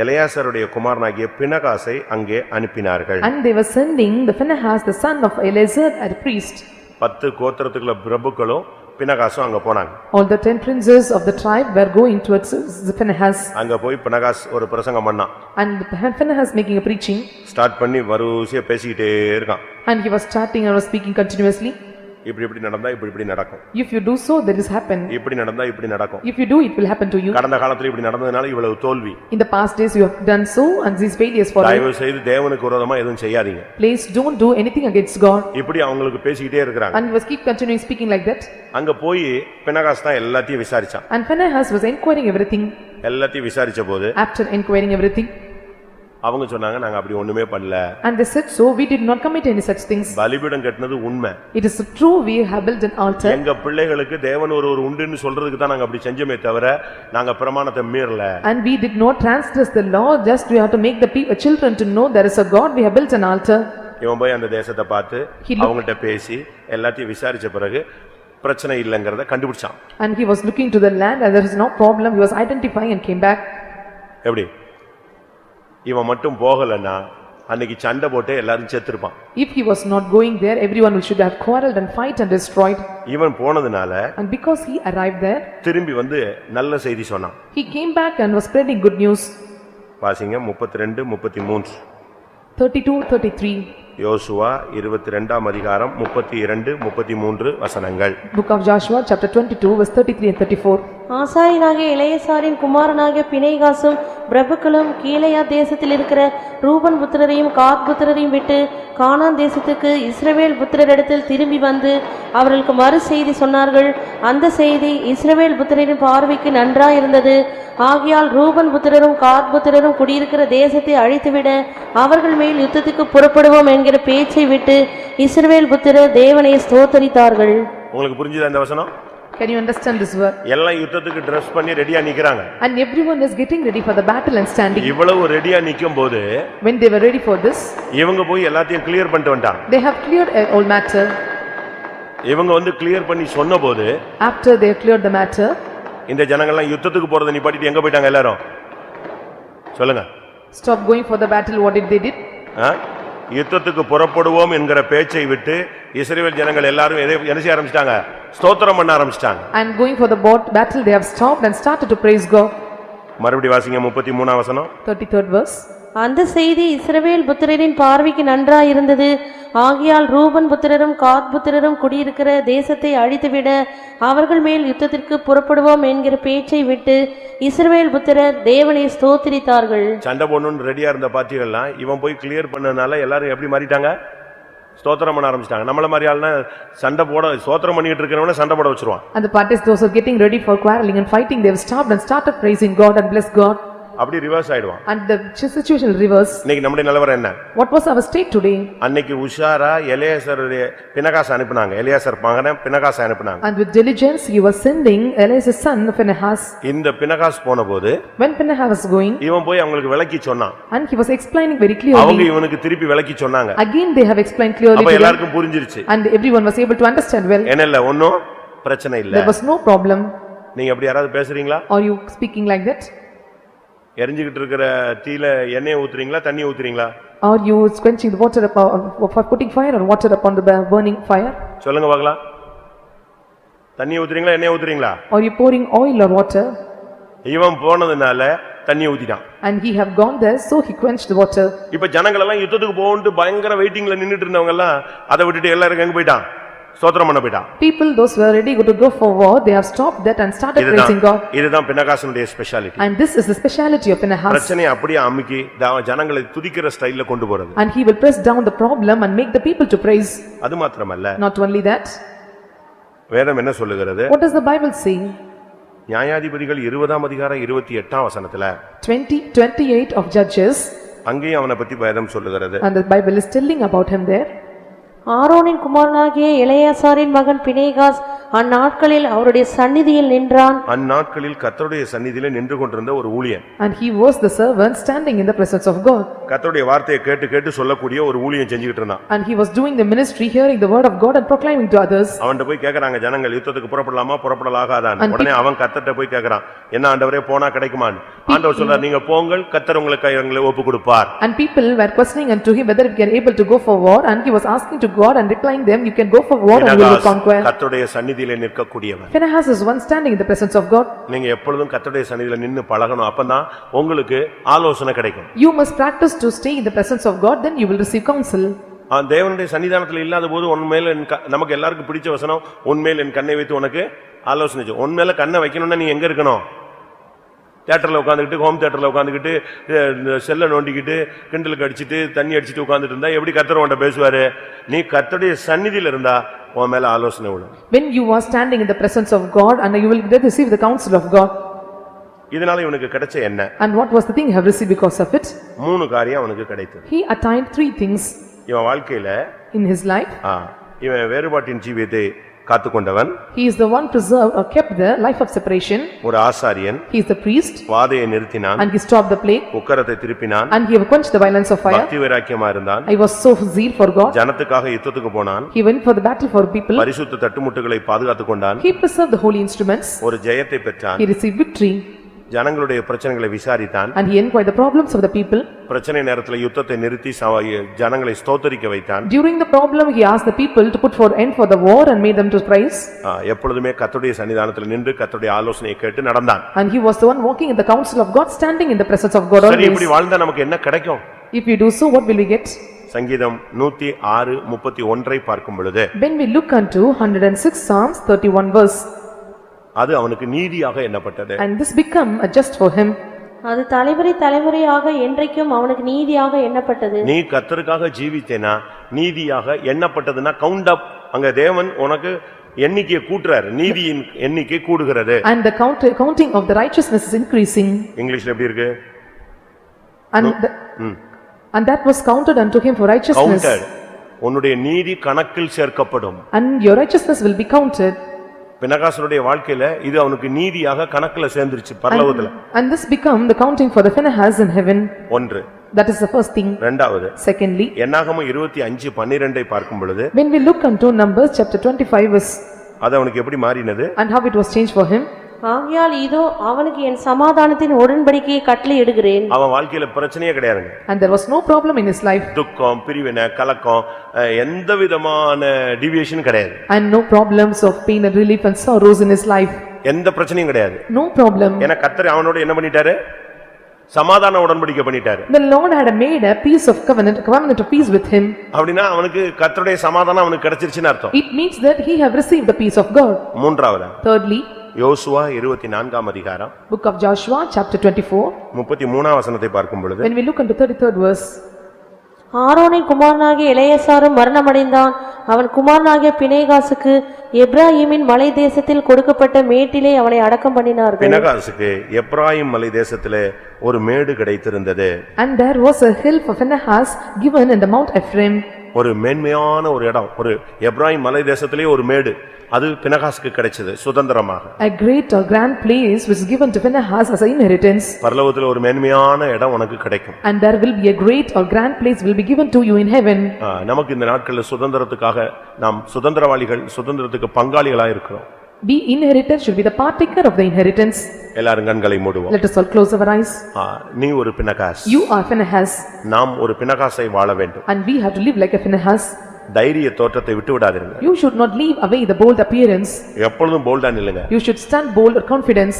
Speaker 1: எலெயாசாருடைய குமாரனாகிய பினகாசை அங்கே அனுப்பினார்கள்.
Speaker 2: And they were sending the Phinehas the son of Eleazar a priest.
Speaker 1: 10 கோத்திரத்துக்குள்ள பிரபுக்களும் பினகாசும் அங்க போனாங்க.
Speaker 2: All the 10 princes of the tribe were going towards the Phinehas.
Speaker 1: அங்க போய் பினகாஸ் ஒரு பிரசங்கம் பண்ணான்.
Speaker 2: And Phinehas making a preaching.
Speaker 1: Start பண்ணி வரிசையா பேசிக்கிட்டே இருக்கான்.
Speaker 2: And he was starting and was speaking continuously.
Speaker 1: இப்படி நடந்தா இப்படி நடக்கும்.
Speaker 2: If you do so, that is happen.
Speaker 1: இப்படி நடந்தா இப்படி நடக்கும்.
Speaker 2: If you do, it will happen to you.
Speaker 1: கடந்த காலத்துல இப்படி நடந்ததனால இவ்வளவு தோல்வி.
Speaker 2: In the past days you have done so and these failures for you.
Speaker 1: தயவு செய்து தேவனுக்கு விரோதமா எதுவும் செய்யாதீங்க.
Speaker 2: Please don't do anything against God.
Speaker 1: இப்படி அவங்களுக்கு பேசிக்கிட்டே இருக்காங்க.
Speaker 2: And was keep continuing speaking like that.
Speaker 1: அங்க போய் பினகாஸ் தான் எல்லாத்தையும் விசாரிச்சான்.
Speaker 2: And Phinehas was inquiring everything.
Speaker 1: எல்லாத்தையும் விசாரிச்ச போது
Speaker 2: after inquiring everything,
Speaker 1: அவங்க சொன்னாங்க நாங்க அப்படி ஒண்ணுமே பண்ணல.
Speaker 2: And they said, so we did not commit any such things.
Speaker 1: பலிபீடம் கட்டினது உண்மை.
Speaker 2: It is true, we have built an altar.
Speaker 1: எங்க பிள்ளைகளுக்கு தேவன் ஒரு உண்டுன்னு சொல்றதுக்கு தான் நாங்க அப்படி செஞ்சோமே தவிர நாங்க பிரமாணத்தை மீறல.
Speaker 2: And we did not transgress the law, just we have to make the children to know there is a God, we have built an altar.
Speaker 1: இவன் போய் அந்த தேசத்தை பார்த்து அவங்கள்ட்ட பேசி எல்லாத்தையும் விசாரிச்ச பிறகு பிரச்சனை இல்லைங்கிறத கண்டுபிடிச்சான்.
Speaker 2: And he was looking to the land and there is no problem, he was identifying and came back.
Speaker 1: எப்படி இவன் மட்டும் போகலன்னா அன்னைக்கு சண்டை போட்டு எல்லாரும் செத்துருப்பான்.
Speaker 2: If he was not going there, everyone should have quarreled and fight and destroyed.
Speaker 1: இவன் போனதுனால
Speaker 2: And because he arrived there,
Speaker 1: திரும்பி வந்து நல்ல செய்தி சொன்னான்.
Speaker 2: he came back and was spreading good news.
Speaker 1: வாசிங்க 32 33
Speaker 2: 32-33.
Speaker 1: யோசுவா 22ஆம் அதிகாரம் 32 33 வசனங்கள்.
Speaker 2: Book of Joshua, chapter 22, verse 33 and 34.
Speaker 4: ஆசாரியனாகிய எலெயாசாரின் குமாரனாகிய பினெகாசும் பிரபுக்களும் கீலேயா தேசத்தில் இருக்கிற ரூபன் புத்திரரையும் காத் புத்திரரையும் விட்டு கானான் தேசத்துக்கு இஸ்ரவேல் புத்திரரிடத்தில் திரும்பி வந்து அவர்களுக்கு மறு செய்தி சொன்னார்கள். அந்த செய்தி இஸ்ரவேல் புத்திரரின் பார்வைக்கு நன்றாயிருந்தது. ஆகையால் ரூபன் புத்திரரும் காத் புத்திரரும் குடியிருக்கிற தேசத்தை அழித்துவிட அவர்கள் மேல் யுத்தத்துக்கு புறப்படுவோம் என்கிற பேச்சை விட்டு இஸ்ரவேல் புத்திரர் தேவனை ஸ்தோத்தரித்தார்கள்.
Speaker 1: உங்களுக்கு புரிஞ்சுதா இந்த வசனம்?
Speaker 2: Can you understand this word?
Speaker 1: எல்லாம் யுத்தத்துக்கு Dress பண்ணி ரெடியா நிக்கறாங்க.
Speaker 2: And everyone is getting ready for the battle and standing.
Speaker 1: இவ்வளவு ரெடியா நிக்கும்போது
Speaker 2: When they were ready for this,
Speaker 1: இவங்க போய் எல்லாத்தையும் கிளியர் பண்ணிட்டு வந்தாங்க.
Speaker 2: they have cleared all matter.
Speaker 1: இவங்க வந்து கிளியர் பண்ணி சொன்னபோது
Speaker 2: After they cleared the matter,
Speaker 1: இந்த ஜனங்கள் எல்லாம் யுத்தத்துக்கு போறதை நிப்பாட்டிட்டு எங்க போயிட்டாங்க எல்லாரும்? சொல்லுங்க.
Speaker 2: stop going for the battle. What did they did?
Speaker 1: யுத்தத்துக்கு புறப்படுவோம் என்கிற பேச்சை விட்டு இஸ்ரவேல் ஜனங்கள் எல்லாரும் என்ன செய்ய ஆரம்பிச்சிட்டாங்க? ஸ்தோத்திரம் பண்ண ஆரம்பிச்சிட்டாங்க.
Speaker 2: And going for the battle, they have stopped and started to praise God.
Speaker 1: மறுபடியும் வாசிங்க 33ஆம் வசனம்.
Speaker 2: 33rd verse.
Speaker 4: அந்த செய்தி இஸ்ரவேல் புத்திரரின் பார்வைக்கு நன்றாயிருந்தது. ஆகையால் ரூபன் புத்திரரும் காத் புத்திரரும் குடியிருக்கிற தேசத்தை அழித்துவிட அவர்கள் மேல் யுத்தத்திற்கு புறப்படுவோம் என்கிற பேச்சை விட்டு இஸ்ரவேல் புத்திரர் தேவனை ஸ்தோத்திரித்தார்கள்.
Speaker 1: சண்டை போடணும்னு ரெடியா இருந்த பார்ட்டிகள்லாம் இவன் போய் கிளியர் பண்ணனால எல்லாரும் எப்படி மாறிட்டாங்க? ஸ்தோத்திரம் பண்ண ஆரம்பிச்சிட்டாங்க. நம்மள மாதிரி ஆளுனா சண்டை போட ஸ்தோத்திரம் பண்ணிட்டு இருக்கிறவன சண்டை போட வச்சிருவான்.
Speaker 2: And the parties, those who are getting ready for quarreling and fighting, they have stopped and started praising God and bless God.
Speaker 1: அப்படி ரிவர்ஸ் ஆயிடுவான்.
Speaker 2: And the situation will reverse.
Speaker 1: இன்னைக்கு நம்முடைய நிலவரம் என்ன?
Speaker 2: What was our state today?
Speaker 1: அன்னைக்கு உஷாரா எலியாசருடைய பினகாஸ் அனுப்புனாங்க. Eleazar மகனை பினகாஸ் அனுப்புனாங்க.
Speaker 2: And with diligence he was sending Eleazar's son Phinehas.
Speaker 1: இந்த பினகாஸ் போனபோது
Speaker 2: When Phinehas was going,
Speaker 1: இவன் போய் அவங்களுக்கு விளக்கி சொன்னான்.
Speaker 2: and he was explaining very clearly.
Speaker 1: அவங்க இவனுக்கு திருப்பி விளக்கி சொன்னாங்க.
Speaker 2: Again they have explained clearly.
Speaker 1: அப்ப எல்லாருக்கும் புரிஞ்சிருச்சு.
Speaker 2: And everyone was able to understand well.
Speaker 1: என்னல்ல ஒண்ணும் பிரச்சனை இல்ல.
Speaker 2: There was no problem.
Speaker 1: நீங்க அப்படி யாராவது பேசுறீங்களா?
Speaker 2: Are you speaking like that?
Speaker 1: எரிஞ்சிட்டு இருக்கிற தீல எண்ணெய் ஊத்துறீங்களா தண்ணி ஊத்துறீங்களா?
Speaker 2: Are you quenching the water for putting fire or water upon the burning fire?
Speaker 1: சொல்லுங்க பார்க்கலாம். தண்ணி ஊத்துறீங்களா எண்ணெய் ஊத்துறீங்களா?
Speaker 2: Are you pouring oil or water?
Speaker 1: இவன் போனதுனால தண்ணி ஊத்திட்டான்.
Speaker 2: And he have gone there, so he quenched the water.
Speaker 1: இப்ப ஜனங்கள் எல்லாம் யுத்தத்துக்கு போகணும்னு பயங்கர வெயிட்டிங்ல நின்னுட்டு இருந்தவங்க எல்லாம் அதை விட்டுட்டு எல்லாரும் எங்க போயிட்டான்? ஸ்தோத்திரம் பண்ண போயிட்டான்.
Speaker 2: People those who were ready to go for war, they have stopped that and started praising God.
Speaker 1: இதுதான் பினகாசனுடைய speciality.
Speaker 2: And this is the speciality of Phinehas.
Speaker 1: பிரச்சனையை அப்படியே அமுக்கி ஜனங்களை துதிக்கிற ஸ்டைல்ல கொண்டு போறது.
Speaker 2: And he will press down the problem and make the people to praise.
Speaker 1: அது மாத்திரமல்ல.
Speaker 2: Not only that.
Speaker 1: வேதம் என்ன சொல்லுகிறது?
Speaker 2: What does the Bible say?
Speaker 1: நியாயாதிபதிகள் 20ஆம் அதிகாரம் 28ஆம் வசனத்துல
Speaker 2: 28 of Judges.
Speaker 1: அங்கேயும் அவனை பத்தி வேதம் சொல்லுகிறது.
Speaker 2: And the Bible is telling about him there.
Speaker 4: ஆரோனின் குமாரனாகிய எலெயாசாரின் மகன் பினெகாஸ் அந்நாட்களில் அவருடைய சந்நிதியில் நின்றான்.
Speaker 1: அந்நாட்களில் கர்த்தருடைய சந்நிதியிலே நின்று கொண்டிருந்த ஒரு ஊழியன்.
Speaker 2: And he was the servant standing in the presence of God.
Speaker 1: கர்த்தருடைய வார்த்தையை கேட்டு கேட்டு சொல்லக்கூடிய ஒரு ஊழியன் செஞ்சிட்டு இருந்தான்.
Speaker 2: And he was doing the ministry, hearing the word of God and proclaiming to others.
Speaker 1: அவன்கிட்ட போய் கேக்குறாங்க ஜனங்கள் யுத்தத்துக்கு புறப்படலாமா புறப்படலாகாதான்னு. உடனே அவன் கர்த்தர்ட்ட போய் கேக்குறான் என்ன ஆண்டவரே போனா கிடைக்குமான்னு. ஆண்டவர் சொல்றார் நீங்க போங்கள் கர்த்தர் உங்களுக்கு கைகளை ஒப்பு கொடுப்பார்.
Speaker 2: And people were questioning unto him whether he are able to go for war, and he was asking to God and replying them, you can go for war and we will conquer.
Speaker 1: கர்த்தருடைய சந்நிதியிலே நிற்கக்கூடியவன்.
Speaker 2: Phinehas is one standing in the presence of God.
Speaker 1: நீங்க எப்பொழுதும் கர்த்தருடைய சந்நிதியில நின்னு பழகணும். அப்பதான் உங்களுக்கு ஆலோசனை கிடைக்கும்.
Speaker 2: You must practice to stay in the presence of God, then you will receive counsel.
Speaker 1: தேவனுடைய சன்னிதானத்துல இல்லாத போது உன்மேல நமக்கு எல்லாருக்கும் பிடிச்ச வசனம் உன்மேல் என் கண்ணை வைத்து உனக்கு ஆலோசனை. உன்மேல கண்ணை வைக்கணும்னா நீ எங்க இருக்கணும்? தியேட்டர்ல உட்காந்துக்கிட்டு ஹோம் தியேட்டர்ல உட்காந்துக்கிட்டு செல்ல நோண்டிக்கிட்டு கிண்டலுக்கு அடிச்சுட்டு தண்ணி அடிச்சுட்டு உட்காந்துட்டு இருந்தா எப்படி கர்த்தர் உன்கிட்ட பேசுவாரு? நீ கர்த்தருடைய சந்நிதியில இருந்தா உன் மேல ஆலோசனை விடும்.
Speaker 2: When you are standing in the presence of God and you will receive the counsel of God.
Speaker 1: இதனால இவனுக்கு கிடைச்ச என்ன?
Speaker 2: And what was the thing he have received because of it?
Speaker 1: 3 காரியம் அவனுக்கு கிடைத்தது.
Speaker 2: He attained 3 things
Speaker 1: இவன் வாழ்க்கையில
Speaker 2: in his life.
Speaker 1: இவன் வேறுபாட்டின் ஜீவியத்தை காத்துக்கொண்டவன்.
Speaker 2: He is the one preserved or kept the life of separation.
Speaker 1: ஒரு ஆசாரியன்.
Speaker 2: He is the priest.
Speaker 1: வாதையை நிறுத்தினான்.
Speaker 2: And he stopped the plague.
Speaker 1: உக்கிரத்தை திருப்பினான்.
Speaker 2: And he quenched the violence of fire.
Speaker 1: பக்தி வைராக்கியமா இருந்தான்.
Speaker 2: He was so zeal for God.
Speaker 1: ஜனத்துக்காக யுத்தத்துக்கு போனான்.
Speaker 2: He went for the battle for people.
Speaker 1: பரிசுத்த தட்டுமுட்டுகளை பாதுகாத்துக் கொண்டான்.
Speaker 2: He preserved the holy instruments.
Speaker 1: ஒரு ஜெயத்தை பெற்றான்.
Speaker 2: He received victory.
Speaker 1: ஜனங்களுடைய பிரச்சனைகளை விசாரித்தான்.
Speaker 2: And he inquired the problems of the people.
Speaker 1: பிரச்சனை நேரத்துல யுத்தத்தை நிறுத்தி ஜனங்களை ஸ்தோத்திரிக்க வைத்தான்.
Speaker 2: During the problem he asked the people to put for end for the war and made them to praise.
Speaker 1: எப்பொழுதுமே கர்த்தருடைய சன்னிதானத்தில் நின்று கர்த்தருடைய ஆலோசனையை கேட்டு நடந்தான்.
Speaker 2: And he was the one walking in the council of God, standing in the presence of God always.
Speaker 1: சரி, இப்படி வாழ்ந்தா நமக்கு என்ன கிடைக்கும்?
Speaker 2: If we do so, what will we get?
Speaker 1: சங்கீதம் 106:31 பார்க்கும் பொழுது,
Speaker 2: When we look unto 106 Psalms 31 verse,
Speaker 1: அது அவனுக்கு நீதியாக எண்ணப்பட்டது.
Speaker 2: and this become a just for him.
Speaker 4: அது தலைமுறையாக என்றைக்கும் அவனுக்கு நீதியாக எண்ணப்பட்டது.
Speaker 1: நீ கர்த்தருக்காக ஜீவித்தேனா நீதியாக எண்ணப்பட்டதுன்னா கவுண்ட் அப். அங்க தேவன் உனக்கு எண்ணிக்கையை கூட்டுறாரு, நீதியின் எண்ணிக்கை கூடுகிறது.
Speaker 2: And the counting of the righteousness is increasing.
Speaker 1: இங்கிலீஷ்ல எப்படி இருக்கு?
Speaker 2: And that was counted unto him for righteousness.
Speaker 1: Counted. உன்னுடைய நீதி கணக்கில் சேர்க்கப்படும்.
Speaker 2: And your righteousness will be counted.
Speaker 1: பினகாசனுடைய வாழ்க்கையில இது அவனுக்கு நீதியாக கணக்குல சேர்ந்துருச்சு பரலோகத்துல.
Speaker 2: And this become the counting for the Phinehas in heaven.
Speaker 1: ஒன்று.
Speaker 2: That is the first thing.
Speaker 1: இரண்டாவது.
Speaker 2: Secondly,
Speaker 1: என்னாகமம் 25:12 பார்க்கும் பொழுது,
Speaker 2: when we look unto Numbers chapter 25 verse,
Speaker 1: அது அவனுக்கு எப்படி மாறினது?
Speaker 2: and how it was changed for him.
Speaker 4: ஆகையால் இதோ அவனுக்கு என் சமாதானத்தின் உடன்படிக்கையை கட்டளையிடுகிறேன்.
Speaker 1: அவன் வாழ்க்கையில பிரச்சனையே கிடையாதுங்க.
Speaker 2: And there was no problem in his life.
Speaker 1: துக்கம், பிரிவினை, கலக்கம், எந்த விதமான டிவியேஷன் கிடையாது.
Speaker 2: And no problems of pain and relief and sorrows in his life.
Speaker 1: எந்த பிரச்சனையும் கிடையாது.
Speaker 2: No problem.
Speaker 1: ஏன்னா கர்த்தர் அவனோட என்ன பண்ணிட்டாரு? சமாதான உடன்படிக்கை பண்ணிட்டாரு.
Speaker 2: The Lord had made a peace of covenant of peace with him.
Speaker 1: அப்படினா அவனுக்கு கர்த்தருடைய சமாதானம் அவனுக்கு கிடைச்சிருச்சுன்னு அர்த்தம்.
Speaker 2: It means that he have received the peace of God.
Speaker 1: மூன்றாவது.
Speaker 2: Thirdly,
Speaker 1: யோசுவா 24ஆம் அதிகாரம்,
Speaker 2: book of Joshua chapter 24,
Speaker 1: 33ஆம் வசனத்தை பார்க்கும் பொழுது,
Speaker 2: when we look into 33rd verse,
Speaker 4: ஆரோனின் குமாரனாகிய எலெயாசாரும் மரணமடைந்தான். அவன் குமாரனாகிய பினேகாசுக்கு எப்பிராயீமின் மலை தேசத்தில் கொடுக்கப்பட்ட மேட்டிலே அவனை அடக்கம் பண்ணினார்கள்.
Speaker 1: பினகாசுக்கு எப்பிராயீம் மலை தேசத்திலே ஒரு மேடு கிடைத்திருந்தது.
Speaker 2: And there was a hill for Phinehas given in the Mount Ephraim.
Speaker 1: ஒரு மேன்மையான ஒரு இடம், ஒரு எப்பிராயீம் மலை தேசத்திலே ஒரு மேடு, அது பினகாசுக்கு கிடைச்சது சுதந்திரமாக.
Speaker 2: A great or grand place was given to Phinehas as an inheritance.
Speaker 1: பரலோகத்தில் ஒரு மேன்மையான இடம் உனக்கு கிடைக்கும்.
Speaker 2: And there will be a great or grand place will be given to you in heaven.
Speaker 1: நமக்கு இந்த நாட்களில் சுதந்திரத்துக்காக நாம் சுதந்திரவாளிகள், சுதந்திரத்துக்கு பங்காளிகளா இருக்கிறோம்.
Speaker 2: Be inheritors should be the partaker of the inheritance.
Speaker 1: எல்லாரும் கண்களை மூடுவோம்.
Speaker 2: Let us all close our eyes.
Speaker 1: நீ ஒரு பினகாஸ்.
Speaker 2: You are Phinehas.
Speaker 1: நாம் ஒரு பினகாஸை வாழ வேண்டும்.
Speaker 2: And we have to live like a Phinehas.
Speaker 1: தைரிய தோற்றத்தை விட்டு விடாதீங்க.
Speaker 2: You should not leave away the bold appearance.
Speaker 1: எப்பொழுதும் போல்டா நில்லுங்க.
Speaker 2: You should stand bold or confidence.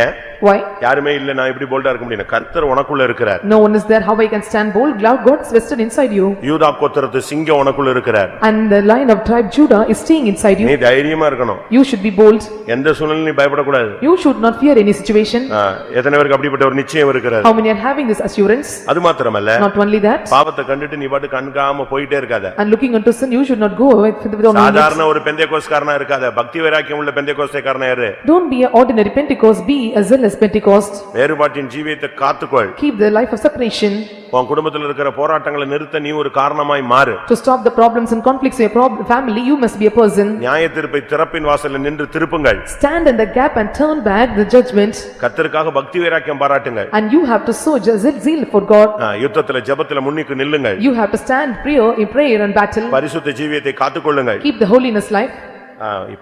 Speaker 1: ஏன்?
Speaker 2: Why?
Speaker 1: யாருமே இல்ல நான் இப்படி போல்டா இருக்க முடியல. கர்த்தர் உனக்குள்ள இருக்கிறார்.
Speaker 2: No one is there, how I can stand bold? God is vested inside you.
Speaker 1: யூதா கோத்திரத்து சிங்கம் உனக்குள்ள இருக்கிறார்.
Speaker 2: And the lion of tribe Judah is staying inside you.
Speaker 1: நீ தைரியமா இருக்கணும்.
Speaker 2: You should be bold.
Speaker 1: எந்த சூழ்நிலையிலும் நீ பயப்பட கூடாது.
Speaker 2: You should not fear any situation.
Speaker 1: எத்தனை பேருக்கு அப்படிப்பட்ட ஒரு நிச்சயம் இருக்கிறது?
Speaker 2: How many are having this assurance?
Speaker 1: அது மாத்திரமல்ல,
Speaker 2: Not only that,
Speaker 1: பாவத்தை கண்டுட்டு நீ பாட்டு கண்காம போயிட்டே இருக்காத.
Speaker 2: and looking unto sin, you should not go away without knowing it.
Speaker 1: சாதாரண ஒரு பெந்தேகோஸ்தகாரனா இருக்காத. பக்தி வைராக்கியம் உள்ள பெந்தேகோஸ்தகாரனா இரு.
Speaker 2: Don't be an ordinary Pentecost, be a zealous Pentecost.
Speaker 1: வேறுபாட்டின் ஜீவியத்தை காத்துக்கொள்.
Speaker 2: Keep the life of separation.
Speaker 1: உன் குடும்பத்தில் இருக்கிற போராட்டங்களை நிறுத்த நீ ஒரு காரணமாய் மாறு.
Speaker 2: To stop the problems and conflicts in your family, you must be a person.
Speaker 1: நியாயத்தீர்ப்பை திறப்பின் வாசலில் நின்று திருப்புங்கள்.
Speaker 2: Stand in the gap and turn back the judgment.
Speaker 1: கர்த்தருக்காக பக்தி வைராக்கியம் பாராட்டுங்கள்.
Speaker 2: And you have to sow zeal for God.
Speaker 1: யுத்தத்திலே ஜெபத்திலே முன்னுக்கு நில்லுங்கள்.
Speaker 2: You have to stand in prayer and battle.
Speaker 1: பரிசுத்த ஜீவியத்தை காத்துக்கொள்ளுங்கள்.
Speaker 2: Keep the holiness life.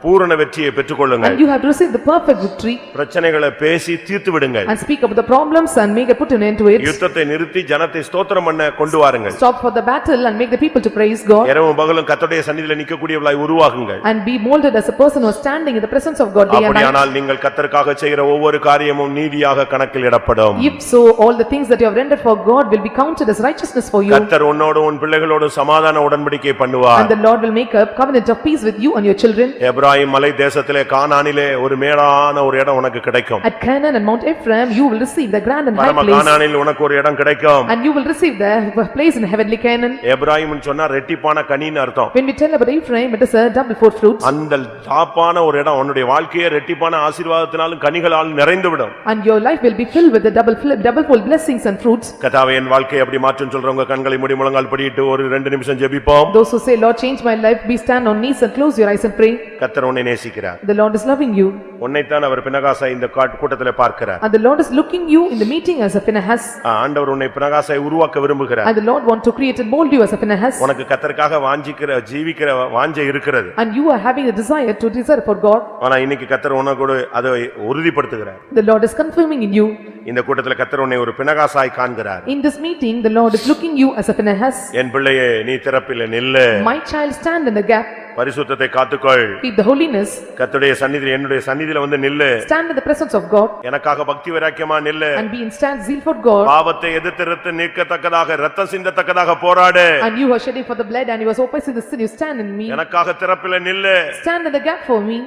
Speaker 1: பூரண வெற்றியை பெற்றுக்கொள்ளுங்கள்.
Speaker 2: And you have to receive the perfect victory.
Speaker 1: பிரச்சனைகளை பேசி தீர்த்து விடுங்கள்.
Speaker 2: And speak about the problems and make a put an end to it.
Speaker 1: யுத்தத்தை நிறுத்தி ஜனத்தை ஸ்தோத்திரம் பண்ண கொண்டு வாருங்கள்.
Speaker 2: Stop for the battle and make the people to praise God.
Speaker 1: இரவும் பகலும் கர்த்தருடைய சந்நிதியிலே நிற்கக்கூடியவளாய் உருவாகுங்கள்.
Speaker 2: And be molded as a person who is standing in the presence of God day and night.
Speaker 1: அப்படியானால் நீங்கள் கர்த்தருக்காக செய்கிற ஒவ்வொரு காரியமும் நீதியாக கணக்கில் இடப்படும்.
Speaker 2: If so, all the things that you have rendered for God will be counted as righteousness for you.
Speaker 1: கர்த்தர் உன்னோடு உன் பிள்ளைகளோடு சமாதான உடன்படிக்கை பண்ணுவார்.
Speaker 2: And the Lord will make a covenant of peace with you and your children. children.
Speaker 1: Ephraim மலை தேசத்திலே கானானிலே ஒரு மேடான ஒரு இடம் உனக்கு கிடைக்கும்.
Speaker 2: At Canaan and Mount Ephraim you will receive the grand and high
Speaker 1: பரம
Speaker 2: place.
Speaker 1: கானானில் உனக்கு ஒரு இடம் கிடைக்கும்.
Speaker 2: And you will receive the place in heavenly Canaan.
Speaker 1: Ephraim சொன்னா ரெட்டிப்பான கனின்னு அர்த்தம்.
Speaker 2: When we tell about Ephraim, it is a double four fruits.
Speaker 1: அந்த தாப்பான ஒரு இடம் உன்னுடைய வாழ்க்கையே ரெட்டிப்பான ஆசீர்வாதத்தினாலும் கனிகளால் நிறைந்துவிடும்.
Speaker 2: And your life will be filled with the double fold blessings and fruits.
Speaker 1: கர்த்தாவே என் வாழ்க்கையை அப்படி மாற்றும் சொல்றவங்க கண்களை மூடி முழங்கால் படியிட்டு ஒரு 2 நிமிஷம் ஜெபிப்போம்.
Speaker 2: Those who say, Lord, change my life, be stand on knees and close your eyes and pray.
Speaker 1: கர்த்தர் உன்னை நேசிக்கிறார்.
Speaker 2: The Lord is loving you.
Speaker 1: உன்னைத்தான் அவர் பினகாசை இந்த கூட்டத்திலே பார்க்கிறார்.
Speaker 2: And the Lord is looking you in the meeting as a Phinehas.
Speaker 1: ஆண்டவர் உன்னை பினகாசை உருவாக்க விரும்புகிறார்.
Speaker 2: And the Lord want to create and mold you as a Phinehas.
Speaker 1: உனக்கு கர்த்தருக்காக வாஞ்சிக்கிற ஜீவிக்கிற வாஞ்சை இருக்கிறது.
Speaker 2: And you are having a desire to desire for God.
Speaker 1: ஆனா இன்னைக்கு கர்த்தர் உனக்கு அதை உறுதிப்படுத்துகிறார்.
Speaker 2: The Lord is confirming in you.
Speaker 1: இந்த கூட்டத்திலே கர்த்தர் உன்னை ஒரு பினகாசாய் காண்கிறார்.
Speaker 2: In this meeting the Lord is looking you as a Phinehas.
Speaker 1: என் பிள்ளையே நீ திறப்பிலே நில்லு.
Speaker 2: My child, stand in the gap.
Speaker 1: பரிசுத்தத்தை காத்துக்கொள்.
Speaker 2: Keep the holiness.
Speaker 1: கர்த்தருடைய சந்நிதியிலே என்னுடைய சந்நிதியிலே வந்து நில்லு.
Speaker 2: Stand in the presence of God.
Speaker 1: எனக்காக பக்தி வைராக்கியமா நில்லு.
Speaker 2: And be in stand zeal for God.
Speaker 1: பாவத்தை எதிர்த்து நீக்கத்தக்கதாக இரத்தம் சிந்தத்தக்கதாக போராடு.
Speaker 2: And you are shedding for the blood and you are opposing the sin, you stand in me.
Speaker 1: எனக்காக திறப்பிலே நில்லு.
Speaker 2: Stand in the gap for me.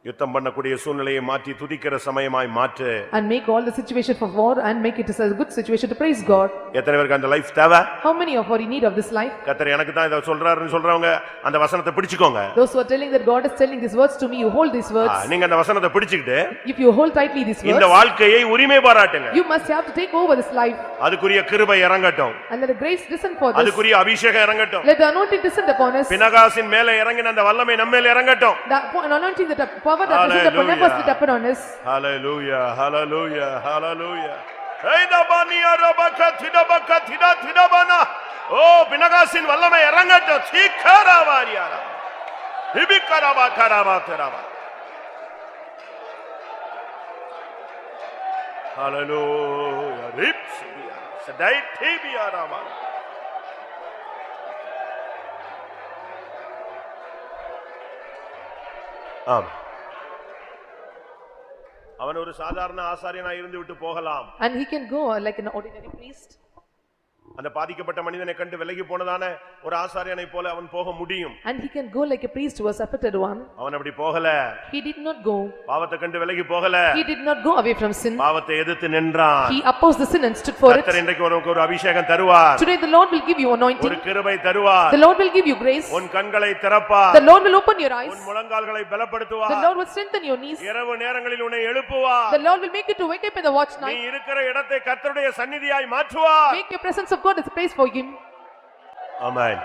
Speaker 1: யுத்தம் பண்ணக்கூடிய சூழ்நிலையை மாற்றி துதிக்கிற சமயமாய் மாற்று.
Speaker 2: And make all the situation for war and make it as a good situation to praise God.
Speaker 1: எத்தனை பேருக்கு அந்த லைஃப் தேவை?
Speaker 2: How many of are in need of this life?
Speaker 1: கர்த்தர் எனக்கு தான் இத சொல்றாருன்னு சொல்றவங்க அந்த வசனத்தை பிடிச்சுக்கோங்க.
Speaker 2: Those who are telling that God is telling these words to me, you hold these words.
Speaker 1: நீங்க அந்த வசனத்தை பிடிச்சிட்டு
Speaker 2: If you hold tightly these words,
Speaker 1: இந்த வாழ்க்கையை உரிமை பாராட்டுங்க.
Speaker 2: you must have to take over this life.
Speaker 1: அதுக்குரிய கிருபை இறங்கட்டும்.
Speaker 2: And let the grace descend for this.
Speaker 1: அதுக்குரிய அபிஷேகம் இறங்கட்டும்.
Speaker 2: Let the anointing descend upon us.
Speaker 1: பினகாசின் மேலே இறங்கின அந்த வல்லமை நம்ம மேல இறங்கட்டும்.
Speaker 2: The anointing, the power that descend upon us, let upon us.
Speaker 1: Hallelujah, hallelujah, hallelujah. Hey dabaniya rabakathida thidabana. Oh பினகாசின் வல்லமை இறங்கட்டும். சீக்கரவாரியாரா. ஹிபிகரபாகரபாதரபா. Hallelujah. Ripsiya. Sadaitibiyarama. ஆம். அவன் ஒரு சாதாரண ஆசாரியனாய் இருந்து விட்டு போகலாம்.
Speaker 2: And he can go like an ordinary priest.
Speaker 1: அந்த பாதிக்கப்பட்ட மனிதனை கண்டு விலகி போனதான ஒரு ஆசாரியனை போல அவன் போக முடியும்.
Speaker 2: And he can go like a priest who was affected one.
Speaker 1: அவன் அப்படி போகல.
Speaker 2: He did not go.
Speaker 1: பாவத்தை கண்டு விலகி போகல.
Speaker 2: He did not go away from sin.
Speaker 1: பாவத்தை எதிர்த்து நின்றான்.
Speaker 2: He opposed the sin and stood for it.
Speaker 1: கர்த்தர் இன்றைக்கு உனக்கு ஒரு அபிஷேகம் தருவார்.
Speaker 2: Today the Lord will give you anointing.
Speaker 1: ஒரு கிருபை தருவார்.
Speaker 2: The Lord will give you grace.
Speaker 1: உன் கண்களை திறப்பார்.
Speaker 2: The Lord will open your eyes.
Speaker 1: உன் முழங்கால்களை பலப்படுத்துவார்.
Speaker 2: The Lord will strengthen your knees.
Speaker 1: இரவு நேரங்களில் உன்னை எழுப்புவார்.
Speaker 2: The Lord will make you to wake up in the watch
Speaker 1: நீ
Speaker 2: night.
Speaker 1: இருக்கிற இடத்தை கர்த்தருடைய சந்நிதியாய் மாற்றுவார்.
Speaker 2: Make your presence of God as a place for him.
Speaker 1: ஆமென்.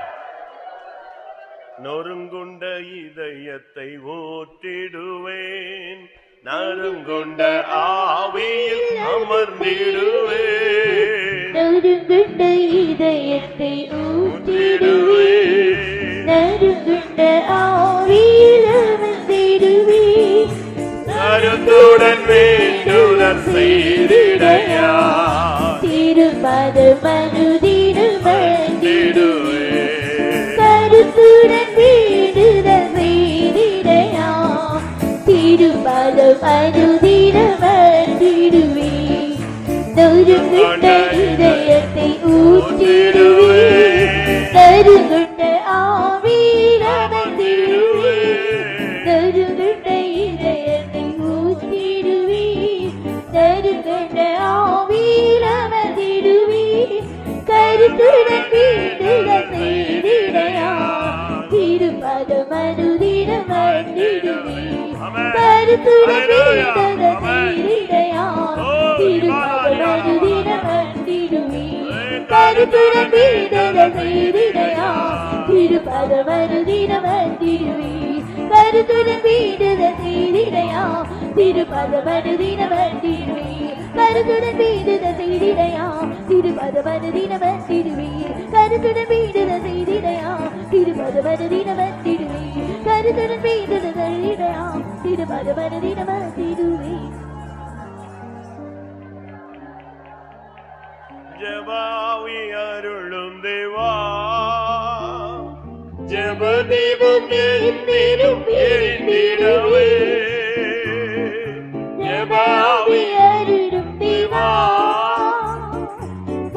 Speaker 1: நொறுங்குண்ட இதயத்தை ஊற்றிடுவேன், நறுங்குண்ட ஆவியில் அமர்ந்திடுவேன்.
Speaker 3: நறுங்குண்ட இதயத்தை ஊற்றிடுவேன், நறுங்குண்ட ஆவியில் அமர்ந்திடுவேன்.
Speaker 1: கருத்துடன் வேண்டுதல் செய்திடையா,
Speaker 3: திருமத மனுதினம்
Speaker 1: வந்திடுவேன்.
Speaker 3: கருத்துடன் வேண்டுதல் செய்திடையா, திருமத மனுதினம் வந்திடுவேன். நறுங்குண்ட இதயத்தை ஊற்றிடுவேன், நறுங்குண்ட ஆவியில் அமர்ந்திடுவேன். நறுங்குண்ட இதயத்தை ஊற்றிடுவேன், நறுங்குண்ட ஆவியில் அமர்ந்திடுவேன். கருத்துடன் வேண்டுதல் செய்திடையா, திருப்பத மனுதினம் வந்திடுவேன். கருத்துடன் வேண்டுதல் செய்திடையா, திருப்பத மனுதினம் வந்திடுவேன். கருத்துடன் வேண்டுதல் செய்திடையா, திருப்பத மனுதினம் வந்திடுவேன். கருத்துடன் வேண்டுதல் செய்திடையா, திருப்பத மனுதினம் வந்திடுவேன். கருத்துடன் வேண்டுதல் செய்திடையா, திருப்பத மனுதினம் வந்திடுவேன். கருத்துடன் வேண்டுதல் செய்திடையா, திருப்பத மனுதினம் வந்திடுவேன். கருத்துடன் வேண்டுதல் செய்திடையா, திருப்பத மனுதினம் வந்திடுவேன்.
Speaker 1: ஜெபாவி அருளும் தேவா, ஜெபதீபம் என்னிலும் எரிந்திடவே. ஜெபாவி
Speaker 3: அருளும் தேவா,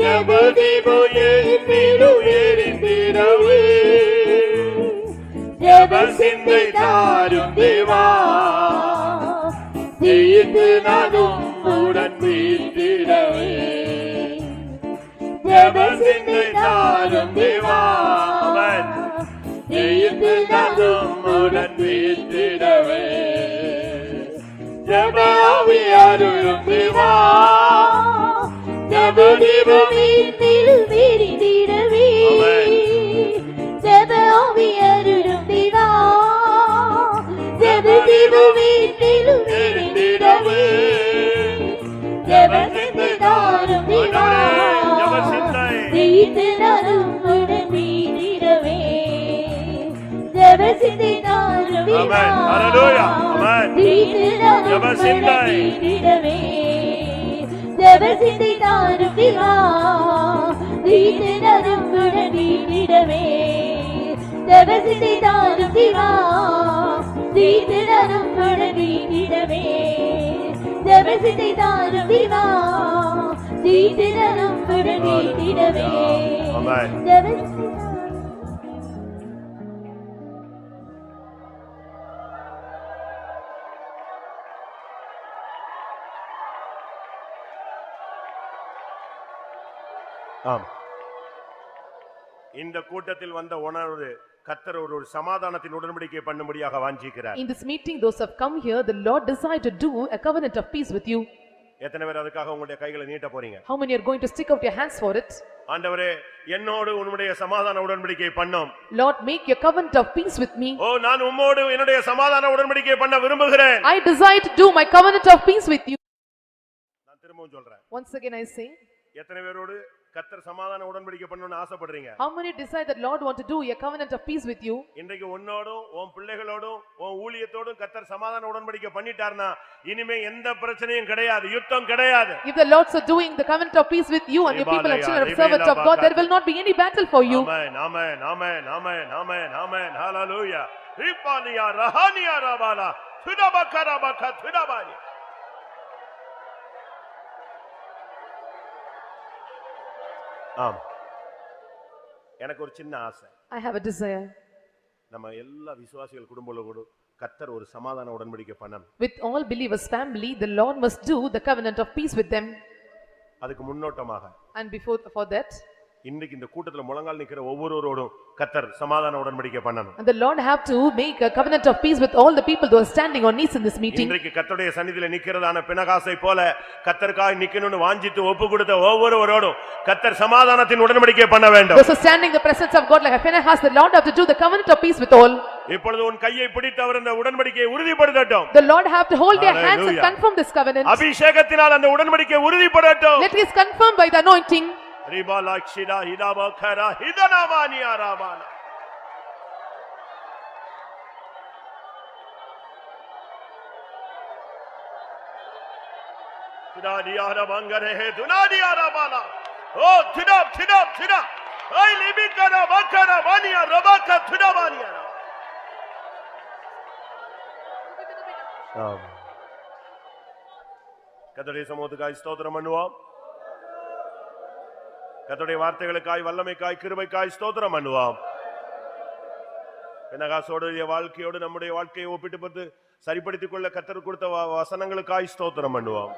Speaker 1: ஜெபதீபம் என்னிலும் எரிந்திடவே.
Speaker 3: ஜெப சிந்தை தாரும் தேவா, ஜெயித்து நானும் உடன் வீட்டிடவே. ஜெப சிந்தை தாரும் தேவா, ஜெயித்து நானும் உடன் வீட்டிடவே. ஜெப ஆவி அருளும் தேவா, ஜெப தீபம் வீட்டில் வீரிடிடவே. ஜெப ஆவி அருளும் தேவா, ஜெப தீபம் வீட்டில் வீரிடிடவே. ஜெப சிந்தை தாரும் தேவா, ஜெயித்து நானும் உடன் வீட்டிடவே. ஜெப சிந்தை தாரும் தேவா, ஜெயித்து நானும் உடன் வீட்டிடவே. ஜெப சிந்தை தாரும் தேவா, ஜெயித்து நானும் உடன் வீட்டிடவே. ஜெப சிந்தை தாரும் தேவா, ஜெயித்து நானும் உடன் வீட்டிடவே. ஜெப சிந்தை தாரும் தேவா, ஜெயித்து நானும் உடன் வீட்டிடவே. ஜெப சிந்தை
Speaker 1: ஆம். இந்த கூட்டத்தில் வந்த உணர்வு கர்த்தர் ஒரு சமாதானத்தின் உடன்படிக்கை பண்ணும்படியாக வாஞ்சிக்கிறார்.
Speaker 2: In this meeting, those who have come here, the Lord desired to do a covenant of peace with you.
Speaker 1: எத்தனை பேர் அதுக்காக உங்களுடைய கைகளை நீட்ட போறீங்க?
Speaker 2: How many are going to stick out your hands for it?
Speaker 1: ஆண்டவரே, என்னோடு உம்முடைய சமாதான உடன்படிக்கை பண்ணோம்.
Speaker 2: Lord, make your covenant of peace with me.
Speaker 1: ஓ, நான் உம்மோடு என்னுடைய சமாதான உடன்படிக்கை பண்ண விரும்புகிறேன்.
Speaker 2: I desire to do my covenant of peace with you.
Speaker 1: நான் திரும்பவும் சொல்றேன்.
Speaker 2: Once again I say,
Speaker 1: எத்தனை பேரோடு கர்த்தர் சமாதான உடன்படிக்கை பண்ணணும்னு ஆசைப்படுறீங்க?
Speaker 2: how many desire that Lord want to do a covenant of peace with you?
Speaker 1: இன்றைக்கு உன்னோடும் உன் பிள்ளைகளோடும் உன் ஊழியத்தோடும் கர்த்தர் சமாதான உடன்படிக்கை பண்ணிட்டார்னா இனிமே எந்த பிரச்சனையும் கிடையாது, யுத்தம் கிடையாது.
Speaker 2: If the Lord is doing the covenant of peace with you and your people are children of servants of God, there will not be any battle for you.
Speaker 1: Amen, amen, amen, amen, amen, amen, hallelujah. Ripania rahania rabala thudabakara bakha thudabani. ஆம், எனக்கு ஒரு சின்ன ஆசை.
Speaker 2: I have a desire.
Speaker 1: நம்ம எல்லா விசுவாசிகள் குடும்பங்களோடு கர்த்தர் ஒரு சமாதான உடன்படிக்கை பண்ணணும்.
Speaker 2: With all believers family, the Lord must do the covenant of peace with them.
Speaker 1: அதுக்கு முன்னோட்டமாக
Speaker 2: And for that,
Speaker 1: இன்னைக்கு இந்த கூட்டத்துல முழங்கால் நிக்கிற ஒவ்வொருவரோடும் கர்த்தர் சமாதான உடன்படிக்கை பண்ணணும்.
Speaker 2: and the Lord have to make a covenant of peace with all the people who are standing on knees in this meeting.
Speaker 1: இன்றைக்கு கர்த்தருடைய சந்நிதியில நிக்கிறதான பினகாசை போல கர்த்தருக்காய் நிக்கணும்னு வாஞ்சித்து ஒப்பு கொடுத்த ஒவ்வொருவரோடும் கர்த்தர் சமாதானத்தின் உடன்படிக்கை பண்ண வேண்டும்.
Speaker 2: Those who are standing in the presence of God like Phinehas, the Lord have to do the covenant of peace with all.
Speaker 1: இப்பொழுது உன் கையை பிடித்து அவர் அந்த உடன்படிக்கையை உறுதிப்படுத்தட்டும்.
Speaker 2: The Lord have to hold their hands and confirm this covenant.
Speaker 1: அபிஷேகத்தினால் அந்த உடன்படிக்கை உறுதிப்படட்டும்.
Speaker 2: Let it is confirmed by the anointing.
Speaker 1: ரிபாலாக்ஷிடா ஹிதாபகரா ஹிதனாமானியா ராபானா. துனாடியார மங்கரே துனாடியார Bala. ஓ திடாப் திடாப் திடா. ஐ லிபிகரா பக்கரா வானியா ரபாகா துடாபானியா. ஆம். கர்த்தருடைய சமூகத்துக்காய் ஸ்தோத்திரம் பண்ணுவோம். கர்த்தருடைய வார்த்தைகளுக்காய் வல்லமைக்காய் கிருபைக்காய் ஸ்தோத்திரம் பண்ணுவோம். பினகாசோடைய வாழ்க்கையோடு நம்முடைய வாழ்க்கையை ஒப்பிட்டு பார்த்து சரிப்படுத்திக் கொள்ள கர்த்தர் கொடுத்த வசனங்களுக்காய் ஸ்தோத்திரம் பண்ணுவோம்.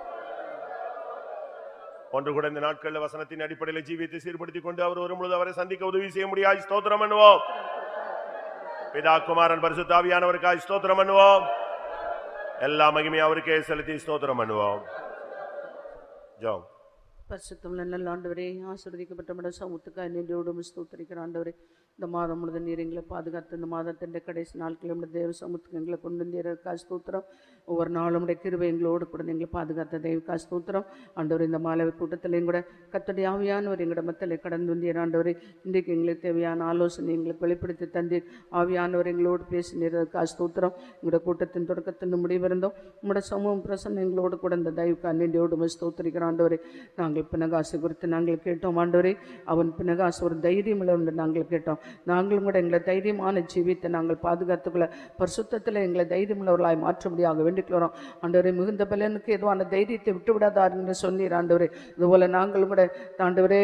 Speaker 1: ஒன்று கூட இந்த நாட்களில் வசனத்தின் அடிப்படையில் ஜீவியத்தை சீர்படுத்திக் கொண்டு அவர் வரும்பொழுது அவரை சந்திக்க உதவி செய்ய முடியாது. ஸ்தோத்திரம் பண்ணுவோம். பிதா குமாரன் பரிசுத்த ஆவியானவருக்காய் ஸ்தோத்திரம் பண்ணுவோம். எல்லா மகிமையும் அவருக்கே செலுத்தி ஸ்தோத்திரம் பண்ணுவோம். ஜெபம்.
Speaker 5: பரிசுத்தமுள்ள நல்ல ஆண்டவரே, ஆசீர்வதிக்கப்பட்ட சமூகத்துக்காக நன்றியோடு ஸ்தோத்திரிக்கிற ஆண்டவரே, இந்த மாதம் முழுவதும் நீர் எங்களை பாதுகாத்து இந்த மாதத்தின் கடைசி நாட்களில் தேவ சமூகத்துக்கு எங்களை கொண்டு வந்தீர்கள் ஸ்தோத்திரம். ஒவ்வொரு நாளும் கிருபை எங்களோடு கூட எங்களை பாதுகாத்த தெய்வக்கா ஸ்தோத்திரம். ஆண்டவர் இந்த மாலை கூட்டத்திலையும் கூட கர்த்தருடைய ஆவியானவர் எங்களோட மத்தியிலே கடந்து வந்தீர் ஆண்டவரே. இன்றைக்கு எங்களுக்கு தேவையான ஆலோசனை எங்களுக்கு வெளிப்படுத்தி தந்தீர். ஆவியானவர் எங்களோடு பேசினீர்களுக்கா ஸ்தோத்திரம். எங்களோட கூட்டத்தின் தொடக்கத்தின் முடிவிருந்தோம் உங்களோட சமூகம் பிரசன்னம் எங்களோடு கூட இந்த தெய்வக்கா நன்றியோடு ஸ்தோத்திரிக்கிற ஆண்டவரே. நாங்கள் பினகாசை குறித்து நாங்கள் கேட்டோம் ஆண்டவரே. அவன் பினகாசு ஒரு தைரியம் உள்ள நாங்கள் கேட்டோம். நாங்களும் கூட எங்களை தைரியமான ஜீவித்தை நாங்கள் பாதுகாத்துக்குள்ள பரிசுத்தத்தில் எங்களை தைரியமுள்ளவர்களாய் மாற்றும்படியாக வேண்டிக்கிறோம். ஆண்டவரே மிகுந்த பலனுக்கு எதுவான தைரியத்தை விட்டுவிடாதார் என்று சொன்னீர் ஆண்டவரே. இதுபோல நாங்களும் கூட ஆண்டவரே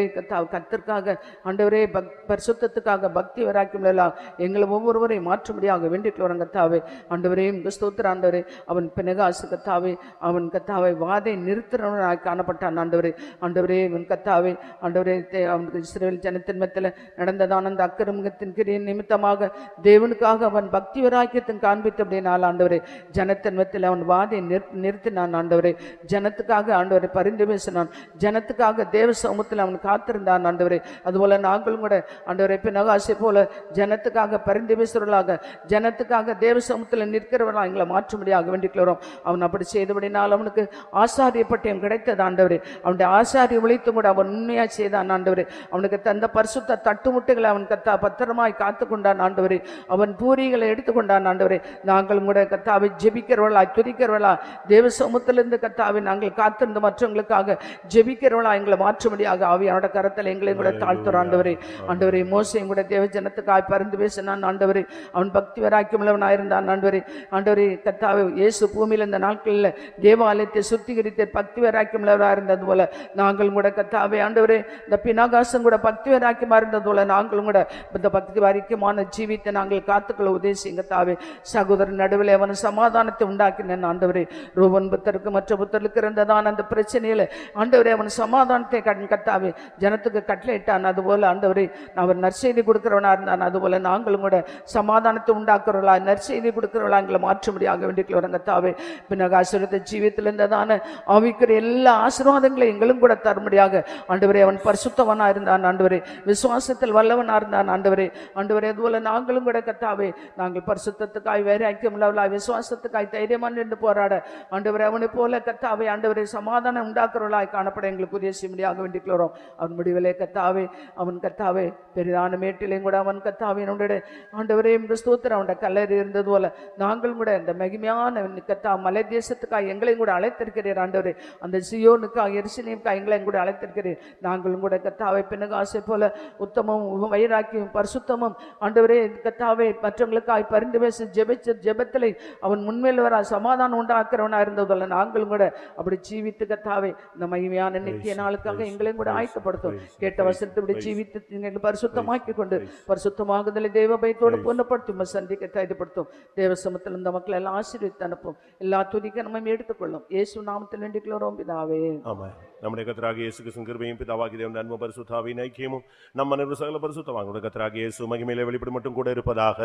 Speaker 5: கர்த்தருக்காக ஆண்டவரே பரிசுத்தத்துக்காக பக்தி வராக்கியுள்ளலாம் எங்களை ஒவ்வொருவரையும் மாற்றும்படியாக வேண்டிக்கிறோம் கர்த்தாவே. ஆண்டவரே ஸ்தோத்திர ஆண்டவரே. அவன் பினகாசு கர்த்தாவே அவன் கர்த்தாவை வாதை நிறுத்துறவனாய் காணப்பட்டான் ஆண்டவரே. ஆண்டவரே அவன் கர்த்தாவே ஆண்டவரே அவனுக்கு இஸ்ரவேல் ஜனத்தின் மத்தியில் நடந்ததான அந்த அக்கிரமத்தின் கிரியின் நிமித்தமாக தேவனுக்காக அவன் பக்தி வராக்கியத்தின் காண்பித்தபடினால் ஆண்டவரே ஜனத்தின் மத்தியில் அவன் வாதை நிறுத்தினான் ஆண்டவரே. ஜனத்துக்காக ஆண்டவரை பரிந்து பேசினான். ஜனத்துக்காக தேவ சமூகத்தில் அவன் காத்திருந்தான் ஆண்டவரே. அதுபோல நாங்களும் கூட ஆண்டவரை பினகாசை போல ஜனத்துக்காக பரிந்து பேசுறவர்களாக ஜனத்துக்காக தேவ சமூகத்தில் நிற்கிறவர்களாக எங்களை மாற்றும்படியாக வேண்டிக்கிறோம். அவன் அப்படி செய்தபடினால் அவனுக்கு ஆசாரிய பட்டயம் கிடைத்தது ஆண்டவரே. அவனுடைய ஆசாரிய உழைத்தும் கூட அவன் உண்மையாக செய்தான் ஆண்டவரே. அவனுக்கு தந்த பரிசுத்த தட்டுமுட்டுகளை அவன் பத்திரமாய் காத்து கொண்டான் ஆண்டவரே. அவன் பூரிகளை எடுத்துக்கொண்டான் ஆண்டவரே. நாங்களும் கூட கர்த்தாவை ஜெபிக்கிறவர்களா துதிக்கிறவர்களா தேவ சமூகத்திலிருந்து கர்த்தாவை நாங்கள் காத்திருந்து மற்றவங்களுக்காக ஜெபிக்கிறவர்களா எங்களை மாற்றும்படியாக ஆவியானோட கரத்தில் எங்களையும் கூட தாழ்த்துறோம் ஆண்டவரே. ஆண்டவரே மோசையும் கூட தேவ ஜனத்துக்காய் பரிந்து பேசினான் ஆண்டவரே. அவன் பக்தி வராக்கியமுள்ளவனாயிருந்தான் ஆண்டவரே. ஆண்டவரே கர்த்தாவை இயேசு பூமியில் இந்த நாட்களில் தேவாலயத்தை சுத்திகரித்து பக்தி வராக்கியமுள்ளவராக இருந்தது போல நாங்களும் கூட கர்த்தாவை ஆண்டவரே இந்த பினாகாசம் கூட பக்தி வராக்கியமா இருந்தது போல நாங்களும் கூட இந்த பக்தி வரைக்குமான ஜீவித்தை நாங்கள் காத்துக்களை உதேசிங்க தாவே. சகோதரன் நடுவில் அவன் சமாதானத்தை உண்டாக்கினேன் ஆண்டவரே. ரூபன் புத்தருக்கு மற்ற புத்தருக்கு இருந்ததான் அந்த பிரச்சனையில ஆண்டவரே அவன் சமாதானத்தை கத்தாவே ஜனத்துக்கு கட்டளையிட்டான். அதுபோல ஆண்டவரே அவன் நற்செய்தி கொடுக்கிறவனா இருந்தான். அதுபோல நாங்களும் கூட சமாதானத்தை உண்டாக்குறவர்களா நற்செய்தி கொடுக்கிறவர்களா எங்களை மாற்றும்படியாக வேண்டிக்கிறவங்க தாவே. பின்னகாசுரத்தை ஜீவியத்தில் இருந்ததான ஆவிக்கிற எல்லா ஆசீர்வாதங்களை எங்களும் கூட தரும்படியாக ஆண்டவரே அவன் பரிசுத்தவனா இருந்தான் ஆண்டவரே. விசுவாசத்தில் வல்லவனா இருந்தான் ஆண்டவரே. ஆண்டவரே அதுபோல நாங்களும் கூட கத்தாவே நாங்கள் பரிசுத்தத்துக்காய் வேற ஐக்கியமுள்ளவர்களாய் விசுவாசத்துக்காய் தைரியமான என்று போராட ஆண்டவரே அவனை போல கத்தாவே ஆண்டவரே சமாதானம் உண்டாக்குறவர்களாய் காணப்பட எங்களுக்கு உதவி செய்யும்படியாக வேண்டிக்கிறோம். அவன் முடிவிலே கத்தாவே அவன் கத்தாவே பெரிதான மேட்டிலையும் கூட அவன் கத்தாவே என்னுடைய ஆண்டவரே இந்த ஸ்தோத்திரம் அவனுடைய கல்லறி இருந்தது போல நாங்களும் கூட இந்த மகிமையான கத்தா மலை தேசத்துக்காக எங்களையும் கூட அழைத்திருக்கிறீர் ஆண்டவரே. அந்த சியோனுக்காக எருசலேமுக்காக எங்களையும் கூட அழைத்திருக்கிறீர். நாங்களும் கூட கத்தாவை பினகாசை போல உத்தமமும் வைராக்கியும் பரிசுத்தமும் ஆண்டவரே கத்தாவை மற்றவங்களுக்காக பரிந்து பேசி ஜெபிச்ச ஜெபத்திலே அவன் முன்மேல் வர சமாதானம் உண்டாக்குறவனா இருந்ததில்லை. நாங்களும் கூட அப்படி ஜீவித்து கத்தாவை இந்த மகிமையான நித்திய நாளுக்காக எங்களையும் கூட ஆயத்தப்படுத்தும். கேட்ட வசனத்தை இப்படி ஜீவித்து எங்களை பரிசுத்தமாக்கி கொண்டு பரிசுத்தமாகுதலை தேவ பயத்தோடு பூர்ணப்படுத்தும் சந்திக்க தைரியப்படுத்தும். தேவ சமத்தில் இந்த மக்கள் எல்லாம் ஆசீர்வதித்து அனுப்பும். எல்லா துதிக்க நம்ம எடுத்துக்கொள்ளும். இயேசு நாமத்தில் வேண்டிக்கிறோம் பிதாவே.
Speaker 1: ஆமென். நம்முடைய கர்த்தராகிய இயேசு கிறிஸ்துவின் கிருபையும் பிதாவாகிய தேவனுடைய அன்பும் பரிசுத்தாவின் ஐக்கியமும் நம்ம அனைவரும் சகல பரிசுத்தவான்களுடைய கர்த்தராகிய இயேசு மகிமையிலே வெளிப்படும் மட்டும் கூட இருப்பதாக.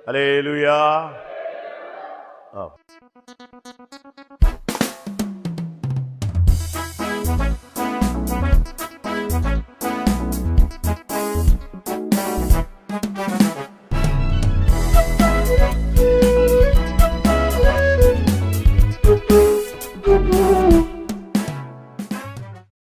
Speaker 1: அல்லேலூயா.